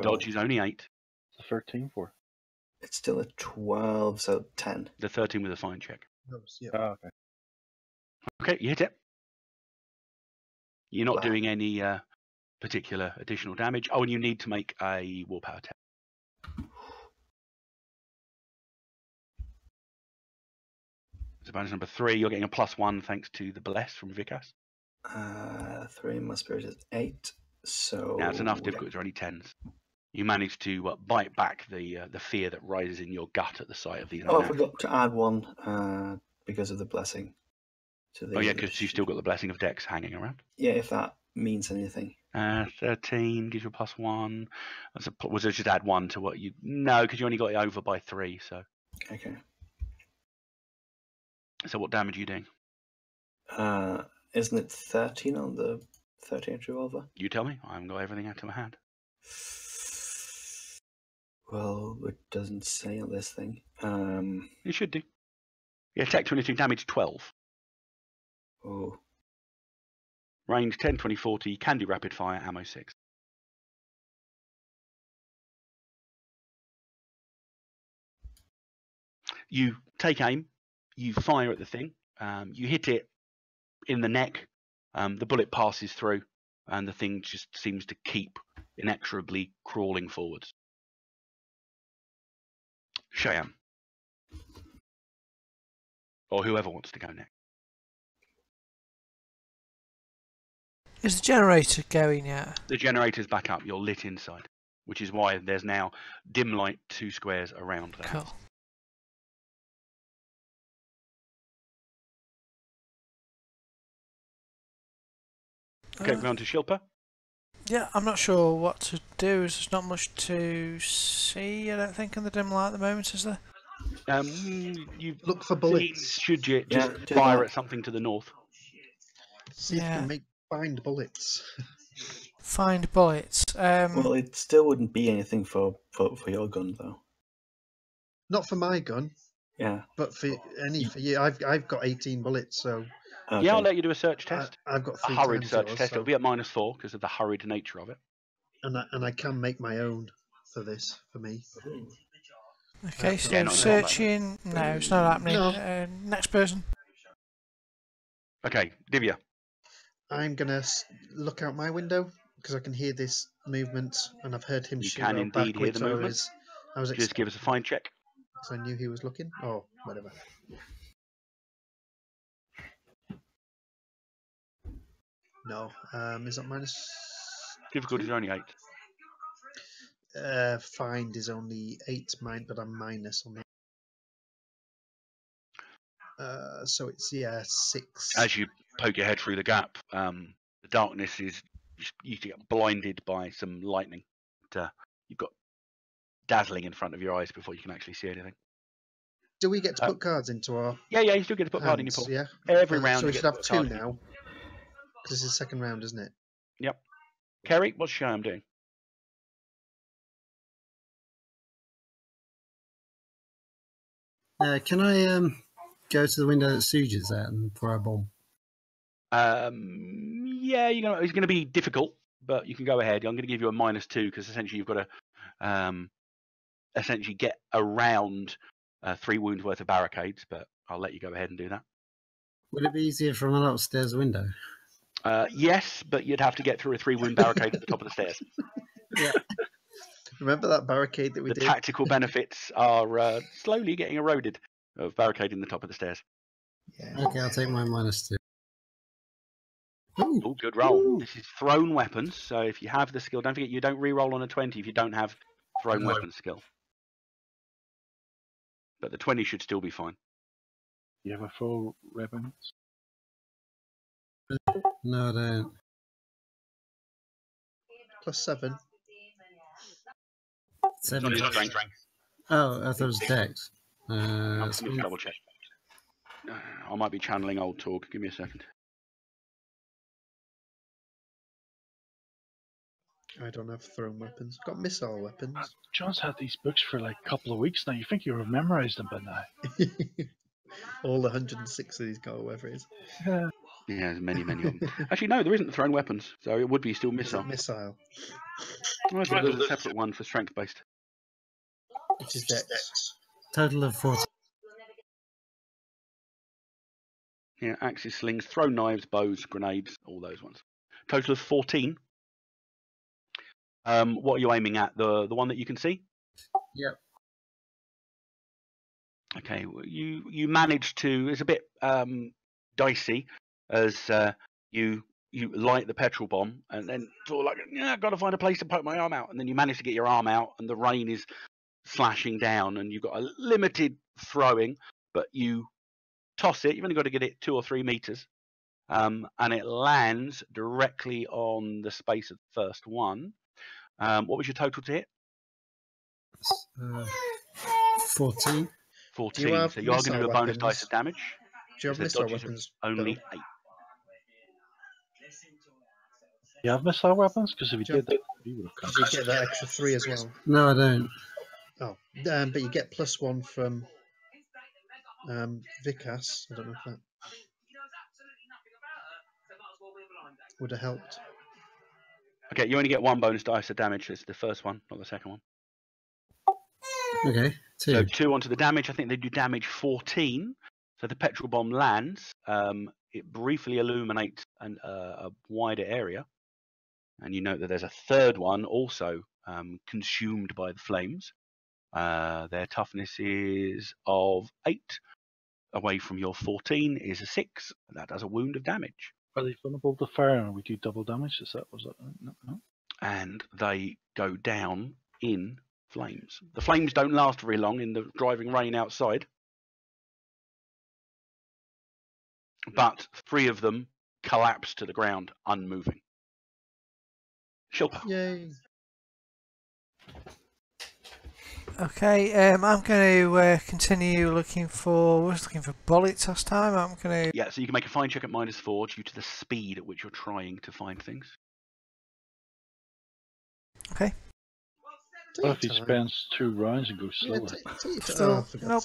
Dodge is only 8. It's a 13 for. It's still a 12, so 10. The 13 with a fine check. Yeah. Oh, okay. Okay, you hit it. You're not Wow. doing any particular additional damage. Oh, and you need to make a willpower test. So bonus number 3, you're getting a +1 thanks to the bless from Vikas. 3, my spirit is 8, so. Now it's enough difficulties are only 10s. You manage to bite back the fear that rises in your gut at the sight of these. Oh, I forgot to add 1 because of the blessing. To the, Oh yeah, because you've still got the blessing of Dex hanging around. Yeah, if that means anything. 13 gives you a +1. Was it just add 1 to what you? No, because you only got it over by 3. So. Okay. So what damage are you doing? Isn't it 13 on the 13-inch revolver? You tell me. I haven't got everything out of my hand. Well, it doesn't say on this thing. You should do. Yeah, attack 22, damage 12. Oh. Range 10, 20, 40. Can do rapid fire. Ammo 6. You take aim. You fire at the thing. You hit it in the neck. The bullet passes through, and the thing just seems to keep inexorably crawling forwards. Cheyenne. Or whoever wants to go next. Is the generator going yet? The generator's back up. You're lit inside, which is why there's now dim light 2 squares around the house. Cool. Okay, we're on to Shilpa. Yeah, I'm not sure what to do. There's not much to see, I don't think, in the dim light at the moment, is there? You Look for bullets. Should you Yeah, just do fire that. at something to the north? See if you can find bullets. Find bullets. Well, it still wouldn't be anything for your gun, though. Not for my gun, Yeah. but for you. I've got 18 bullets, so Okay. Yeah, I'll let you do a search test. I've got A 3 hurried times search yours, test. so- It'll be at -4 because of the hurried nature of it. and I can make my own for this for me. Okay, so Yeah, not searching. No, it's not happening. No. Next person. Okay, Divya. I'm gonna look out my window because I can hear this movement, and I've heard him You shoot can out indeed hear backwards. the movement. I was Just give us a fine check. because I knew he was looking. Oh, whatever. No, is that minus? Difficulties are only 8. Find is only 8 mine, but I'm minus on that. So it's 6. As you poke your head through the gap, the darkness is you get blinded by some lightning. You've got dazzling in front of your eyes before you can actually see anything. Do we get to put cards into our Yeah, you still get to put card in your hands? pool. Yeah. Every round So we you should get to have put a two card in your now. pool. Because this is the second round, isn't it? Yep. Kerry, what's Shyam doing? Can I go to the window that Suja's at and throw a bomb? Yeah, it's going to be difficult, but you can go ahead. I'm going to give you a -2 because essentially you've got to essentially get around 3 wounds worth of barricades. But I'll let you go ahead and do that. Would it be easier from an upstairs window? Yes, but you'd have to get through a 3 wound barricade at the top of the stairs. Yeah. Remember that barricade that we The did? tactical benefits are slowly getting eroded of barricading the top of the stairs. Yeah. Okay, I'll take my -2. Oh, good roll. This is thrown weapons, so if you have the skill, don't forget you don't re-roll on a 20 if you don't have thrown weapons skill. But the 20 should still be fine. You have a full weapons? No, I don't. +7. 7. Strength. Oh, I thought it was Dex. Let me just double check. I might be channeling old talk. Give me a second. I don't have thrown weapons. Got missile weapons. John's had these books for like a couple of weeks now. You think you would have memorized them by now? All 106 of these go, whatever it is. Yeah, there's many of them. Actually, no, there isn't thrown weapons, so it would be still Is missile. it missile? Oh, there's a separate one for strength based. Which is Dex. Total of 40. Yeah, axes, slings, thrown knives, bows, grenades, all those ones. Total of 14. What are you aiming at? The one that you can see? Yep. Okay, well, you managed to. It's a bit dicey as you light the petrol bomb and then sort of like, yeah, I've got to find a place to poke my arm out, and then you manage to get your arm out, and the rain is slashing down, and you've got a limited throwing, but you toss it. You've only got to get it 2 or 3 meters, and it lands directly on the space of the first one. What was your total to hit? 14. 14. So you are going to do a bonus dice of damage. Do you have missile weapons? Only 8. You have missile weapons? Because if you did that, you would have come. Did you get that extra 3 as well? No, I don't. Oh, but you get +1 from Vikas. I don't know if that would have helped. Okay, you only get 1 bonus dice of damage. It's the first one, not the second one. Okay, 2. So 2 onto the damage. I think they do damage 14. So the petrol bomb lands. It briefly illuminates a wider area. And you note that there's a third one also consumed by the flames. Their toughness is of 8. Away from your 14 is a 6. That does a wound of damage. Are they vulnerable to fire and we do double damage? Was that no? And they go down in flames. The flames don't last very long in the driving rain outside. But 3 of them collapse to the ground, unmoving. Shilpa. Yay! Okay, I'm going to continue looking for. I was looking for bullets last time. I'm going to. Yeah, so you can make a fine check at -4 due to the speed at which you're trying to find things. Okay. What if he spends 2 rounds and goes slower? Still, nope.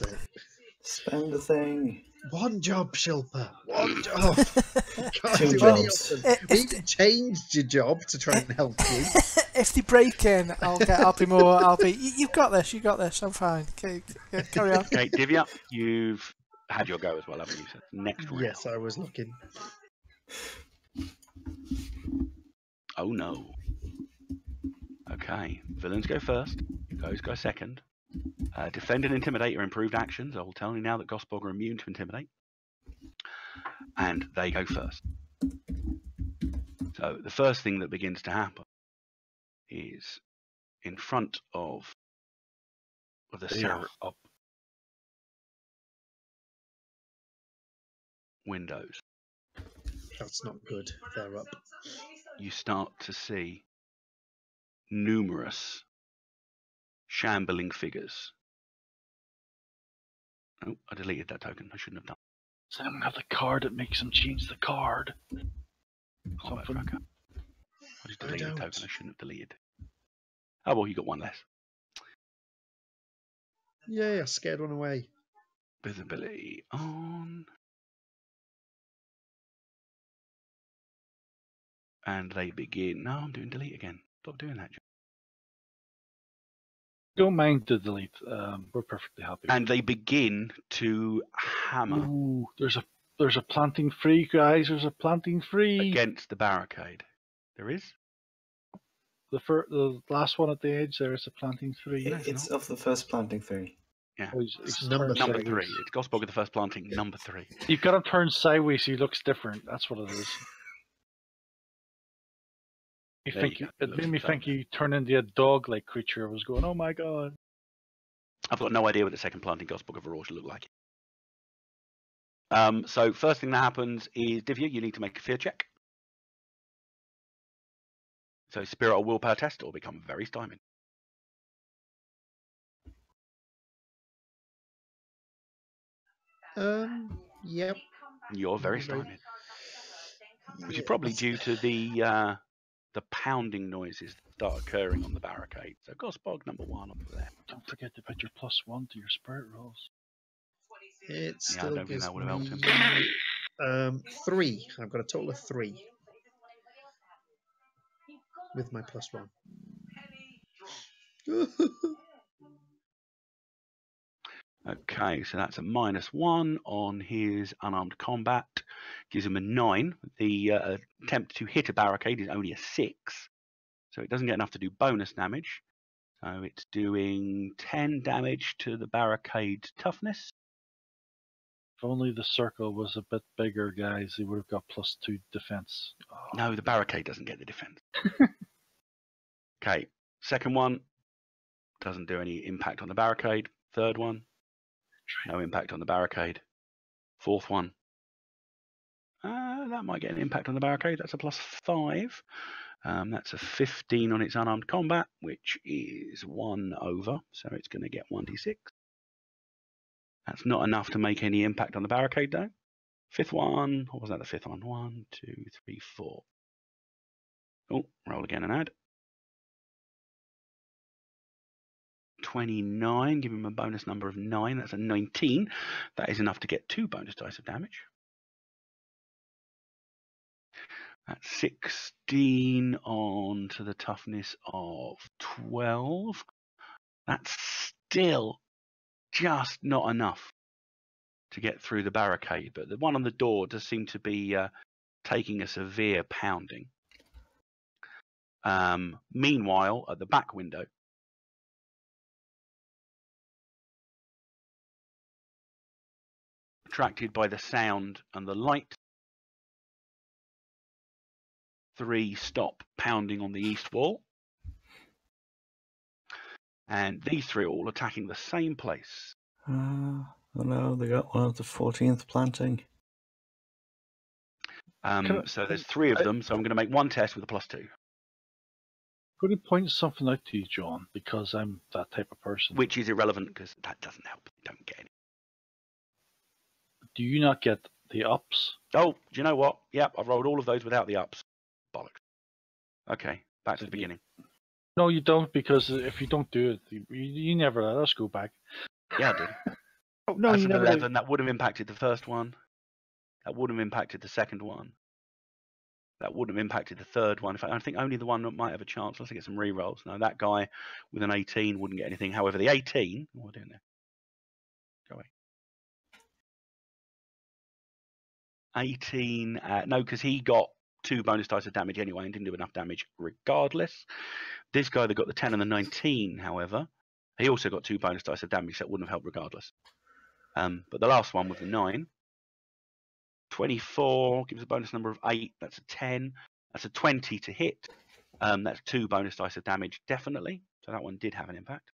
Spend the thing. One job, Shilpa. One job. Can't 2 do any of jobs. them. We changed your job to try and help you. If they break in, I'll be more. I'll be. You've got this. You got this. I'm fine. Okay, carry on. Okay, Divya, you've had your go as well, haven't you? So next round. Yes, I was looking. Oh no. Okay, villains go first. Ghosts go second. Defend and intimidate are improved actions. I will tell you now that Gospog are immune to intimidate. And they go first. So the first thing that begins to happen is in front of the south up windows. That's not good. They're up. You start to see numerous shambling figures. Oh, I deleted that token. I shouldn't have done. Does anyone have the card that makes them change the card? Combat Something. tracker. I just I deleted a don't. token I shouldn't have deleted. Oh well, you got one less. Yeah, I scared one away. Visibility on. And they begin. No, I'm doing delete again. Stop doing that. Don't mind the delete. We're perfectly happy. And they begin to hammer Ooh, there's a planting free, guys. There's a planting free. against the barricade. There is? The last one at the edge there is a planting free. It's of the first planting thing. Yeah. Oh, It's he's number turned Number sideways. 3. It's Gospel of the first planting, number 3. You've got him turned sideways, so he looks different. That's what it is. There you go. It made me think you turned into a dog-like creature. I was going, oh my god. I've got no idea what the second planting Gospel of Orrorsh look like. So first thing that happens is Divya, you need to make a fear check. So spirit or willpower test or become very stymied. Yep. You're very Right. stymied. Which is Yeah, probably that's- due to the pounding noises that start occurring on the barricade. So Gospel number 1 up there. Don't forget to put your +1 to your spirit rolls. It Yeah, I still don't think gives that would have helped me 3. I've got a total of 3 with my +1. Okay, so that's a -1 on his unarmed combat. Gives him a 9. The attempt to hit a barricade is only a 6. So it doesn't get enough to do bonus damage. So it's doing 10 damage to the barricade toughness. If only the circle was a bit bigger, guys, he would have got +2 defense. Oh. No, the barricade doesn't get the defense. Okay, second one doesn't do any impact on the barricade. Third one, no impact on the barricade. Fourth one, that might get an impact on the barricade. That's a +5. That's a 15 on its unarmed combat, which is 1 over. So it's going to get 1d6. That's not enough to make any impact on the barricade, though. Fifth one, what was that? The fifth one? 1, 2, 3, 4. Oh, roll again and add. 29, give him a bonus number of 9. That's a 19. That is enough to get 2 bonus dice of damage. That's 16 on to the toughness of 12. That's still just not enough to get through the barricade, but the one on the door does seem to be taking a severe pounding. Meanwhile, at the back window, attracted by the sound and the light, 3 stop pounding on the east wall. And these 3 are all attacking the same place. Oh no, they got one of the 14th planting. So there's 3 of them, so I'm going to make 1 test with a +2. I'm going to point something out to you, John, because I'm that type of person. Which is irrelevant because that doesn't help. You don't get any. Do you not get the ups? Oh, do you know what? Yep, I've rolled all of those without the ups. Bollocks. Okay, back to the beginning. No, you don't, because if you don't do it, you never let us go back. Yeah, I did. Oh, no, That's you an never 11. That would have impacted the first one. That would have impacted the second one. That wouldn't have impacted the third one. In fact, I think only the one that might have a chance. Let's get some re-rolls. No, that guy with an 18 wouldn't get anything. However, the 18... What are we doing there? Go away. 18... no, because he got 2 bonus dice of damage anyway and didn't do enough damage regardless. This guy that got the 10 and the 19, however, he also got 2 bonus dice of damage. That wouldn't have helped regardless. But the last one with the 9... 24 gives a bonus number of 8. That's a 10. That's a 20 to hit. That's 2 bonus dice of damage, definitely. So that one did have an impact.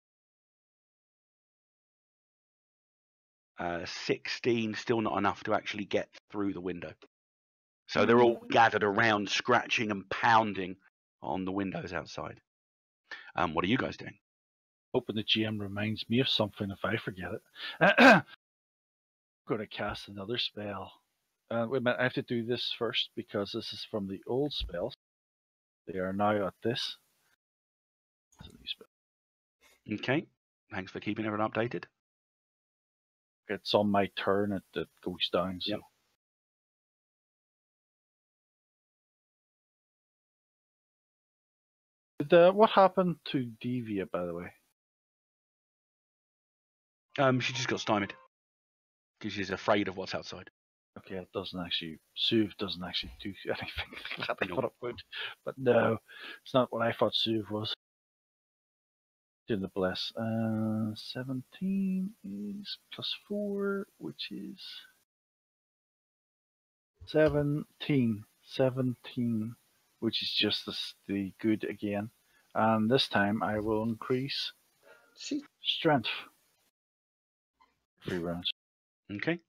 16, still not enough to actually get through the window. So they're all gathered around, scratching and pounding on the windows outside. What are you guys doing? hoping the GM reminds me of something if I forget it. I'm going to cast another spell. Wait a minute, I have to do this first because this is from the old spells. They are now at this. It's a new spell. Okay. Thanks for keeping everyone updated. It's on my turn, it goes down. So. Yep. What happened to Devia, by the way? She just got stymied because she's afraid of what's outside. Okay, it doesn't actually. Suv doesn't actually do anything like that. I No. thought it would, but no, it's not what I thought Suv was. Doing the bless. 17 is +4, which is 17. 17, which is just the good again. And this time I will increase strength. 3 rounds. Okay.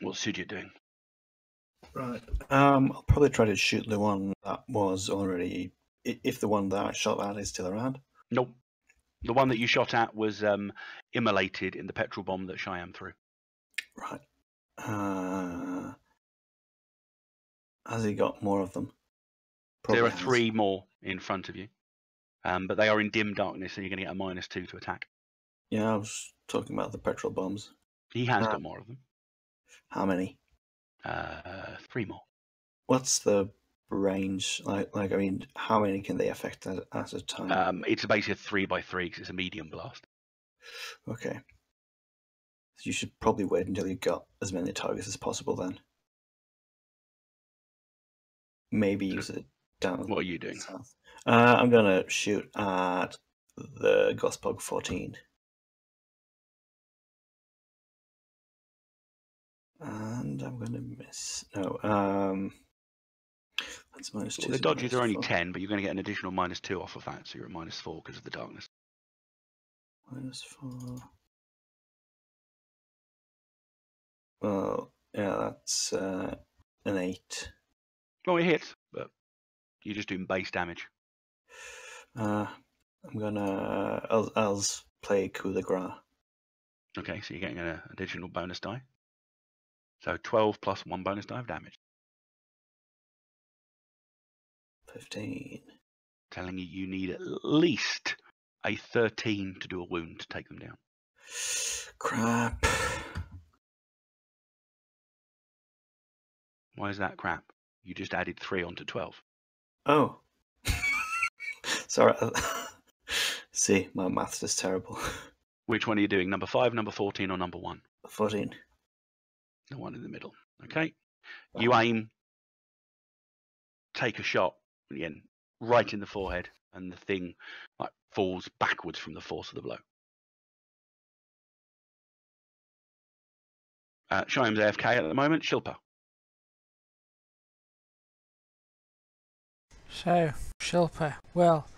What's Sujit doing? Right. I'll probably try to shoot the one that was already. If the one that I shot at is still around. Nope. The one that you shot at was immolated in the petrol bomb that Cheyenne threw. Right. Has he got more of them? There are has. 3 more in front of you, but they are in dim darkness, so you're going to get a -2 to attack. Yeah, I was talking about the petrol bombs. He has got more of them. How many? 3 more. What's the range? I mean, how many can they affect at a time? It's basically a 3x3 because it's a medium blast. Okay. So you should probably wait until you've got as many targets as possible then. Maybe use it down. What are you doing? South. I'm going to shoot at the Gospog 14. And I'm going to miss. No, that's -2. Well, the dodges are only 10, but you're going to get an additional -2 off of that, so you're at -4 because of the darkness. -4. Well, yeah, that's an 8. Well, it hits, but you're just doing base damage. I'm gonna. I'll play coup de grace. Okay, so you're getting an additional bonus die. So 12 plus 1 bonus die of damage. 15. Telling you need at least a 13 to do a wound to take them down. Crap. Why is that crap? You just added 3 onto 12. Oh. Sorry. See, my maths is terrible. Which one are you doing? Number 5, number 14, or number 1? 14. The one in the middle. Okay. You aim, take a shot, again, right in the forehead, and the thing falls backwards from the force of the blow. Shyam's AFK at the moment. Shilpa. So, Shilpa, well,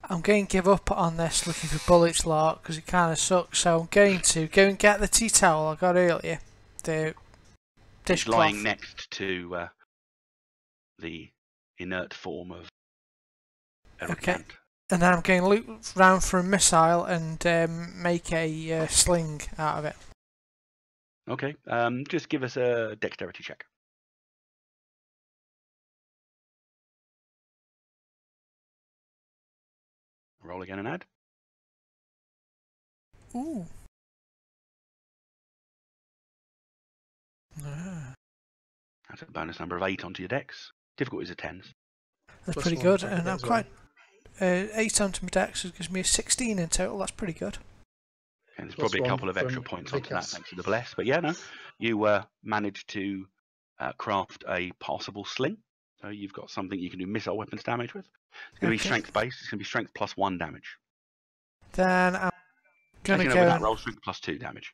I'm going to give up on this looking for bullets lot because it kind of sucks. So I'm going to go and get the tea towel I got earlier. The It's dishcloth. lying next to the inert form of Okay. And then I'm going to look round for a missile and make a sling out of it. Okay. Just give us a dexterity check. Roll again and add. Ooh. Ah. That's a bonus number of 8 onto your dex. Difficulties are 10s. That's Plus pretty one good, for and I'm as quite 8 onto my dex gives me a 16 in total. That's pretty good. And there's Plus probably a couple of one extra from points onto that Vickers. thanks to the bless. But yeah, no, you managed to craft a passable sling. So you've got something you can do missile weapons damage with. It's going to be strength based. It's going to be strength plus 1 damage. Then I'm gonna Taking go. over that roll, strength plus 2 damage.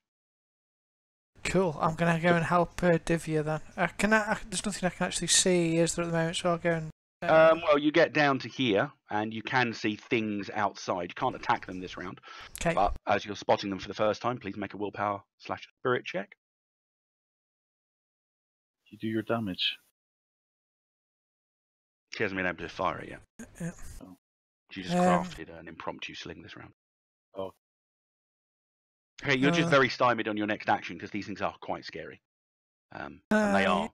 Cool. I'm gonna go and help Divya then. There's nothing I can actually see, is there, at the moment? So I'll go and. Well, you get down to here, and you can see things outside. You can't attack them this round. Okay. But as you're spotting them for the first time, please make a willpower/spirit check. You do your damage. She hasn't been able to fire it yet. Yeah. Oh. She just crafted an impromptu sling this round. Oh. Okay, you're just very stymied on your next action because these things are quite scary. And they are.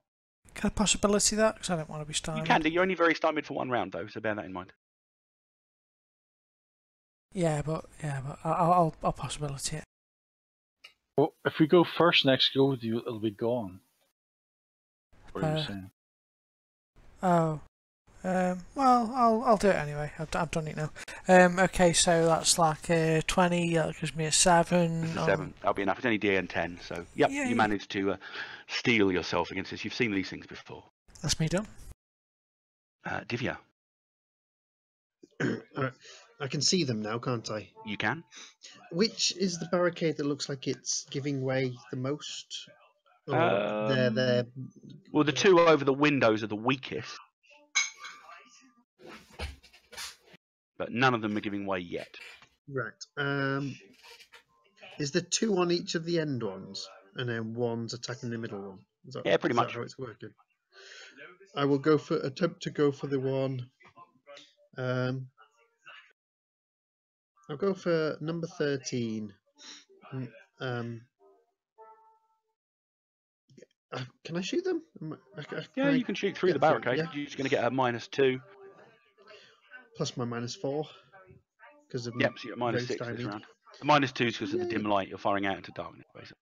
Can I possibility that? Because I don't want to be stymied. You can do. You're only very stymied for one round, though, so bear that in mind. Yeah, but I'll possibility it. Well, if we go first next go with you, it'll be gone. What are you saying? Oh. Well, I'll do it anyway. I've done it now. Okay, so that's like 20. That gives me a 7. It's a 7. That'll be enough. It's only DN 10, so yep, Yay. You managed to steel yourself against this. You've seen these things before. That's me done. Divya. I can see them now, can't I? You can. Which is the barricade that looks like it's giving way the most? Or they're... Well, the two over the windows are the weakest. But none of them are giving way yet. Right. Is there 2 on each of the end ones? And then one's attacking the middle one? Yeah, pretty much. Is that how it's working? I will attempt to go for the one... I'll go for number 13. Can I shoot them? Yeah, you can shoot through the barricade. Yeah. You're just going to get a -2. Plus my -4. Because of yep, so you're at -6 this round. The -2 is because of the dim light. You're firing out into darkness, basically.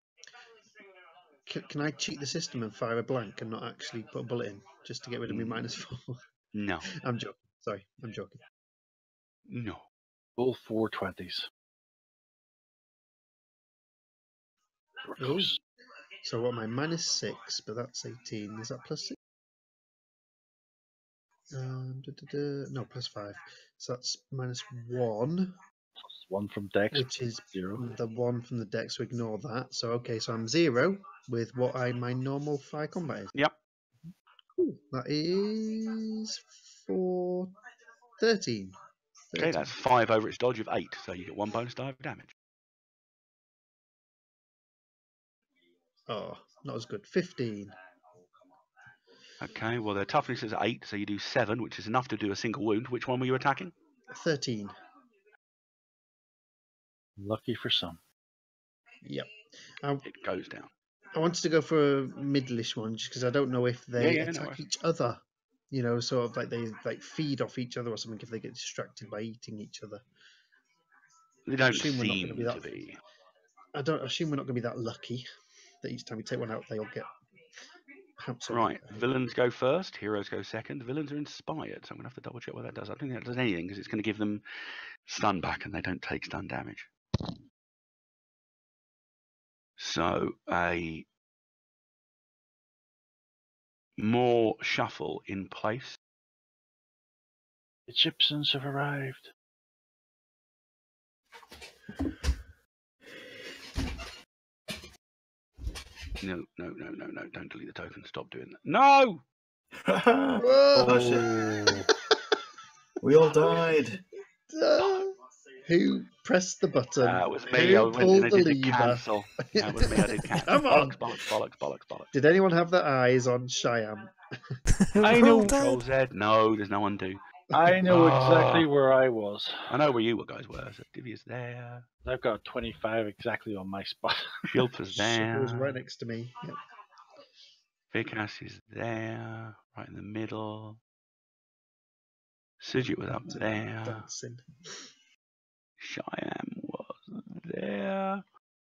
Can I cheat the system and fire a blank and not actually put a bullet in just to get rid of my -4? No. I'm joking. Sorry, I'm joking. No. All 420s. Oh. So what am I? -6, but that's 18. Is that +6? No, +5. So that's -1. +1 from Dex. Which is 0. the 1 from the deck, so ignore that. So okay, so I'm 0 with what my normal fire combat is. Yep. Cool. That is 13. Okay, that's 5 over its dodge of 8, so you get 1 bonus die of damage. Oh, not as good. 15. Okay, well their toughness is 8, so you do 7, which is enough to do a single wound. Which one were you attacking? 13. Lucky for some. Yep. It goes down. I wanted to go for a middleish one just because I don't know if they no attack worries. each other. You know, sort of like they feed off each other or something if they get distracted by eating each other. They don't assume we're not seem gonna be to that- be. I don't assume we're not going to be that lucky that each time we take one out, they all get pounced on. Right, villains go first, heroes go second. Villains are inspired, so I'm going to have to double check what that does. I don't think that does anything because it's going to give them stun back and they don't take stun damage. So a more shuffle in place. Egyptians have arrived. No, don't delete the token. Stop doing that. No! Oh, shit. We all died. Who pressed the button? That was me. Who I went pulled and I the did the lever? cancel. That was me. I did cancel. Come on. Bollocks. Did anyone have their eyes on Shyam? I know. Control Z. No, there's no undo. I know exactly where I was. I know where you guys were. So Divya's there. I've got 25 exactly on my spot. Shilpa's there. It was right next to me. Yep. Vikas is there, right in the middle. Sujit was up there. Dancing. Shyam was there.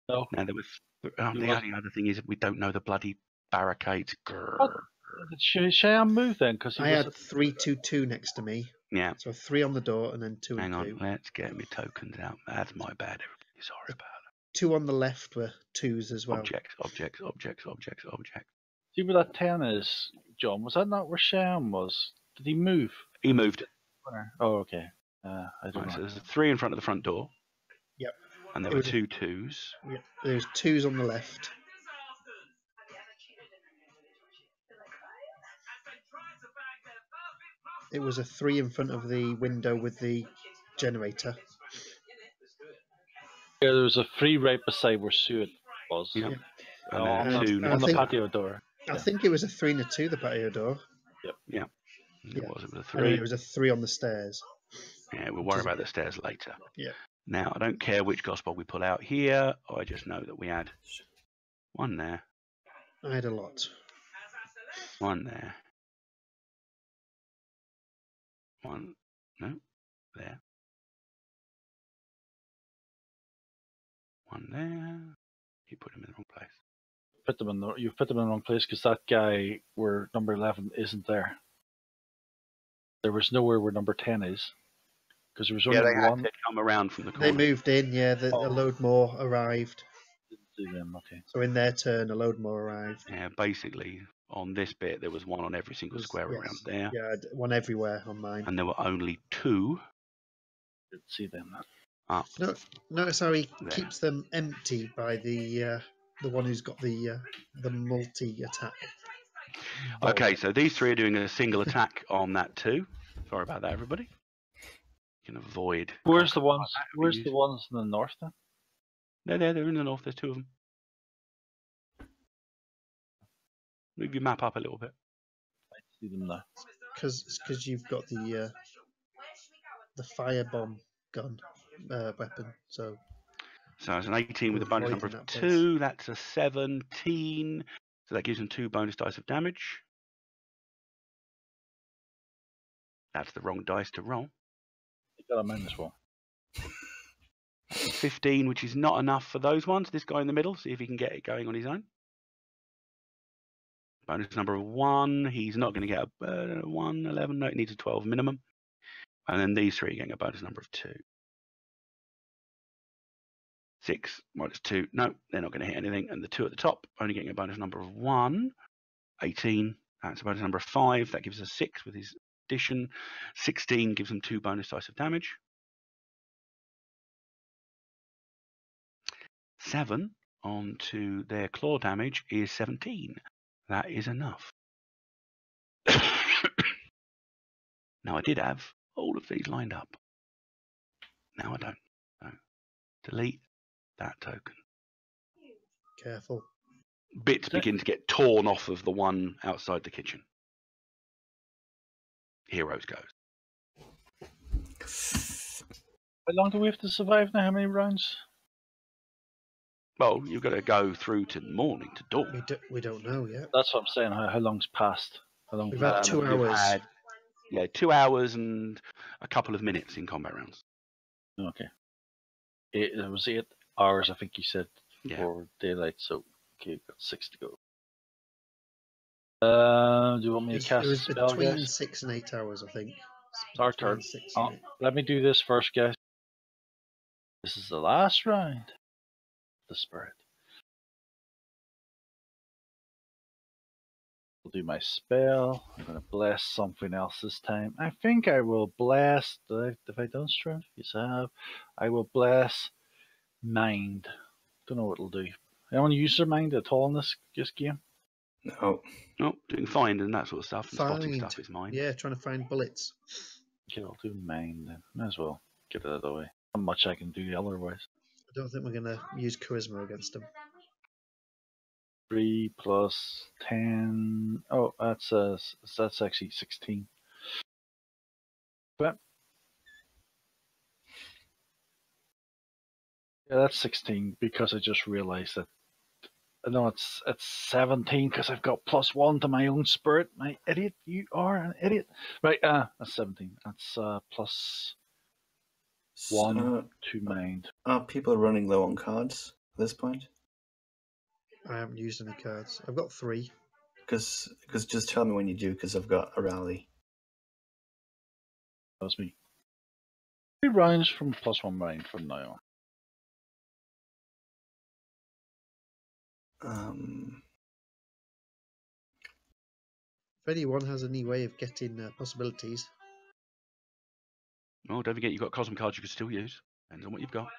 No. Now there was. The only other thing is we don't know the bloody barricades. Did Shyam move then? Because I had 3, 2, 2 next to me. Yeah. So 3 on the door and then 2 Hang and 2. on, let's get me tokens out. That's my bad. Everybody, sorry about it. 2 on the left were 2s as well. Objects. See where that 10 is, John? Was that not where Shyam was? Did he move? He moved. Oh, okay. I don't Right, know. so there's 3 in front of the front door. Yep. And there were 2 2s. Yep. There's 2s on the left. It was a 3 in front of the window with the generator. Yeah, there was a 3 right beside where Suet was. Yeah. On And then 2 on the think- patio door. I think it was a 3 and a 2, the patio door. It was a And then 3. it was a 3 on the stairs. Yeah, we'll worry about the stairs later. Yeah. Now, I don't care which gospel we pull out here. I just know that we had one there, I had a lot. one there, one, no, there, one there. You put him in the wrong place. You've put them in the wrong place because that guy where number 11 isn't there. There was nowhere where number 10 is. Because there was only They had one. to come around from the corner. They moved in, yeah. A load more arrived. Didn't see them, okay. So in their turn, a load more arrived. Yeah, basically, on this bit, there was one on every single square around there. Yeah, I had one everywhere on mine. And there were only 2. Didn't see them. Up. No, notice how he There. keeps them empty by the one who's got the multi-attack. Okay, so these 3 are doing a single attack on that 2. Sorry about that, everybody. You can avoid. Where's the ones in the north then? They're there. They're in the north. There's 2 of them. Move your map up a little bit. I see them now. Because you've got the firebomb gun weapon. So it's an 18 with a bonus number of 2. That's a 17. So that gives them 2 bonus dice of damage. That's the wrong dice to roll. You got a -1. 15, which is not enough for those ones. This guy in the middle, see if he can get it going on his own. Bonus number of 1. He's not going to get a 1, 11. No, it needs a 12 minimum. And then these 3 are getting a bonus number of 2. 6 minus 2. No, they're not going to hit anything. And the 2 at the top only getting a bonus number of 1. 18. That's a bonus number of 5. That gives us 6 with his addition. 16 gives them 2 bonus dice of damage. 7 onto their claw damage is 17. That is enough. Now, I did have all of these lined up. Now I don't. So, delete that token. careful. Bits begin to get torn off of the one outside the kitchen. Heroes goes. How long do we have to survive now? How many rounds? Well, you've got to go through to morning, to dawn. We don't know yet. That's what I'm saying. How long's passed? We've had 2 hours. Yeah, 2 hours and a couple of minutes in combat rounds. Okay. It was 8 hours, I think you said, Yeah. for daylight. So, okay, we've got 6 to go. Do you want me to cast It was a spell, between guys? 6 and 8 hours, I think. It's our Between turn. 6 and 8. Let me do this first, guys. This is the last round. The spirit. I'll do my spell. I'm going to bless something else this time. I think I will bless. Have I done strength? Yes, I have. I will bless mind. Don't know what it'll do. Anyone use their mind at all in this game? No. No, doing find and that sort of stuff. And spotting Find. stuff is mine. Yeah, trying to find bullets. Okay, I'll do mind then. Might as well get it out of the way. Not much I can do otherwise. I don't think we're going to use charisma against them. 3 plus 10. Oh, that's actually 16. But yeah, that's 16 because I just realized that. No, it's 17 because I've got +1 to my own spirit. My idiot, you are an idiot. Right, that's 17. That's +1 to mind. Are people running low on cards at this point? I haven't used any cards. I've got 3. Because just tell me when you do, because I've got a rally. That was me. 3 rounds from +1 mind from now on. If anyone has any way of getting possibilities. Oh, don't forget you've got cosmic cards you can still use. Depends on what you've got.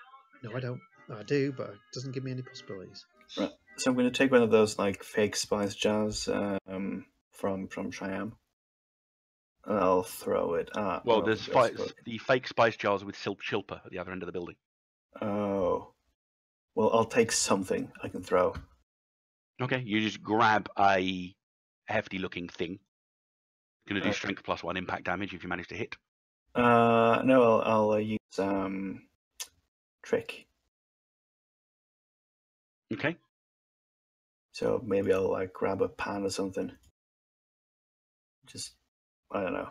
No, I don't. I do, but it doesn't give me any possibilities. Right. So I'm going to take one of those like fake spice jars from Shyam. And I'll throw it at. Well, one of there's the fake spice jars with Shilpa at the other end of the building. Oh. Well, I'll take something I can throw. Okay, you just grab a hefty looking thing. Going to do strength +1 impact damage if you manage to hit. No, I'll use trick. Okay. So maybe I'll like grab a pan or something. Just, I don't know.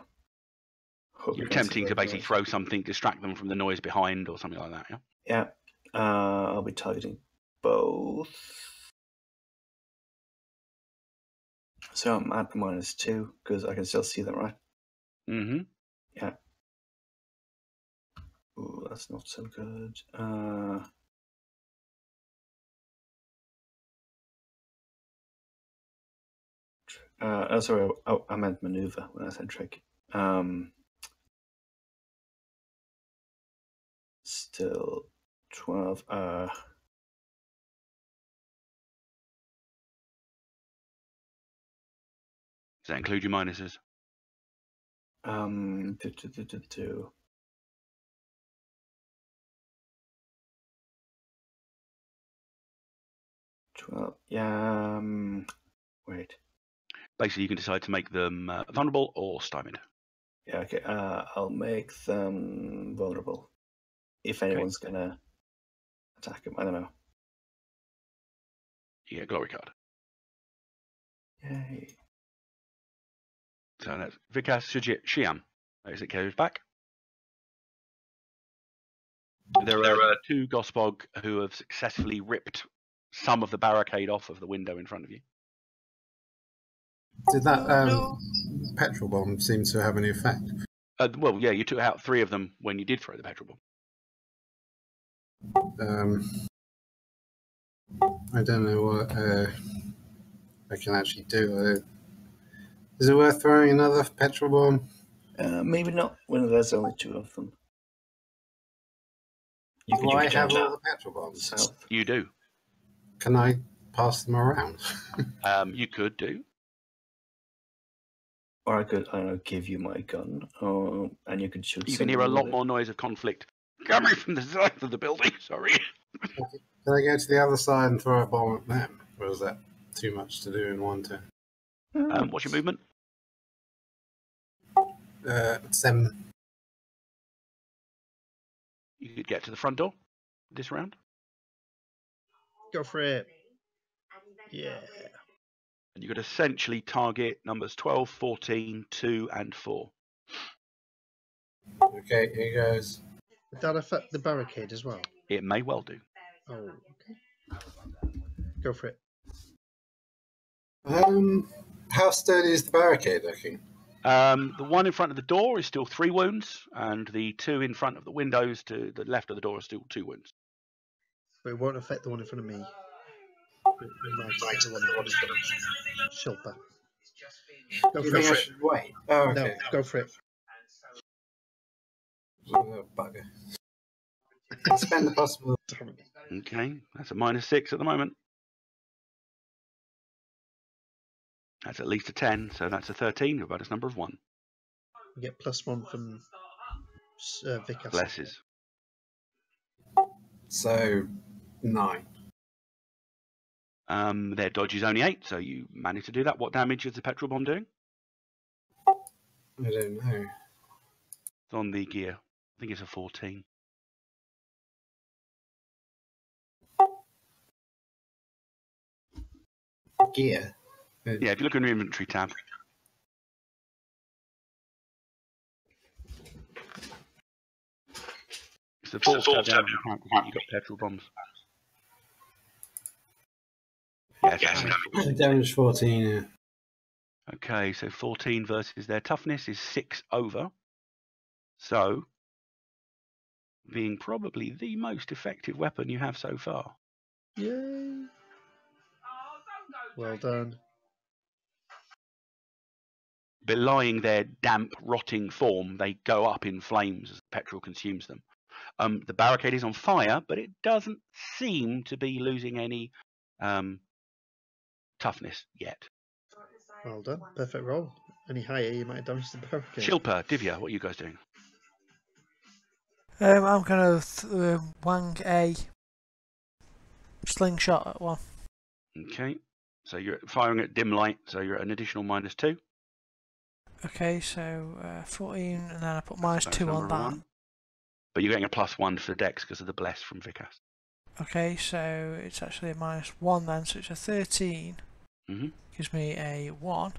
Hope You're you can't see attempting to the basically noise. throw something, distract them from the noise behind or something like that, yeah? Yeah. I'll be targeting both. So I'm at -2 because I can still see them, right? Mm-hmm. Yeah. Ooh, that's not so good. Oh, sorry. Oh, I meant maneuver when I said trick. Still 12. Does that include your minuses? 12. Yeah. Wait. Basically, you can decide to make them vulnerable or stymied. Yeah. Okay. I'll make them vulnerable. If anyone's gonna attack them, I don't know. You get a glory card. Yay. So that's Vikas Shiam. As it goes back. There are 2 Gospog who have successfully ripped some of the barricade off of the window in front of you. Did that petrol bomb seem to have any effect? Well, yeah, you took out 3 of them when you did throw the petrol bomb. I don't know what I can actually do. Is it worth throwing another petrol bomb? Maybe not when there's only 2 of them. Do I have all the petrol bombs? South. You do. Can I pass them around? You could do. Or I could, I don't know, give you my gun, and you could shoot. You can hear a lot more noise of conflict coming from the side of the building. Sorry. Can I go to the other side and throw a bomb at them? Or is that too much to do in one turn? What's your movement? 7. You could get to the front door this round. Go for it. Yeah. And you could essentially target numbers 12, 14, 2, and 4. Okay, here goes. Would that affect the barricade as well? It may well do. Oh, okay. Go for it. How sturdy is the barricade looking? The one in front of the door is still 3 wounds, and the 2 in front of the windows to the left of the door are still 2 wounds. But it won't affect the one in front of me. Shilpa. Go for it. Wait. Oh, okay. No, go for it. Oh, bugger. Spend the possible. Okay, that's a -6 at the moment. That's at least a 10, so that's a 13, a bonus number of 1. You get +1 from Vikas. Blesses. So, 9. Their dodge is only 8, so you managed to do that. What damage is the petrol bomb doing? I don't know. It's on the gear. I think it's a 14. Gear? Yeah, if you look in your inventory tab. It's the 4th tab down on the account. You've got petrol bombs. Yes. Damage 14, yeah. Okay, so 14 versus their toughness is 6 over. So, being probably the most effective weapon you have so far. Yay. Well done. Belying their damp, rotting form, they go up in flames as the petrol consumes them. The barricade is on fire, but it doesn't seem to be losing any toughness yet. Well done. Perfect roll. Any higher, you might damage the barricade. Shilpa, Divya, what are you guys doing? I'm going to wang a slingshot at one. Okay, so you're firing at dim light, so you're at an additional -2. Okay, so 14, and then I put minus Bonus 2 on number of that. 1. But you're getting a +1 for Dex because of the bless from Vikas. Okay, so it's actually a minus 1 then, so it's a 13. Gives me a 1.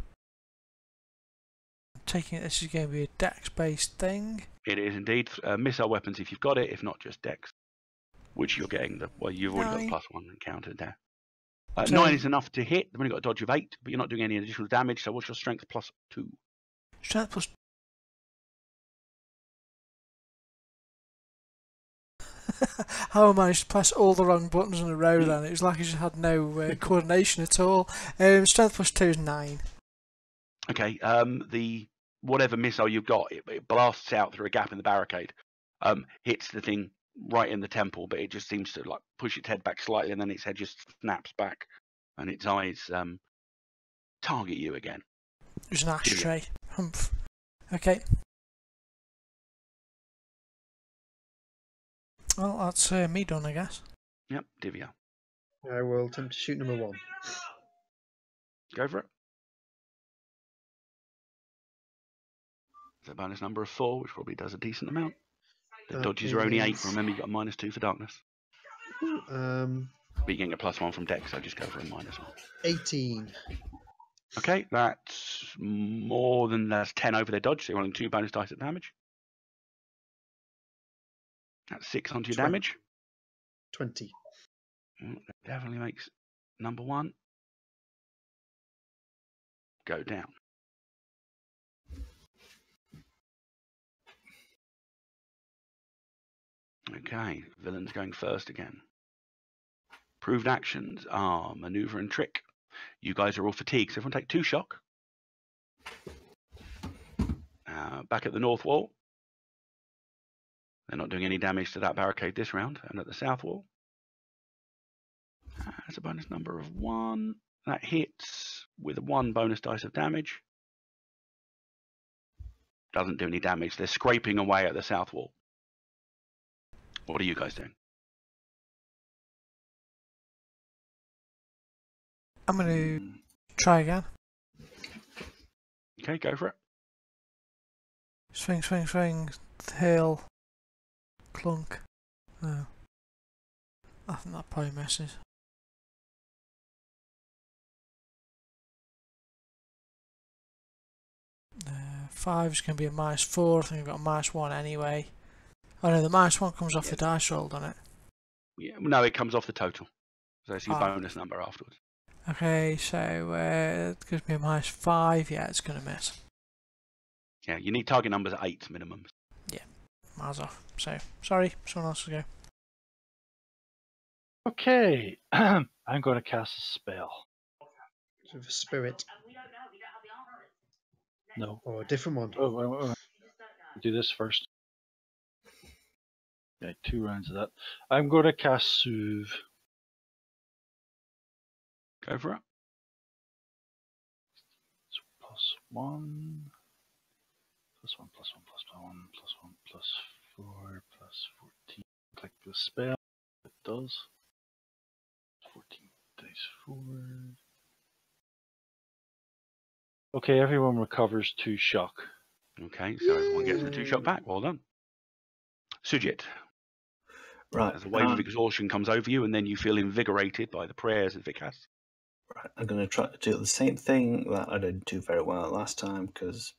I'm taking it this is going to be a dex-based thing. It is indeed. Missile weapons if you've got it, if not just Dex. Which you're getting, well, you've already got the +1 encountered there. 9 is enough to hit. They've only got a dodge of 8, but you're not doing any additional damage, so what's your strength +2? Strength plus... How I managed to press all the wrong buttons in a row then. It was like I just had no coordination at all. Strength plus 2 is 9. Okay, the whatever missile you've got, it blasts out through a gap in the barricade, hits the thing right in the temple, but it just seems to like push its head back slightly, and then its head just snaps back, and its eyes target you again. It was an ashtray. Humph. Okay. Well, that's me done, I guess. Yep, Divya. I will attempt to shoot number 1. Go for it. It's a bonus number of 4, which probably does a decent amount. The dodges are only 8. Remember, you've got a -2 for darkness. But you're getting a +1 from Dex, so just go for a -1. 18. Okay, that's more than that's 10 over their dodge, so you're rolling 2 bonus dice at damage. That's 6 onto your damage. 20. That definitely makes number 1 go down. Okay, villain's going first again. Proved actions are maneuver and trick. You guys are all fatigued, so everyone take 2 shock. Back at the north wall. They're not doing any damage to that barricade this round. And at the south wall. That's a bonus number of 1. That hits with 1 bonus dice of damage. Doesn't do any damage. They're scraping away at the south wall. What are you guys doing? I'm going to try again. Okay, go for it. Swing, swing, swing. Hill. Clunk. No. I think that probably misses. Five is going to be a -4. I think I've got a -1 anyway. Oh no, the -1 comes off the dice roll, doesn't it? Yeah, no, it comes off the total. So it's your bonus number afterwards. Okay, so it gives me a -5. Yeah, it's going to miss. Yeah, you need target numbers at 8 minimum. Yeah, miles off. So, sorry, someone else will go. Okay, I'm going to cast a spell. With a spirit. No. Or a different one. Oh, do this first. Okay, 2 rounds of that. I'm going to cast Soothe. Go for it. So +1. +1, +1, +1, +1, +4, +14. Click the spell. It does. 14 dice forward. Okay, everyone recovers 2 shock. Okay, so everyone gets the 2 shock back. Well done. Sujit. Right. As a wave of exhaustion comes over you, and then you feel invigorated by the prayers of Vikas. Right, I'm going to try to do the same thing that I didn't do very well last time because,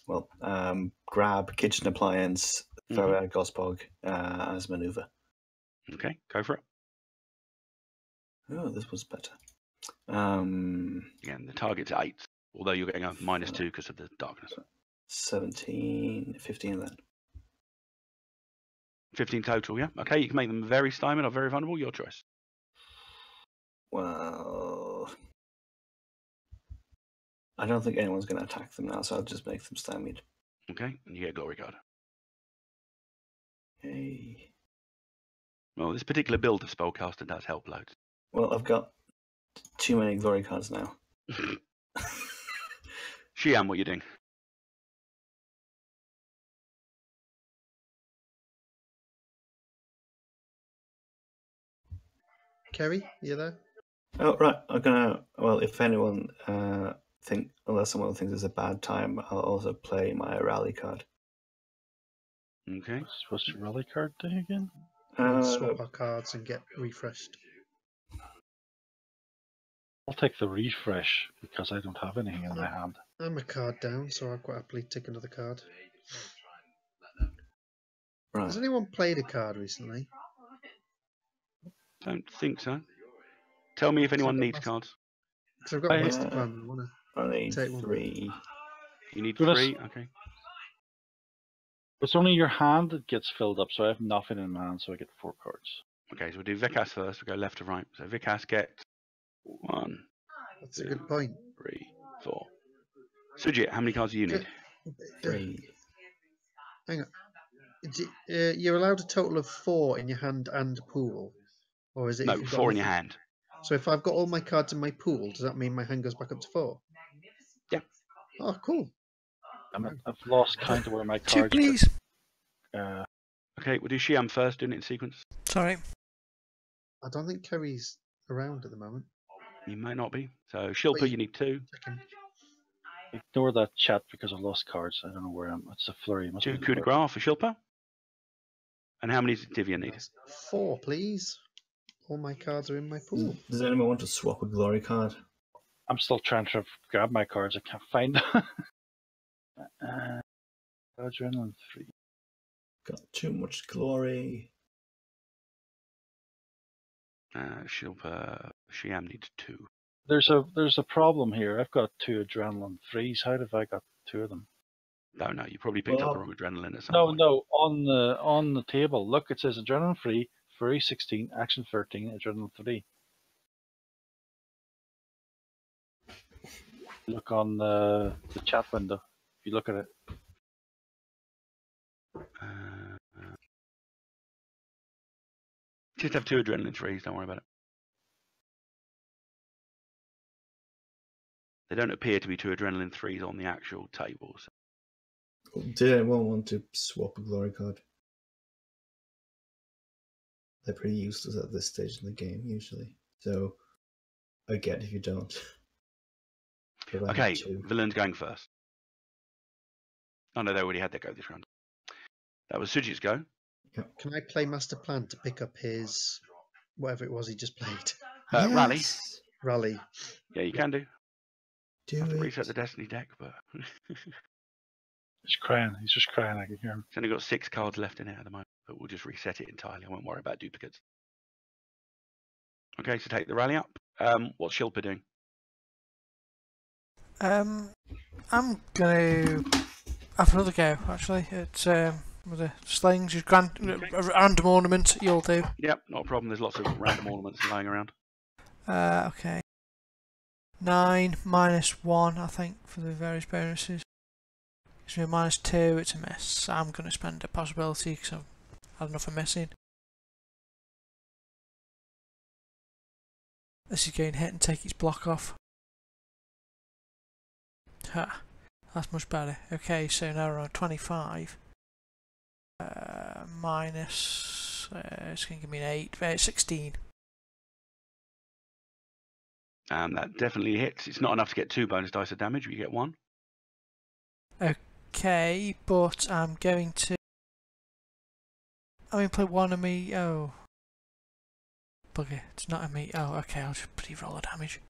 well, grab kitchen appliance, throw out a Gospog as maneuver. Okay, go for it. Oh, this was better. Again, the target's 8, although you're getting a -2 because of the darkness. 17, 15 then. 15 total, yeah? Okay, you can make them very stymied or very vulnerable, your choice. Well, I don't think anyone's going to attack them now, so I'll just make them stymied. Okay, and you get glory card. Hey. Well, this particular build of spellcaster does help loads. Well, I've got too many glory cards now. Shiam, what are you doing? Kerry, you there? Oh, right. I'm gonna. Well, if anyone think unless someone thinks it's a bad time, I'll also play my rally card. Okay. What's your rally card thing again? Swap our cards and get refreshed. I'll take the refresh because I don't have anything in my hand. I'm a card down, so I'll quite happily take another card. Right. Has anyone played a card recently? Don't think so. Tell me if anyone needs cards. Because I've got I- Master Plan. I want to I need take one. 3. You need Goodness. 3? Okay. It's only your hand that gets filled up, so I have nothing in my hand, so I get 4 cards. Okay, so we'll do Vikas first. We'll go left to right. So Vikas gets 1, That's a good point. 3, 4. Sujit, how many cards do you need? 3. Hang on. You're allowed a total of 4 in your hand and pool, or is it? No, if you've got 4 in your nothing? hand. So if I've got all my cards in my pool, does that mean my hand goes back up to 4? Yeah. Oh, cool. I've lost count of where my 2, cards please. are. Okay, we'll do Shiam first, doing it in sequence. Sorry. I don't think Kerry's around at the moment. You might not be. So Shilpa, Wait. you need 2. Checking. Ignore that chat because I've lost cards. I don't know where I'm. It's a flurry. It must 2 be the coup de flurry. grace for Shilpa. And how many does Divya need? 4, please. All my cards are in my pool. Does anyone want to swap a glory card? I'm still trying to grab my cards. I can't find them. Adrenaline 3. Got too much glory. Shilpa, Shiam needs 2. There's a problem here. I've got 2 adrenaline 3s. How have I got 2 of them? No, you probably picked up the Well, wrong adrenaline at some No, point. no. On the table, look. It says adrenaline 3, fury 16, action 13, adrenaline 3. Look on the chat window. If you look at it, Just have 2 adrenaline 3s, don't worry about it. They don't appear to be 2 adrenaline 3s on the actual table. So. Did anyone want to swap a glory card? They're pretty useless at this stage in the game, usually. So, I get if you don't. But I have Okay, 2. Villain's going first. Oh no, they already had their go this round. That was Sujit's go. Can I play Master Plan to pick up his whatever it was he just played? Rally. Yes! Rally. Yeah, you can do. Do Have to it. reset the Destiny deck, but he's crying. He's just crying. I can hear him. it's only got 6 cards left in it at the moment. But we'll just reset it entirely. I won't worry about duplicates. Okay, so take the rally up. What's Shilpa doing? I'm gonna have another go. Actually, it's with the slings. Just a random ornament. You'll do. Yep, not a problem. There's lots of random ornaments lying around. Okay. 9 minus 1, I think, for the various bonuses. Gives me a minus 2. It's a miss. I'm gonna spend a possibility because I've had enough of missing. This is going to hit and take its block off. Ha, that's much better. Okay, so now we're on 25. Minus, it's going to give me an 8, 16. That definitely hits. It's not enough to get 2 bonus dice of damage, but you get 1. Okay, but I'm going to play one of me. Oh, bugger! It's not a me. Oh, okay. I'll just pre-roll the damage.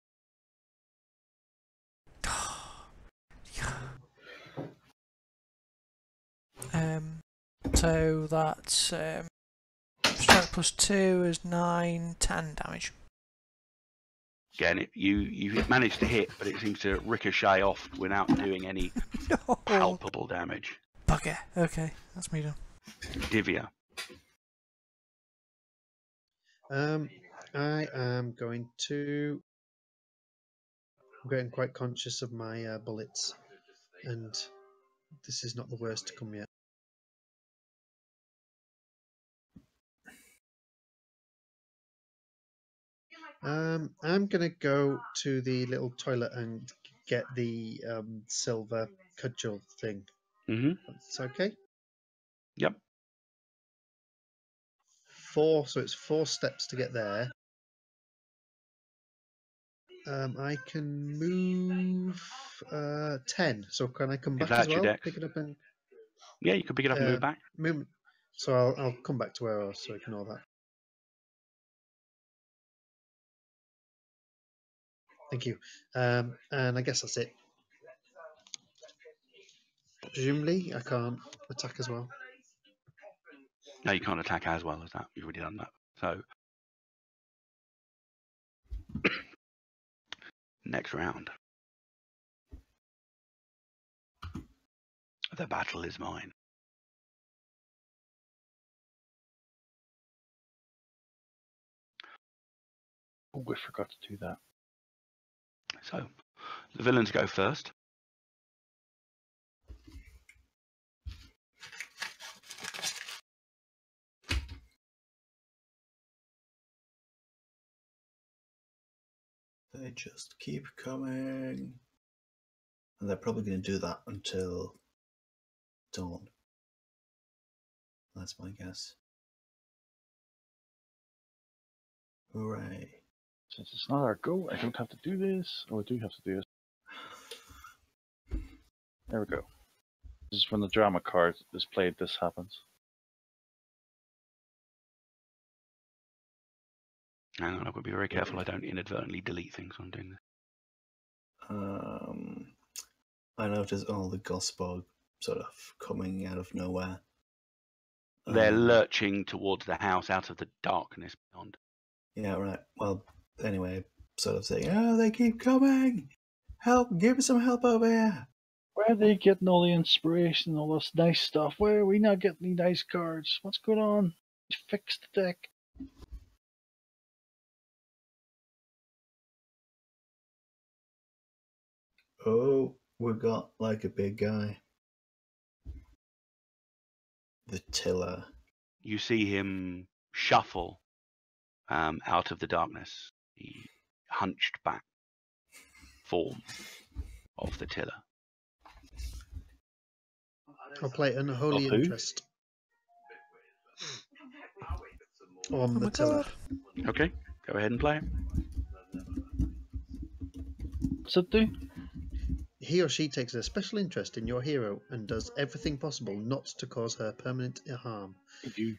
So that's strength plus 2 is 9, 10 damage. Again, you managed to hit, but it seems to ricochet off without doing any No. palpable damage. Bugger. Okay, that's me done. Divya. I am going to. I'm getting quite conscious of my bullets, and this is not the worst to come yet. I'm gonna go to the little toilet and get the silver cudgel thing. Mm-hmm. That's okay. Yep. 4, so it's 4 steps to get there. I can move 10. So can I come If back as that's your well? dex. Pick it up and Yeah, you can pick it up and move back. movement. So I'll come back to where I was. So ignore that. Thank you. And I guess that's it. Presumably, I can't attack as well. No, you can't attack as well as that. You've already done that. So, next round. The battle is mine. Oh, we forgot to do that. So, the villains go first. They just keep coming. And they're probably going to do that until dawn. That's my guess. Hooray. Since it's not our go, I don't have to do this. Oh, I do have to do this. There we go. This is when the drama card is played, this happens. Hang on, I've got to be very careful I don't inadvertently delete things when I'm doing this. I noticed all the Gospog sort of coming out of nowhere. They're lurching towards the house out of the darkness beyond. Yeah, right. Well, anyway, sort of saying, oh, they keep coming! Help! Give me some help over here! Where are they getting all the inspiration, all this nice stuff? Where are we not getting any nice cards? What's going on? Fix the deck. Oh, we've got like a big guy. The tiller. You see him shuffle out of the darkness. The hunched back form of the tiller. I'll play Unholy Of who? Interest on the tiller. Okay, go ahead and play it. What's it do? He or she takes a special interest in your hero and does everything possible not to cause her permanent harm.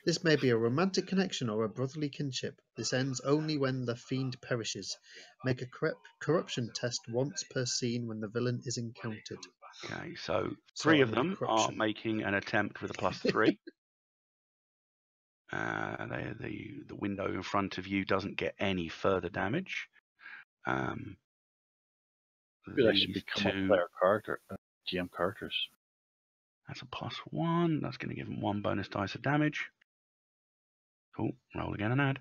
This may be a romantic connection or a brotherly kinship. This ends only when the fiend perishes. Make a corruption test once per scene when the villain is encountered. Okay, so three of them are making an attempt with a +3. The window in front of you doesn't get any further damage. That should become a player card or GM characters. That's a +1. That's going to give them 1 bonus dice of damage. Cool. Roll again and add.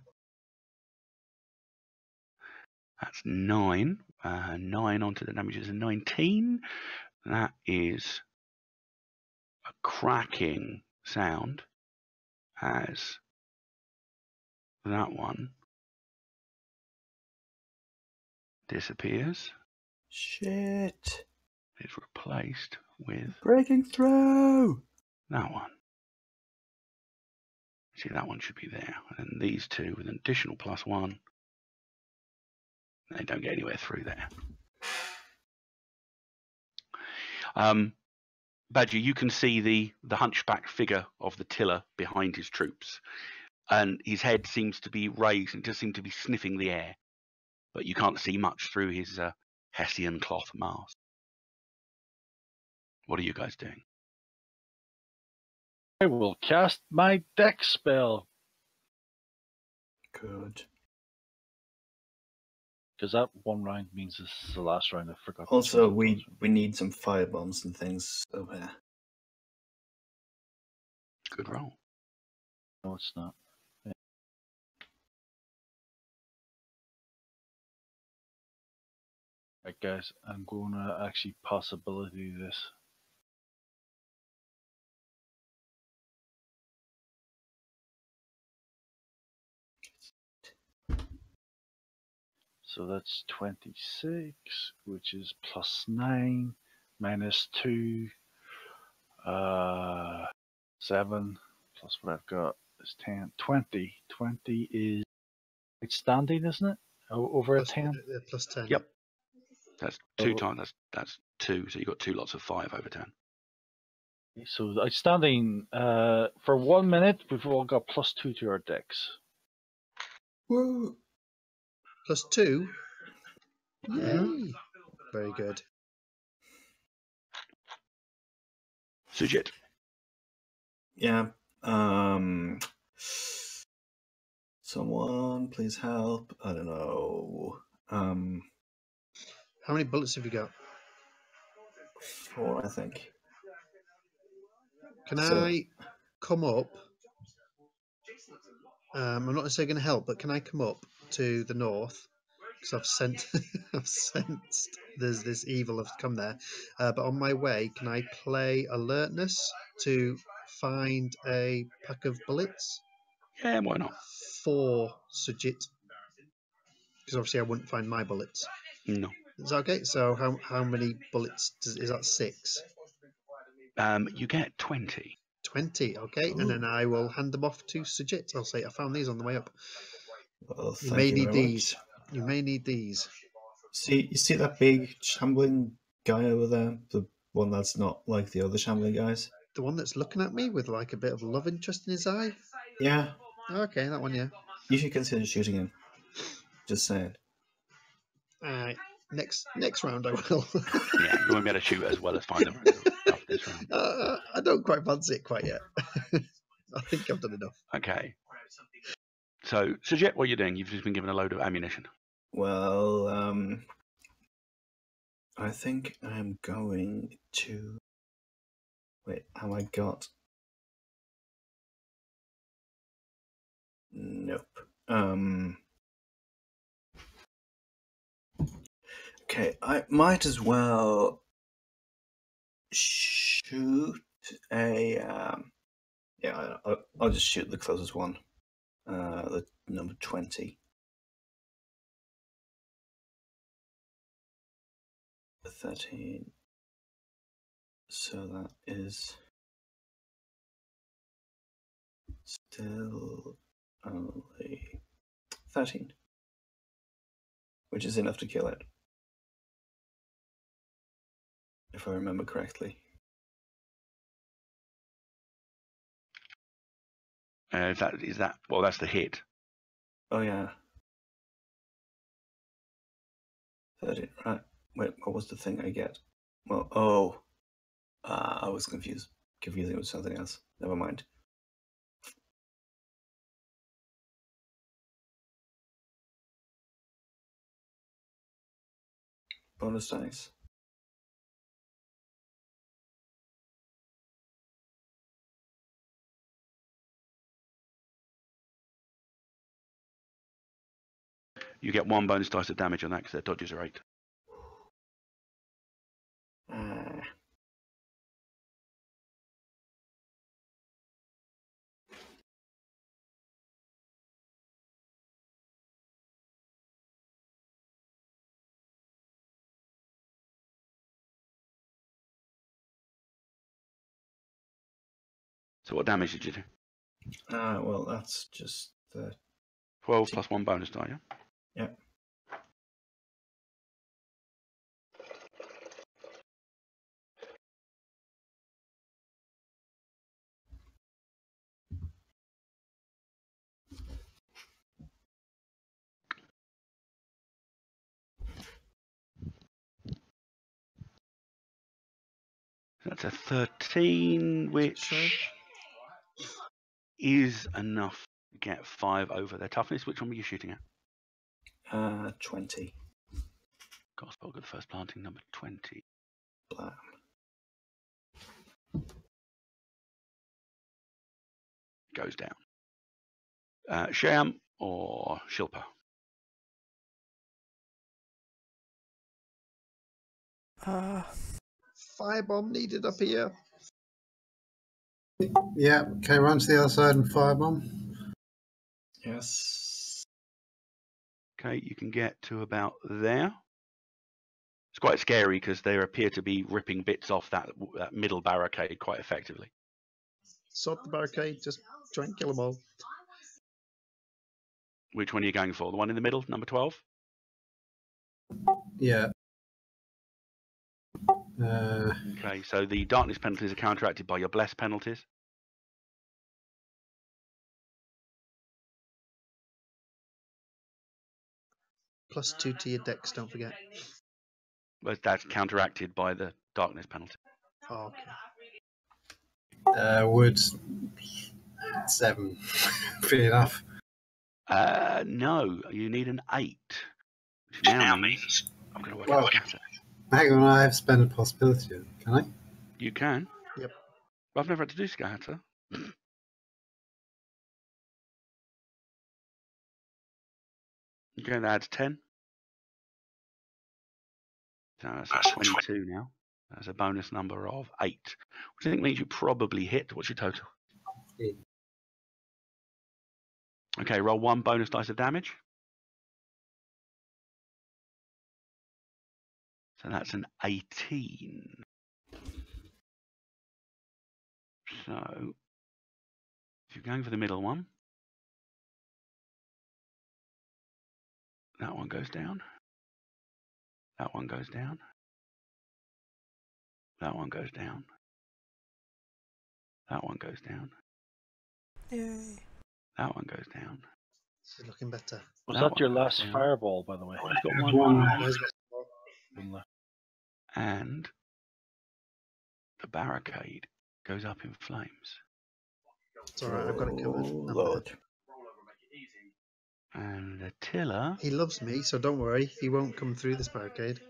That's 9. 9 onto the damage is a 19. That is a cracking sound as that one disappears. Shit. It's replaced with breaking through. That one. See, that one should be there. And these two with an additional +1. They don't get anywhere through there. Badger, you can see the hunchback figure of the tiller behind his troops. And his head seems to be raised and does seem to be sniffing the air. But you can't see much through his Hessian cloth mask. What are you guys doing? I will cast my deck spell. Good. Because that one round means this is the last round. I forgot. Also, we need some firebombs and things over here. Good roll. No, it's not. Yeah. Right, guys, I'm going to actually possibility this. So that's 26, which is +9, -2, 7, plus what I've got is 10, 20. 20 is outstanding, isn't it? Over a 10? +10. Yep. That's 2 times. That's 2. So you've got 2 lots of 5 over 10. So outstanding. For 1 minute, we've all got +2 to our dex. Woo! +2. Yay! Mhm. Very good. Sujit. Yeah. Someone please help. I don't know. How many bullets have you got? 4, I think. Can So- I come up? I'm not necessarily going to help, but can I come up to the north? Because I've sensed there's this evil have come there. But on my way, can I play alertness to find a pack of bullets Yeah, why not? for Sujit? Because obviously I wouldn't find my bullets. No. Is that okay? So how many bullets is that? 6? You get 20. 20, okay. Ooh. And then I will hand them off to Sujit. I'll say I found these on the way up. Well, You thank may you need very these. much. You may need these. You see that big shambling guy over there? The one that's not like the other shambling guys? The one that's looking at me with like a bit of love interest in his eye. Yeah. Okay, that one, yeah. You should consider shooting him. Just saying. Alright, next round I will. Yeah, you won't be able to shoot as well as find them stuff this round. I don't quite fancy it quite yet. I think I've done enough. Okay. So, Sujit, what are you doing? You've just been given a load of ammunition. Well, I think I'm going to... Wait, have I got... Nope. Okay, I might as well shoot a... Yeah, I'll just shoot the closest one. The number 20. 13. So that is still only 13, which is enough to kill it, if I remember correctly. Is that? Well, that's the hit. Oh yeah, 13. Right. Wait, what was the thing I get? Well, I was confusing it with something else. Never mind. Bonus dice. You get 1 bonus dice of damage on that because their dodges are 8. So what damage did you do? Well, that's just the... 12 plus 1 bonus die, yeah? Yeah. That's a 13, which is enough to get 5 over their toughness. Which one were you shooting at? 20. Gospel, good first planting, number 20. Blam. Goes down. Shyam or Shilpa? Firebomb needed up here. Yeah, okay, run to the other side and firebomb. Yes. Okay, you can get to about there. It's quite scary because they appear to be ripping bits off that middle barricade quite effectively. Sort the barricade, just try and kill them all. Which one are you going for? The one in the middle, number 12? Yeah. Okay, so the darkness penalties are counteracted by your bless penalties. +2 to your dex, don't forget. But that's counteracted by the darkness penalty. Oh, okay. Would 7 be enough? No, you need an 8. Which now means I'm going to work out scatter. Hang on, I have spent a possibility. Can I? You can. Yep. I've never had to do scatter. You're going to add 10. So that's 22 now. That's a bonus number of 8, which I think means you probably hit. What's your total? 8. Okay, roll 1 bonus dice of damage. So that's an 18. So if you're going for the middle one, that one goes down. That one goes down. That one goes down. That one goes down. Yay. That one goes down. This is looking better. Was That that your one goes last down. fireball, by the way? You've got One. one. Where's my- One left. And the barricade goes up in flames. It's alright, I've got it covered. Oh, I'm Lord. dead. And the tiller, He loves me, so don't worry. He won't come through this barricade.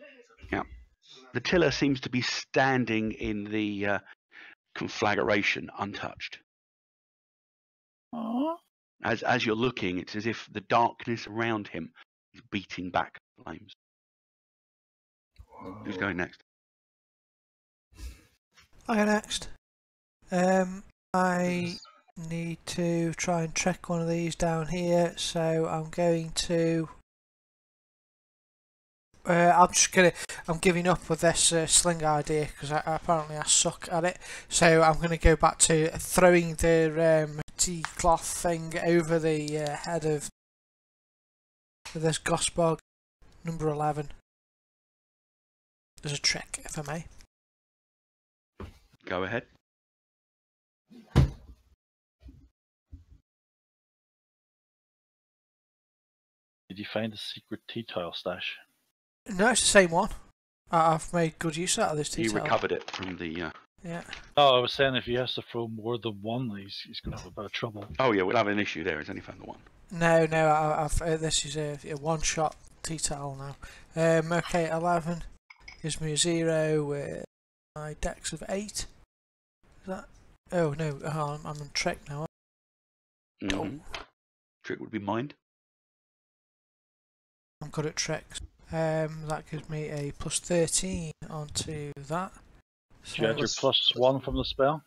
the tiller seems to be standing in the conflagration untouched. Aww. As you're looking, it's as if the darkness around him is beating back flames. Who's going next? I go next. I need to try and track one of these down here, so I'm going to. I'm giving up with this sling idea because apparently I suck at it. So I'm going to go back to throwing the tea cloth thing over the head of this Gosbog, number 11. As a trick, if I may. Go ahead. Did you find the secret tea towel stash? No, it's the same one. I've made good use out of this tea You towel. recovered it from the. Yeah. Oh, I was saying if he has to throw more than one, he's going to have a bit of trouble. Oh yeah, we'll have an issue there. He's only found the one. No, I've this is a one-shot tea towel now. Okay, 11 gives me a 0 with my dex of 8. Is that? Oh no, I'm on trick now. Mm-hmm. Trick would be mind. I'm good at tricks. That gives me a plus 13 onto that. Do you add your +1 from the spell?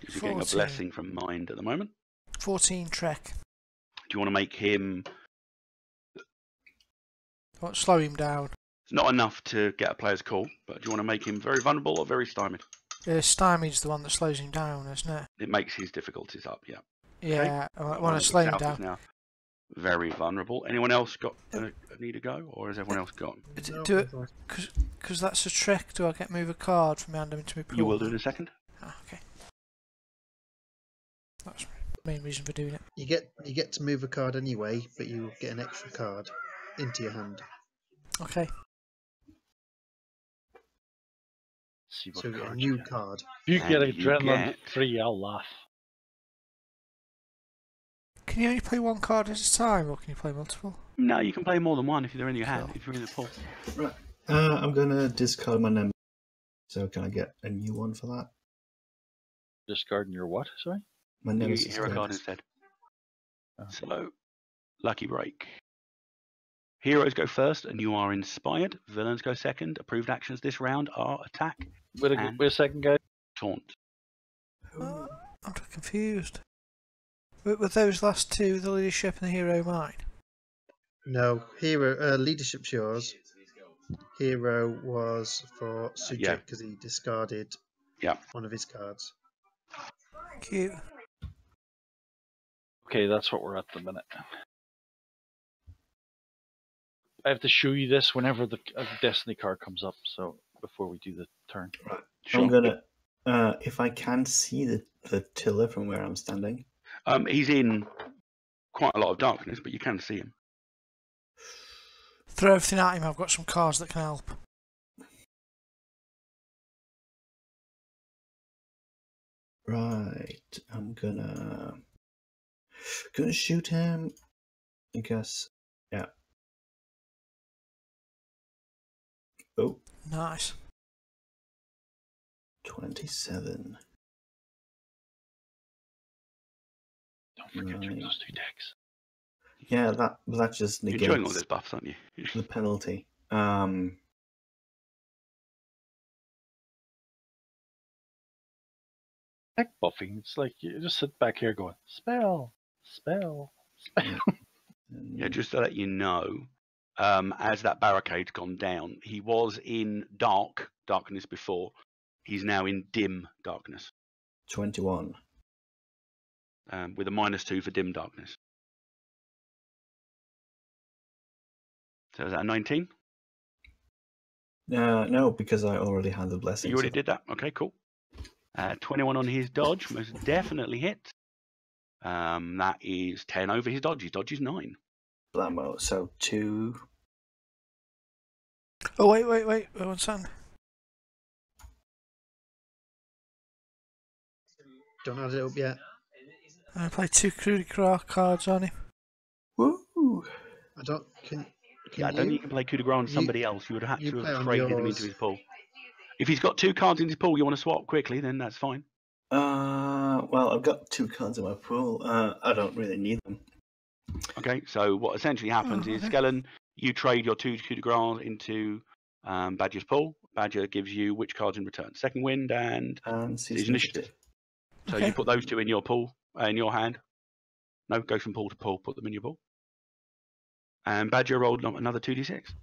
You're getting a 14. blessing from mind at the moment. 14 trick. Do you want to make him? What? Slow him down. It's not enough to get a player's call, but do you want to make him very vulnerable or very stymied? Stymie's the one that slows him down, isn't it? It makes his difficulties up. Yeah. Yeah, I One want of to the slow him south is down. now very vulnerable. Anyone else got a need to go, or has everyone else gone? Do it, because that's a trick. Do I get move a card from my hand into my pool? You will do in a second. Ah, okay. That's the main reason for doing it. You get to move a card anyway, but you get an extra card into your hand. Okay. See what So you get a card new get. card. If you get And you adrenaline get- 3, I'll laugh. Can you only play one card at a time, or can you play multiple? No, you can play more than one if they're in your hand. Cool. If you're in the pool. Right. I'm going to discard my number. So can I get a new one for that? Discarding your what? Sorry? My You nemesis hear a card dex. instead. Oh. So, lucky break. Heroes go first, and you are inspired. Villains go second. Approved actions this round are attack, Wait a second, guys. taunt. I'm confused. Were those last two the leadership and the hero mine? No, hero leadership's yours. Hero was for Sujet Yeah. because he discarded one of his cards. Cute. Okay, that's what we're at the minute. I have to show you this whenever the Destiny card comes up, so before we do the turn. Right. Sure. I'm gonna. If I can see the tiller from where I'm standing. He's in quite a lot of darkness, but you can see him. Throw everything at him. I've got some cards that can help. Right. I'm gonna shoot him. I guess. Yeah. Oh. Nice. 27. Don't forget your Right. plus 2 decks. Yeah, that just You're enjoying all negates those buffs, aren't you? the penalty. Deck buffing. It's like you just sit back here going, spell, spell, spell. Yeah, just to let you know, as that barricade's gone down, he was in darkness before. He's now in dim darkness, 21. with a -2 for dim darkness. So is that a 19? No, because I already had the blessing. You already did that? Okay, cool. 21 on his dodge, most definitely hit. That is 10 over his dodge. His dodge is 9. Blammo. So 2. Oh, wait. 1 second. Don't add it up yet. I play 2 coup de grace cards on him. Woo! I don't. Can Yeah, I don't think you can play coup de grace on somebody else. You would have you to play have on traded him yours. into his pool. If he's got 2 cards in his pool you want to swap quickly, then that's fine. Well, I've got 2 cards in my pool. I don't really need them. Okay, so what essentially happens is, Skellen, you trade your 2 coup de grace into Badger's pool. Badger gives you which cards in return? Second Wind and Seize initiative. So Okay. you put those 2 in your pool, in your hand. No, go from pool to pool, put them in your pool. And Badger rolled another 2d6.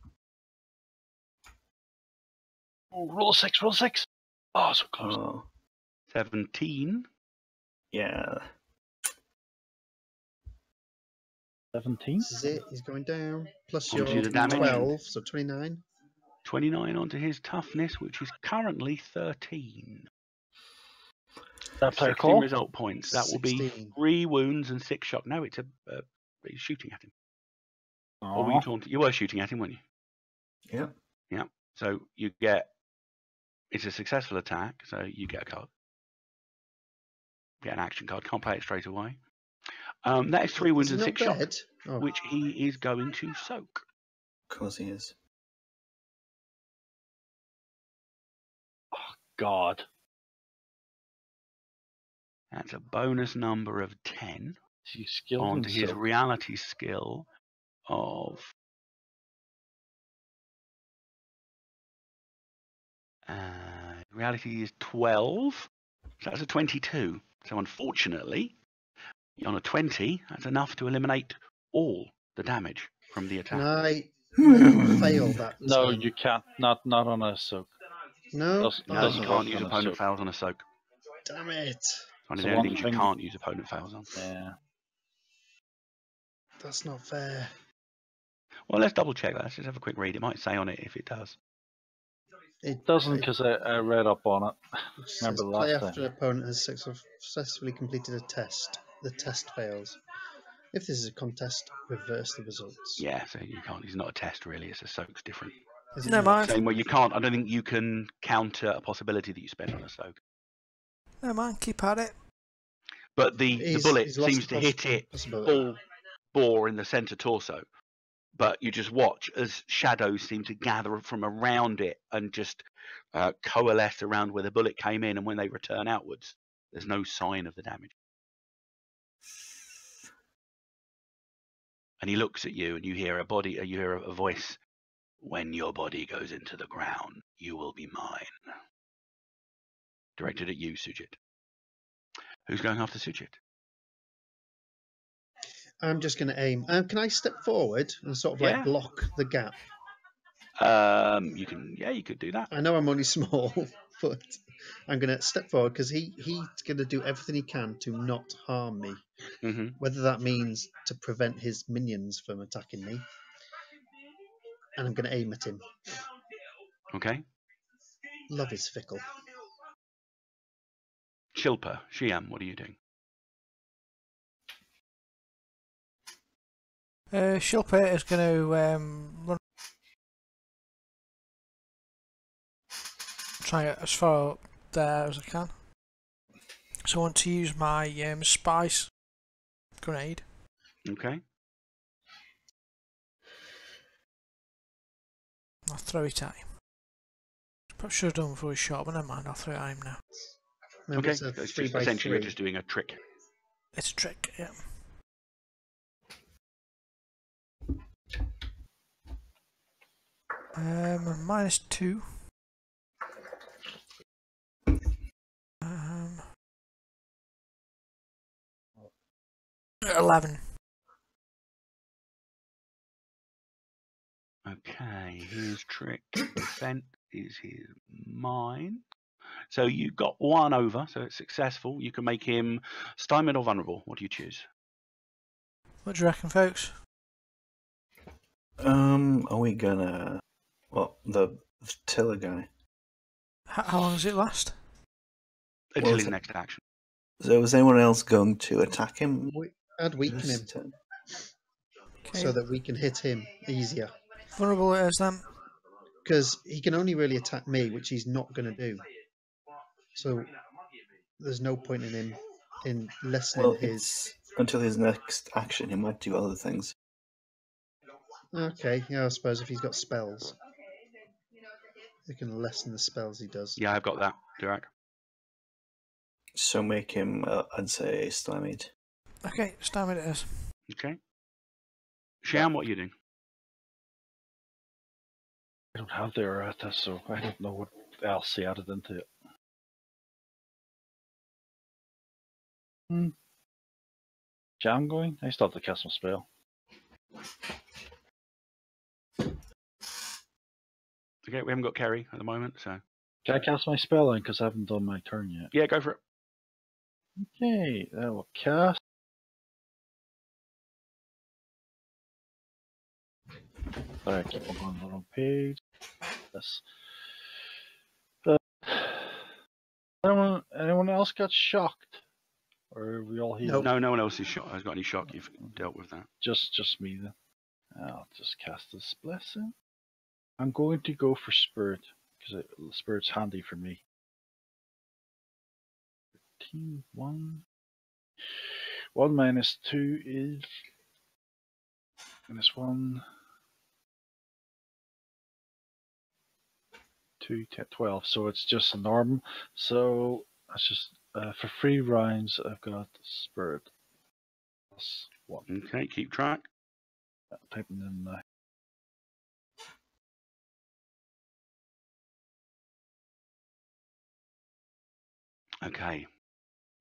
Oh, roll a 6, roll a 6. Oh, so close. Oh, 17. yeah. 17. This is it. He's going down. Plus Onto your the damage. 12, so 29. 29 onto his toughness, which is currently 13. That player 16 call? result points. That will be 16. 3 wounds and 6 shock. No, it's he's shooting at him. Or were Aw. you taunting? You were shooting at him, weren't you? Yeah. Yeah. So you get. It's a successful attack, so you get a card. Get an action card. Can't play it straight away. That is 3 wounds Is and he 6 not shock, dead? Oh, which he is going to soak. Of course he is. God. That's a bonus number of 10 He skilled onto his himself. reality skill of. Reality is 12. So that's a 22. So unfortunately, on a 20, that's enough to eliminate all the damage from the can attack. I fail that? No, you can't. Not on a soak. No? Does- No, doesn't you work can't use on a opponent soak. fails on a soak. Damn it. It's one of So the one only things you thing- can't use opponent fails on. Yeah. That's not fair. Well, let's double check that. Let's just have a quick read. It might say on it if it does. It Doesn't, because I read up on it. says Remember the play last after an opponent has successfully completed a test. The test fails. If this is a contest, reverse the results. Yeah, so you can't. It's not a test really. It's a soak's different. Is it Never not? mind. Same way you can't. I don't think you can counter a possibility that you spend on a soak. Never mind. Keep at it. But the bullet He's lost seems to the hit it possibility. full bore in the center torso. But you just watch as shadows seem to gather from around it and just coalesce around where the bullet came in. And when they return outwards, there's no sign of the damage. And he looks at you, and you hear a voice. When your body goes into the ground, you will be mine. Directed at you, Sujit. Who's going after Sujit? I'm just going to aim. Can I step forward and sort of like Yeah. block the gap? You can. Yeah, you could do that. I know I'm only small, but I'm going to step forward because he's going to do everything he can to not harm me. Mm-hmm. Whether that means to prevent his minions from attacking me. And I'm going to aim at him. Okay. Love is fickle. Shilpa, Shiam, what are you doing? Shilpa is going to run, try it as far up there as I can. So I want to use my spice grenade. Okay. I'll throw it at him. Perhaps should have done before he shot, but never mind, I'll throw it at him now. Remember, Okay, it's a so it's 3 just by essentially we're 3. just doing a trick. It's a trick, yeah. -2. 11. Okay, his trick defense is his mine. So you got 1 over, so it's successful. You can make him stymied or vulnerable. What do you choose? What do you reckon, folks? Are we gonna... Well, the tiller guy. How long does it last? Until Well, his next action. So is anyone else going to attack him? I'd weaken this him turn? Okay. so that we can hit him easier. Vulnerable it is then. Because he can only really attack me, which he's not going to do. So there's no point in him in lessening Well, his. it's until his next action. He might do other things. Okay, yeah, I suppose if he's got spells, he can lessen the spells he does. Yeah, I've got that, Dirac. So make him, I'd say, stymied. Okay, stymied it is. Okay. Shiam, what are you doing? I don't have the errata, so I don't know what else he added into it. Jam going? I still have to cast my spell. Okay, we haven't got Kerry at the moment, so... Can I cast my spell then? Because I haven't done my turn yet. Yeah, go for it. Okay, that will cast. Sorry, I keep on going on the wrong page. Yes. Anyone else got shocked? Or are we all healed? Nope. No, no one else has got any shock. You've dealt with that. Just me then. I'll just cast this blessing. I'm going to go for spirit because spirit's handy for me. 13, 1. 1 minus 2 is -1. 2, 10, 12. So it's just a norm. So that's just for 3 rounds. I've got spirit +1. Okay, keep track. Typing in now. Okay,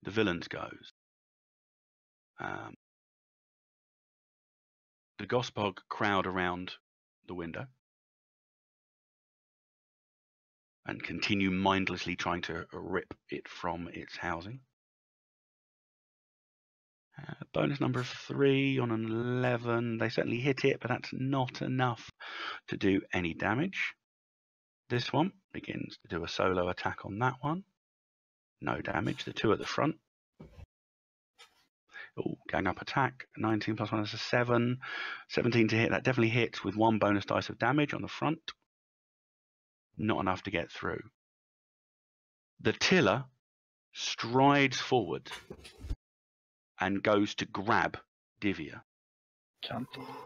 the villains goes. The Gospog crowd around the window and continue mindlessly trying to rip it from its housing. Bonus number of 3 on an 11. They certainly hit it, but that's not enough to do any damage. This one begins to do a solo attack on that one. No damage. The 2 at the front. Oh, gang up attack. 19 plus 1 is a 7. 17 to hit. That definitely hits with 1 bonus dice of damage on the front. Not enough to get through. The tiller strides forward and goes to grab Divya. Can't. So,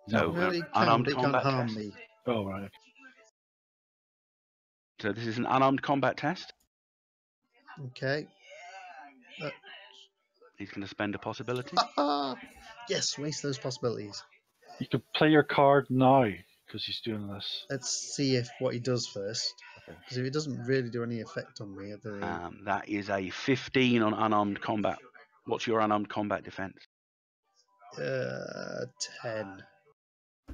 No, he unarmed can't combat harm test. me. Oh, right. So this is an unarmed combat test. Okay. He's going to spend a possibility. Yes, waste those possibilities. You could play your card now because he's doing this. Let's see if what he does first. Because if it doesn't really do any effect on me, That is a 15 on unarmed combat. What's your unarmed combat defense? 10.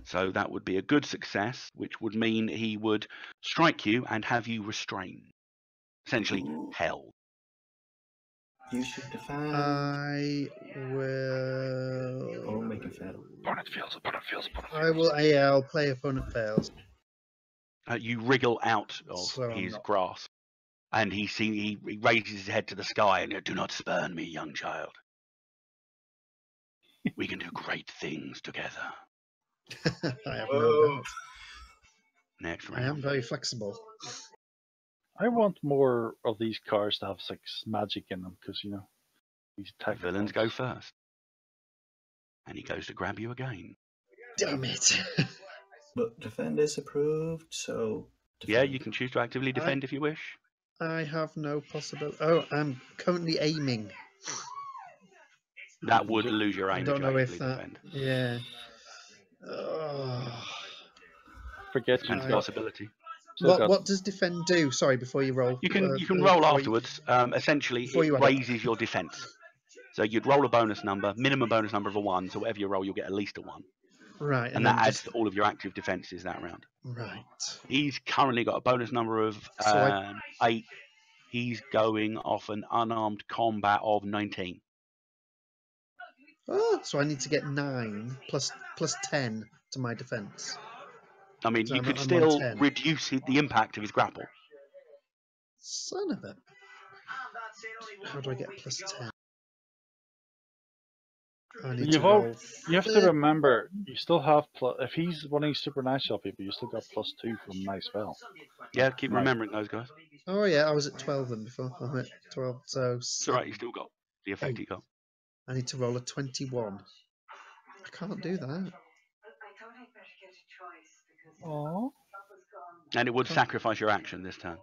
So that would be a good success, which would mean he would strike you and have you restrained. Essentially, held. You should defend. I will. Or make a fail. Opponent fails. I will. Yeah, I'll play opponent fails. You wriggle out of So I'm his not- grasp, and he raises his head to the sky and do not spurn me, young child. We can do great things together. I have no doubt. Next I am round. very flexible. I want more of these cars to have like magic in them, because these The tech villains ones. go first. And he goes to grab you again. Damn it! But defend is approved, so Yeah, defend. you can choose to actively defend if you wish. I have no possibility. Oh, I'm currently aiming. That would lose your I aim if don't you know actively if that. defend. Yeah. Oh. Forget you Depends got. possibility. Still got. What does defend do? Sorry, before you roll. You can roll before afterwards. Essentially, before it you add it. raises your defense. So you'd roll a bonus number, minimum bonus number of a 1. So whatever you roll, you'll get at least a 1. Right, And that adds to all of your active defenses that round. Right. He's currently got a bonus number of So 8. He's going off an unarmed combat of 19. Oh, so I need to get 9 plus 10 to my defense. I mean, So you I'm could on still 10. reduce the impact of his grapple. Son of a. How do I get plus 10? I need to roll. You have to remember, you still have plus. If he's one of these supernatural people, you still got +2 from my spell. Yeah, keep Right. remembering those guys. Oh yeah, I was at 12 then before. I'm at 12, so It's alright, you still got the effect you got. I need to roll a 21. I can't do that. Oh. And it would sacrifice your action this turn.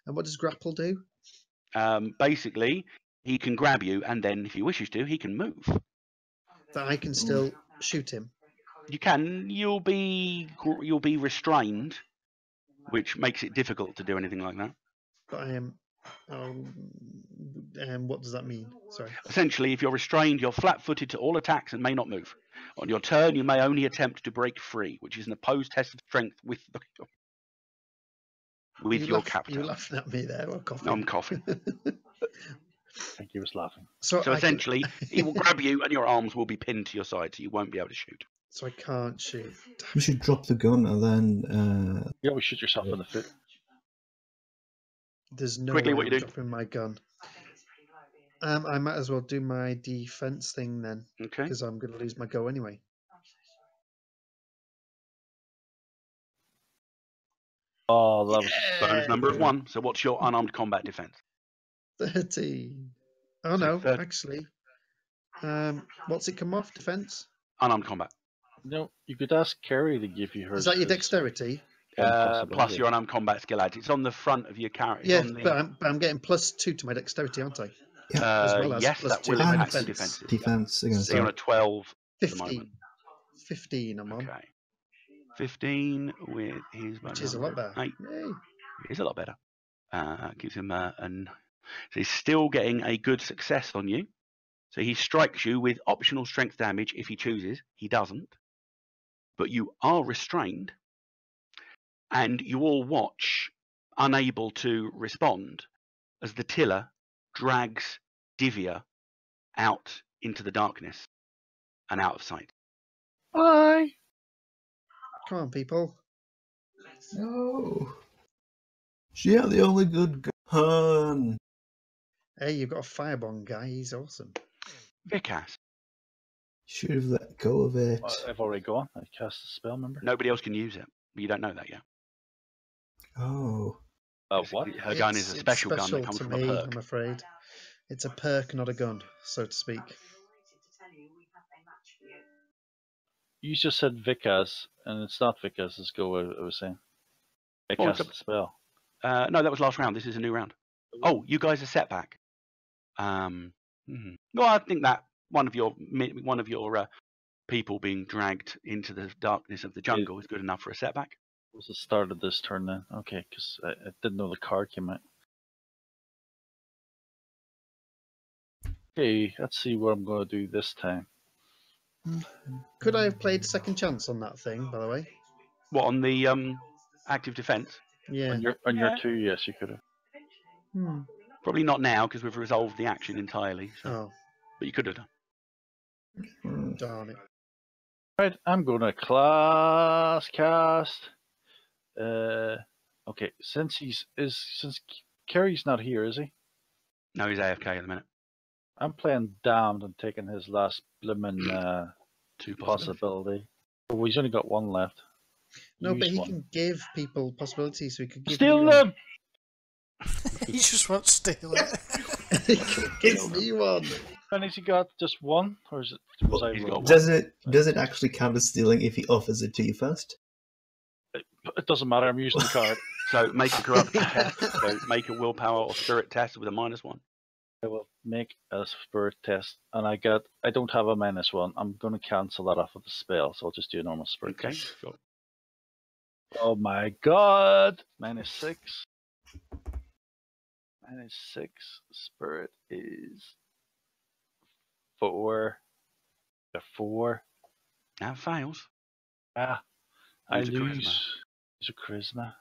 And what does grapple do? Basically, he can grab you, and then, if he wishes to, he can move. That I can still shoot him. You can. You'll be restrained, which makes it difficult to do anything like that. But I am. And what does that mean? Sorry. Essentially, if you're restrained, you're flat-footed to all attacks and may not move. On your turn, you may only attempt to break free, which is an opposed test of strength with your captor. You laughing at me there or coughing? No, I'm coughing. I think he was laughing. So essentially, he will grab you, and your arms will be pinned to your side, so you won't be able to shoot. So I can't shoot. You should drop the gun and then. You always shoot yourself in the foot. There's no Quickly, way what I'm you do? dropping my gun. I might as well do my defense thing then, Okay. because I'm going to lose my go anyway. Oh, that was Bonus number of 1. So what's your unarmed combat defense? 13. Oh So no, 30. actually. What's it come off? Defense? Unarmed combat. no. You could ask Kerry to give you her. Is that your dexterity? Plus your unarmed combat skill adds. It's on the front of your character. Yeah, but I'm getting +2 to my dexterity, aren't I? As well as yes, plus that 2 will to my impact your defense. defenses. Defense against So you're on a 12 at the 15. moment. 15 I'm on. Okay. 15 with his bonus Which is a lot number of better. 8. Yay. It is a lot better. Gives him so he's still getting a good success on you. So he strikes you with optional strength damage if he chooses. He doesn't. But you are restrained. And you all watch, unable to respond, as the tiller drags Divya out into the darkness and out of sight. Bye. Come on, people. No. She had the only good gun. Hey, you've got a firebomb guy. He's awesome. Vikas. Should have let go of it. I've already gone. I cast the spell, remember? Nobody else can use it. But you don't know that yet. Oh. What? Her gun is a special gun that comes to from a me, perk. I'm afraid. It's a perk, not a gun, so to speak. You just said Vikas, and it's not Vikas' go, I was saying. I Oh, cast it's the spell. No, that was last round. This is a new round. Oh, you guys are set back. Well, I think that one of your people being dragged into the darkness of the jungle is good enough for a setback. It was the start of this turn then. Okay, because I didn't know the card came out. Okay, let's see what I'm going to do this time. Could I have played second chance on that thing, by the way? What, on the active defense? Yeah. On your 2, yes, you could have. Probably not now because we've resolved the action entirely. So. Oh, But you could have done. darn it. Right, I'm gonna class cast. Okay, since Kerry's not here, is he? No, he's AFK at the minute. I'm playing damned and taking his last blimmin' 2 possibilities. possibility. Oh, he's only got 1 left. No, but Use he one. can give people possibilities, so he could give Steal me one. them! He just won't steal it. He could give me one. And has he got just 1, or is it? Was I He's wrong? got Does it actually count as stealing if he offers it to you first? It doesn't matter. I'm using the card. So make a corruption test. So make a willpower or spirit test with a -1. I will make a spirit test, and I don't have a -1. I'm going to cancel that off of the spell, so I'll just do a normal spirit Okay, test. sure. Oh my god! -6. -6. Spirit is 4. A 4. That fails. Ah, I Lose a charisma. lose a charisma.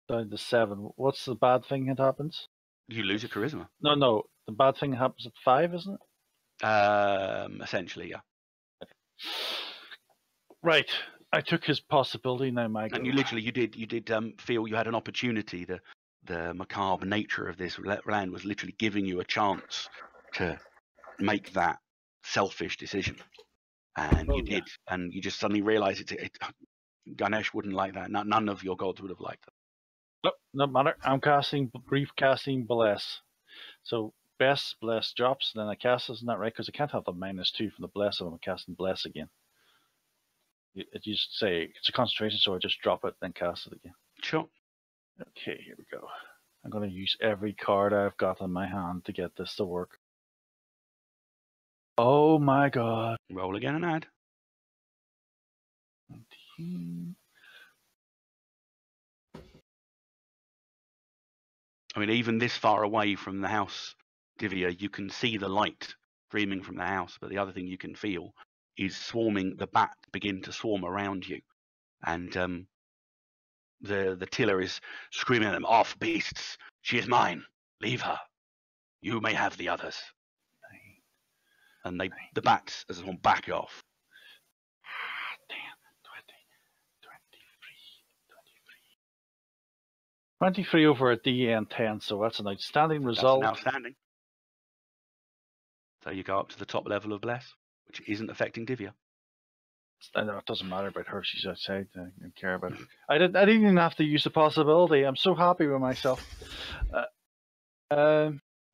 Down to 7. What's the bad thing that happens? You lose a charisma. No. The bad thing happens at 5, isn't it? Essentially, yeah. Right. I took his possibility. Now my go. And you did feel you had an opportunity. The macabre nature of this land was literally giving you a chance to make that selfish decision, and you did, and you just suddenly realised Ganesh wouldn't like that. None of your gods would have liked that. Nope, no matter. I'm casting bless. So best bless drops, then I cast. Isn't that right? Because I can't have the -2 from the bless if I'm casting bless again. You just say it's a concentration, so I just drop it, then cast it again. Sure. Okay, here we go. I'm going to use every card I've got in my hand to get this to work. Oh my god. Roll again and add. 19. I mean, even this far away from the house, Divya, you can see the light streaming from the house, but the other thing you can feel is the bat begin to swarm around you. And the tiller is screaming at them, "Off, beasts! She is mine! Leave her! You may have the others." And the bats, as one, back off. Damn, 23 over a DN 10, so that's an outstanding result. That's an outstanding. So you go up to the top level of Bless, which isn't affecting Divya. No, it doesn't matter about her. She's outside. I don't care about her. I didn't even have to use the possibility. I'm so happy with myself.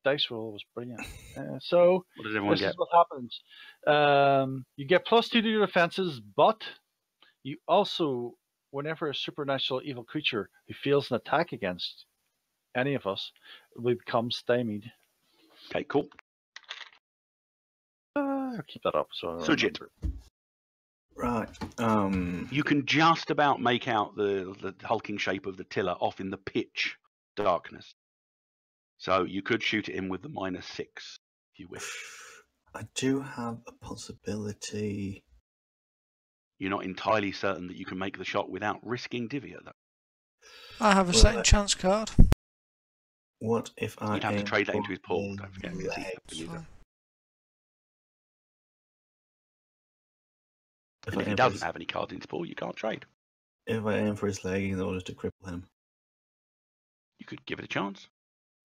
Dice roll was brilliant. So what does everyone this get? is what happens. You get +2 to your defenses, but you also, whenever a supernatural evil creature who feels an attack against any of us, we become stymied. Okay, cool. I'll keep that up. So Sujit. Right. You can just about make out the hulking shape of the tiller off in the pitch darkness. So you could shoot it in with the -6 if you wish. I do have a possibility. You're not entirely certain that you can make the shot without risking Divya, though. I have a second chance card. What if I You'd have to aim trade that for into his pool, a don't forget. leg? And if he doesn't have any cards in his pool, you can't trade. If I aim for his leg in order to cripple him. You could give it a chance.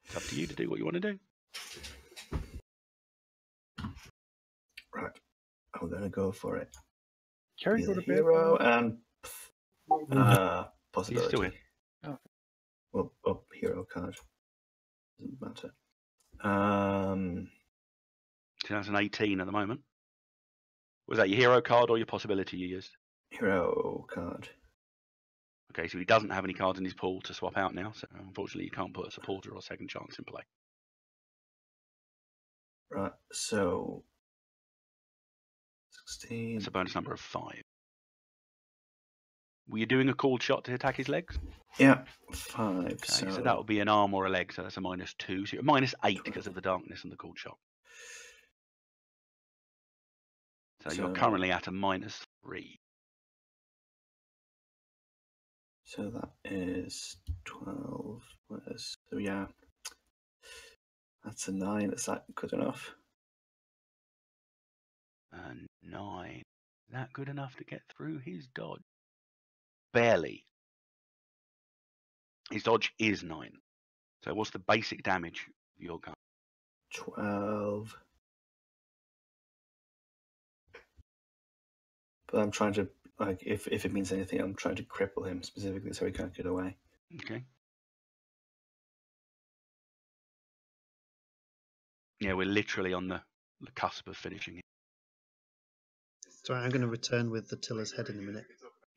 It's up to you to do what you want to do. Right. I'm going to go for it. Carry Be go the to bed. hero and possibility. He's still here. Oh. Well, hero card. Doesn't matter. 2018 at the moment. Was that your hero card or your possibility you used? Hero card. Okay, so he doesn't have any cards in his pool to swap out now, so unfortunately you can't put a supporter or second chance in play. Right, so 16. It's a bonus number of 5. Were you doing a called shot to attack his legs? Yeah, 5. Okay, so so that would be an arm or a leg, so that's a -2. So you're -8 because of the darkness and the called shot. So you're currently at a -3. So that is 12. So yeah, that's a 9. Is that good enough? 9. that good enough to get through his dodge? Barely. His dodge is 9. So what's the basic damage of your gun? 12. But I'm trying to, like, if it means anything, I'm trying to cripple him specifically so he can't get away. Okay. Yeah, we're literally on the cusp of finishing it. Sorry, I'm going to return with the tiller's head in a minute.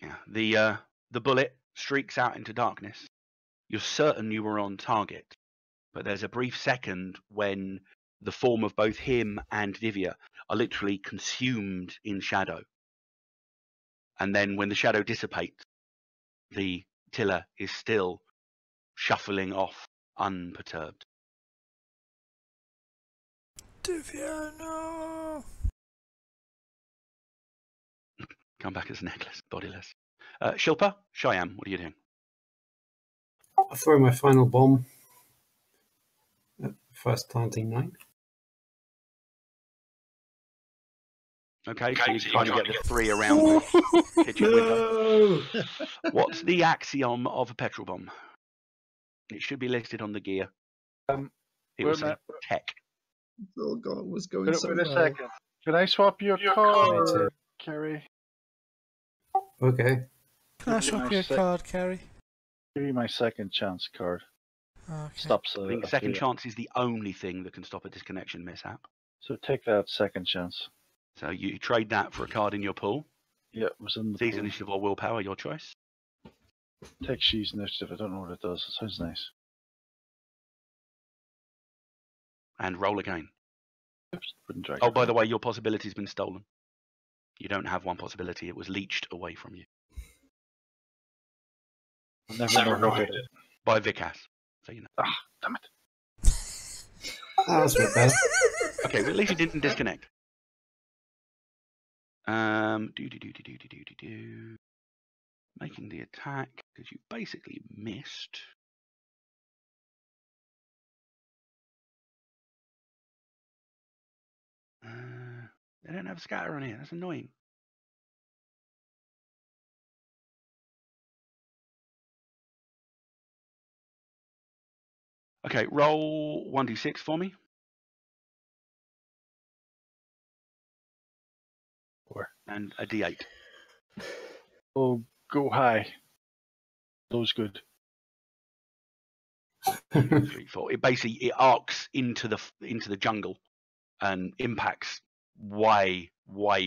Yeah, the bullet streaks out into darkness. You're certain you were on target, but there's a brief second when the form of both him and Divya are literally consumed in shadow. And then when the shadow dissipates, the tiller is still shuffling off unperturbed. Divya, no! Come back as a necklace, bodiless. Shilpa, Shyam, what are you doing? I'll throw my final bomb at first planting 9. Okay, so you're trying to get the 3 around the kitchen window. What's the axiom of a petrol bomb? It should be listed on the gear. It will say tech. Oh God, it was going so Wait a well. second. Can I swap your card, Kerry? Okay. Can I swap your card, Kerry? Give you my second chance card. Okay. Stops I think second chance is the only thing that can stop a disconnection mishap. So take that second chance. So you trade that for a card in your pool. Yeah, it was in the Seize pool. initiative or willpower, your choice. Take She's initiative. I don't know what it does. It sounds nice. And roll again. Oops, wouldn't drag Oh, it by down. the way, your possibility's been stolen. You don't have one possibility. It was leached away from you. I'll never know who did it. By Vikas. So you know. Ah, damn it. That was a bit better. Okay, but at least you didn't disconnect. Making the attack, because you basically missed. They don't have a scatter on here. That's annoying. Okay, roll 1d6 for me. 4. And a d8. Oh, go high. Those good. 2, 3, 4. It basically arcs into the jungle and impacts way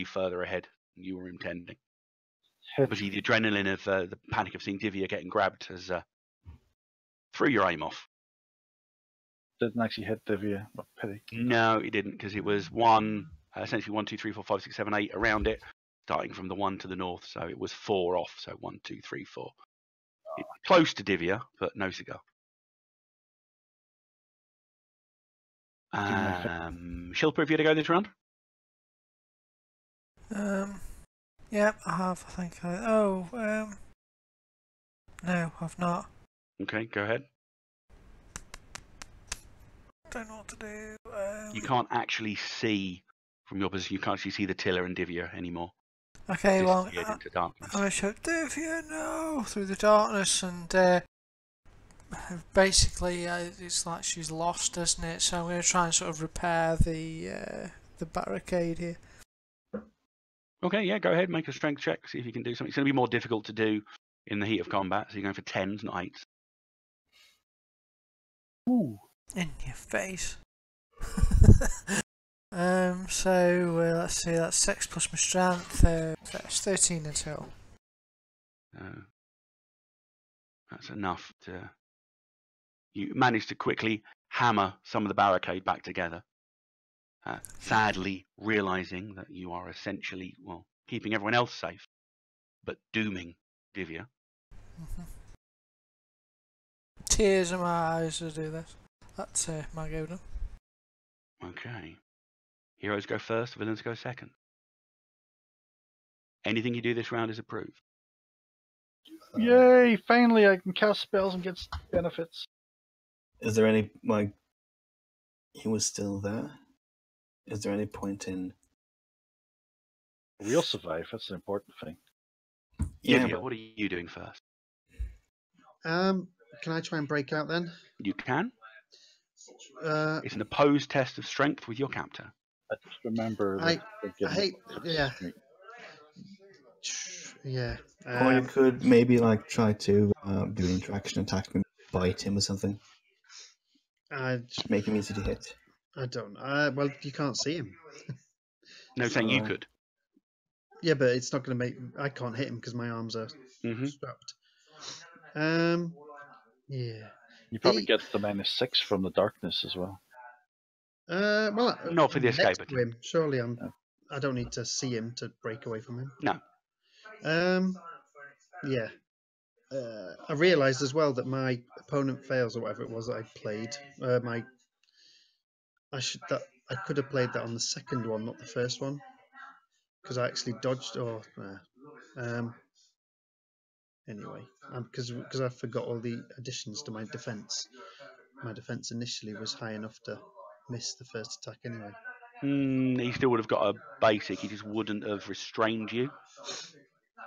further ahead than you were intending. Hit. Obviously, the adrenaline of the panic of seeing Divya getting grabbed has threw your aim off. Didn't actually hit Divya. What pity. No, it didn't, because it was essentially 1, 2, 3, 4, 5, 6, 7, 8 around it, starting from the 1 to the north. So it was 4 off. So 1, 2, 3, 4. It's close to Divya, but no cigar. Shilpa, have you to go this round? Yep, I have. I think no, I've not. Okay, go ahead. Don't know what to do. You can't actually see from your position. You can't actually see the tiller and Divya anymore. Okay, well, Disappeared into darkness. I'm going to shout, Divya, no! Through the darkness, and basically it's like she's lost, isn't it? So I'm going to try and sort of repair the barricade here. Okay, yeah, go ahead, make a strength check, see if you can do something. It's going to be more difficult to do in the heat of combat, so you're going for 10s, not 8s. Ooh. In your face. So let's see, that's 6 plus my strength, that's 13 in total. That's enough to... You manage to quickly hammer some of the barricade back together. Sadly, realizing that you are essentially, well, keeping everyone else safe, but dooming Divya. Mm-hmm. Tears in my eyes to do this. That's my go now. Okay. Heroes go first, villains go second. Anything you do this round is approved. Yay! Finally, I can cast spells and get benefits. Is there any, like, he was still there? Is there any point in We'll survive. That's the important thing. Yeah, Divya, what are you doing first? Can I try and break out then? You can. Uh, It's an opposed test of strength with your captor. I just remember I that hate, yeah, yeah. or you could maybe like try to do an interaction attack and bite him or something. Make him easy to hit. I don't. Well, you can't see him. No, saying you So- could. Yeah, but it's not going to make. I can't hit him because my arms are Hmm. strapped. Yeah. You probably get the -6 from the darkness as well. Well, Not for the next escape to attempt. him. Surely No. I don't need to see him to break away from him. No. Yeah. I realised as well that my opponent fails or whatever it was that I played. I could have played that on the second one, not the first one, because I actually dodged. Anyway, because I forgot all the additions to my defense. My defense initially was high enough to miss the first attack anyway. He still would have got a basic. He just wouldn't have restrained you.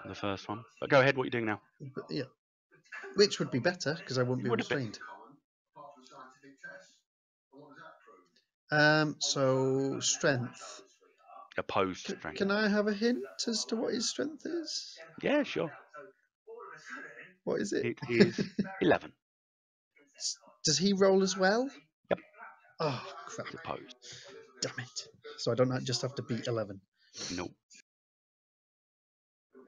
The first one. But go ahead. What are you doing now? But yeah, which would be better because I wouldn't be Would have been. restrained. So strength. Opposed strength. Can I have a hint as to what his strength is? Yeah, sure. What is it? It is 11. Does he roll as well? Yep. Oh crap! It's opposed. Damn it! So I don't just have to beat 11. No.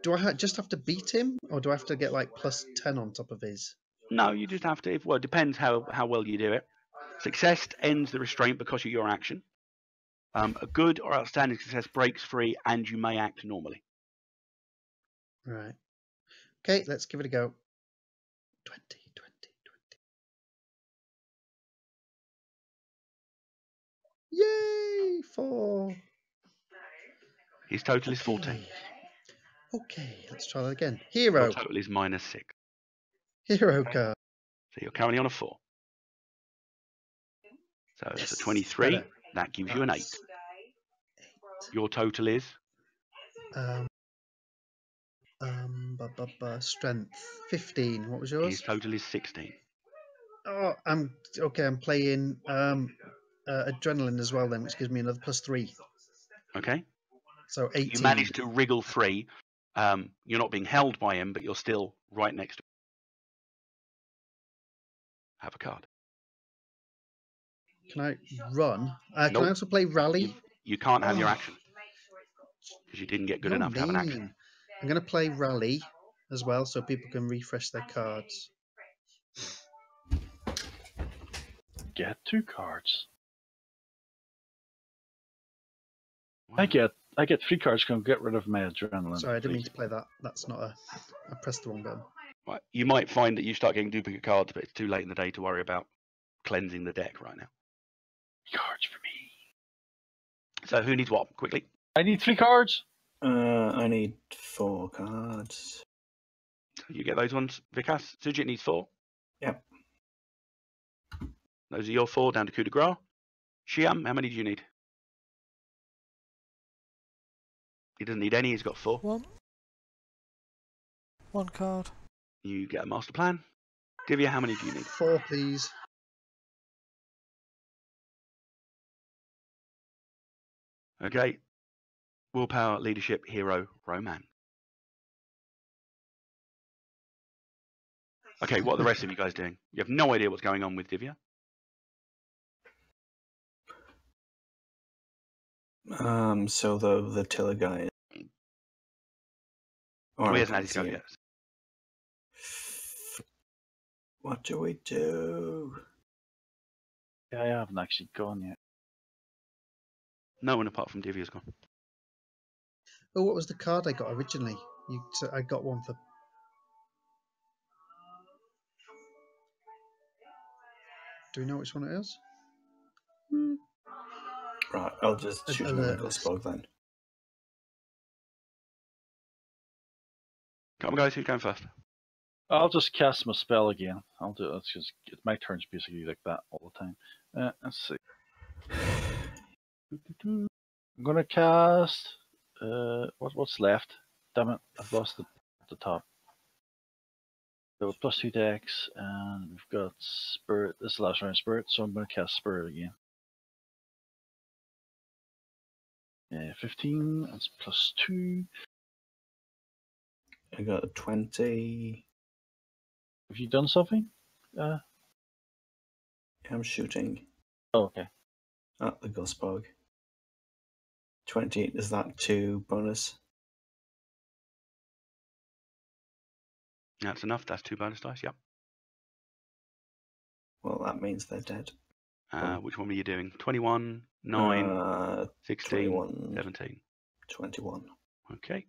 Do I just have to beat him, or do I have to get like plus 10 on top of his? No, you just have to. Well, it depends how well you do it. Success ends the restraint because of your action. A good or outstanding success breaks free, and you may act normally. Right. Okay, let's give it a go. 20. Yay! 4. His total is 14. Okay, let's try that again. Hero. Your total is -6. Hero card. So you're currently on a 4. So it's a 23. Better. That gives you an 8. Your total is? Strength 15. What was yours? His total is 16. Oh, I'm playing adrenaline as well then, which gives me another plus 3. Okay. So 18. You managed to wriggle free. You're not being held by him, but you're still right next to him. Have a card. Can I run? Can Nope. I also play rally? You can't have your Oh. action because you didn't get good You're enough to have an action. mean. I'm going to play rally as well, so people can refresh their cards. Get 2 cards. Wow. I get 3 cards. Can get rid of my adrenaline. Sorry, I didn't mean please. to play that. That's not a. I pressed the wrong button. Right. You might find that you start getting duplicate cards, but it's too late in the day to worry about cleansing the deck right now. Cards for me. So who needs what? Quickly. I need 3 cards. I need 4 cards. So you get those ones. Vikas. Sujit needs 4. Yep. Those are your 4 down to coup de grace. Shiam, how many do you need? He doesn't need any. He's got 4. 1. 1 card. You get a master plan. Divya, how many do you need? 4, please. Okay. Willpower, leadership, hero, romance. Okay, what are the rest of you guys doing? You have no idea what's going on with Divya. So the tiller guy. Oh, he hasn't had his go yet. What do we do? Yeah, I haven't actually gone yet. No one apart from Divya's gone. Oh, what was the card I got originally? I got one for. Do we know which one it is? Right, I'll just shoot him a spog then. Come on, guys, who's going first? I'll just cast my spell again. I'll do it. It's just my turn's basically like that all the time. Let's see. I'm gonna cast what's left? Damn it, I've lost the top. So +2 dex, and we've got Spirit. This is the last round Spirit, so I'm going to cast Spirit again. 15, that's +2. I got a 20. Have you done something? I'm shooting Oh, okay. at the Gospog. 20, is that 2 bonus? That's enough. That's 2 bonus dice. Yep. Well, that means they're dead. Which one were you doing? 21, 9, 16, 21, 17. 21. Okay.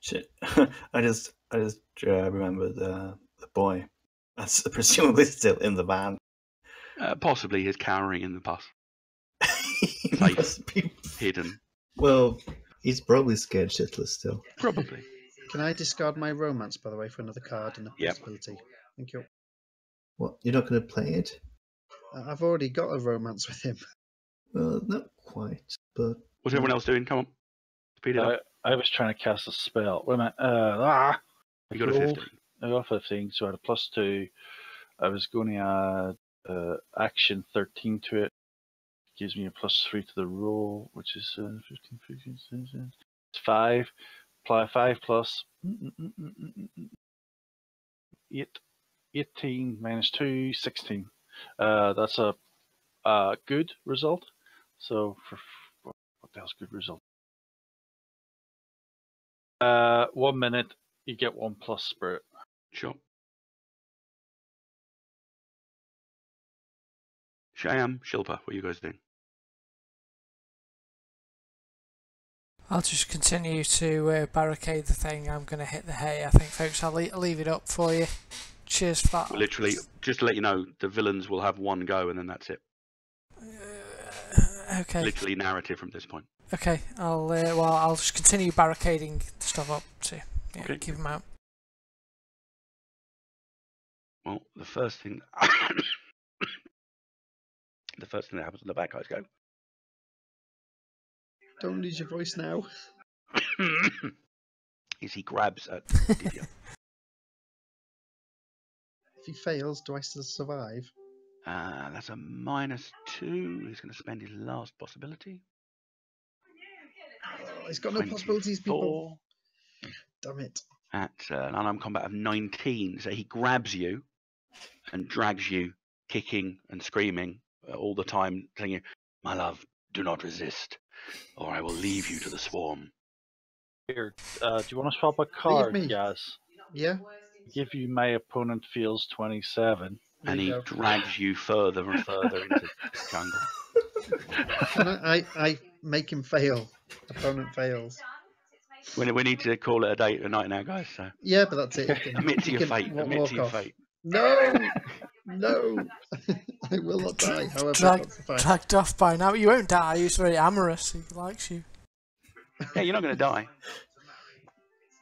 Shit. I just remember the boy. That's presumably still in the van. Possibly he's cowering in the bus. He Safe. must be- Hidden. Well, he's probably scared shitless still. Probably. Can I discard my romance, by the way, for another card and a Yep. possibility? Thank you. What? You're not going to play it? I've already got a romance with him. Well, not quite, but What's everyone else doing? Come on. Speed it up. I was trying to cast a spell. Wait a minute. You got a 15. I got 15, so I had a +2. I was going to add action 13 to it. Gives me a +3 to the roll, which is 15, 16, 5. Apply 5 plus 8, 18 minus 2, 16. That's a good result. So for what the hell's good result? 1 minute, you get 1 plus spirit. Sure. Shyam, Shilpa, what are you guys doing? I'll just continue to barricade the thing. I'm going to hit the hay, I think, folks. I'll leave it up for you. Cheers for that. Literally, just to let you know, the villains will have one go and then that's it. Okay. Literally narrative from this point. Okay. I'll just continue barricading the stuff up to Okay. keep them out. Well, the first thing that happens when the bad guys go Don't lose your voice now. is he grabs at Divya. If he fails, do I still survive? That's a -2. He's going to spend his last possibility. Oh, he's got no possibilities, people. Damn it. At an unarmed combat of 19. So he grabs you and drags you, kicking and screaming all the time, telling you, "My love, do not resist, or I will leave you to the swarm." Here, do you want to swap a card, me. guys? Yeah? Give you my opponent feels 27. There And he you go. drags you further and further into the jungle. Can I make him fail. Opponent fails. We need to call it a night now, guys. So Yeah, but that's it. He can, admit to he your can fate. Admit walk to your off. fate. No! No! I will not die, however, that's fine. Dragged off by now. You won't die. He's very amorous. He likes you. Yeah, you're not going to die.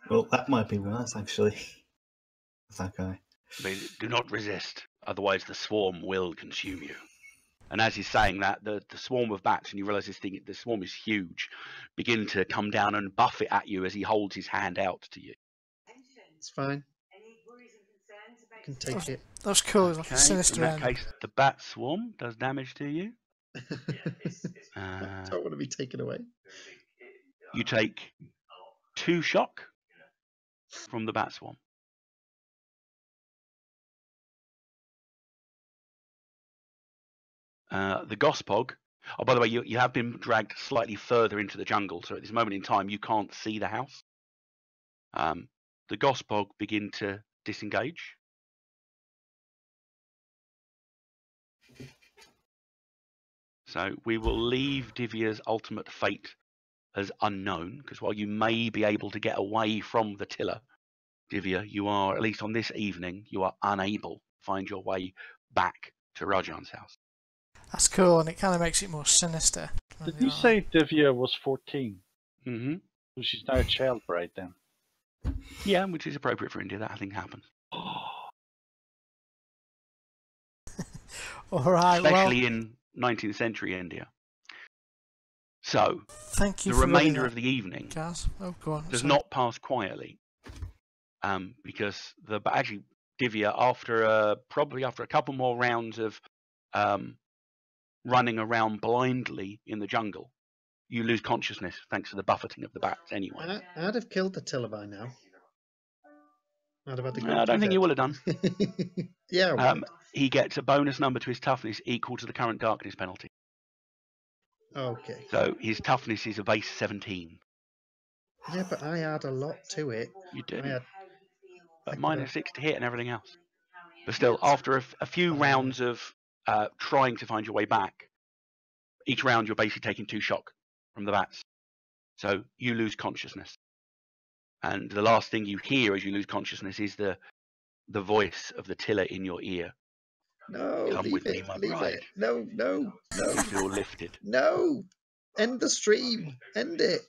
well, that might be worse actually. That guy. But do not resist, otherwise the swarm will consume you. And as he's saying that, the swarm of bats, and you realise the swarm is huge, begin to come down and buffet at you as he holds his hand out to you. It's fine. I can take it. That was cool. It was like a Okay, sinister in that end. case, the bat swarm does damage to you. I don't want to be taken away. You take 2 shock from the bat swarm. The Gospog. Oh, by the way, you have been dragged slightly further into the jungle, so at this moment in time, you can't see the house. The Gospog begin to disengage. So we will leave Divya's ultimate fate as unknown, because while you may be able to get away from the tiller, Divya, you are, at least on this evening, you are unable to find your way back to Rajan's house. That's cool, and it kind of makes it more sinister. Did you say Divya was 14? Mm-hmm. So she's now a child bride then? Yeah, which is appropriate for India. That I think happens. All right. especially in 19th century India. So Thank you the for remainder of the evening Gaz. Oh, go on. does sorry. not pass quietly, because actually Divya, probably after a couple more rounds of running around blindly in the jungle, you lose consciousness thanks to the buffeting of the bats. Anyway, I'd have killed the tiller by now. I'd have had the I don't think you will have done. Yeah, I would. He gets a bonus number to his toughness equal to the current darkness penalty. Okay. So his toughness is a base 17. Yeah, but I add a lot to it. You do, I had but heck of a- -6 to hit and everything else. But still, after a few rounds of trying to find your way back, each round you're basically taking 2 shock from the bats. So you lose consciousness. And the last thing you hear as you lose consciousness is the voice of the tiller in your ear. No, Come leave with me, it, my leave bride. it. No. You feel lifted. No. End the stream. End it.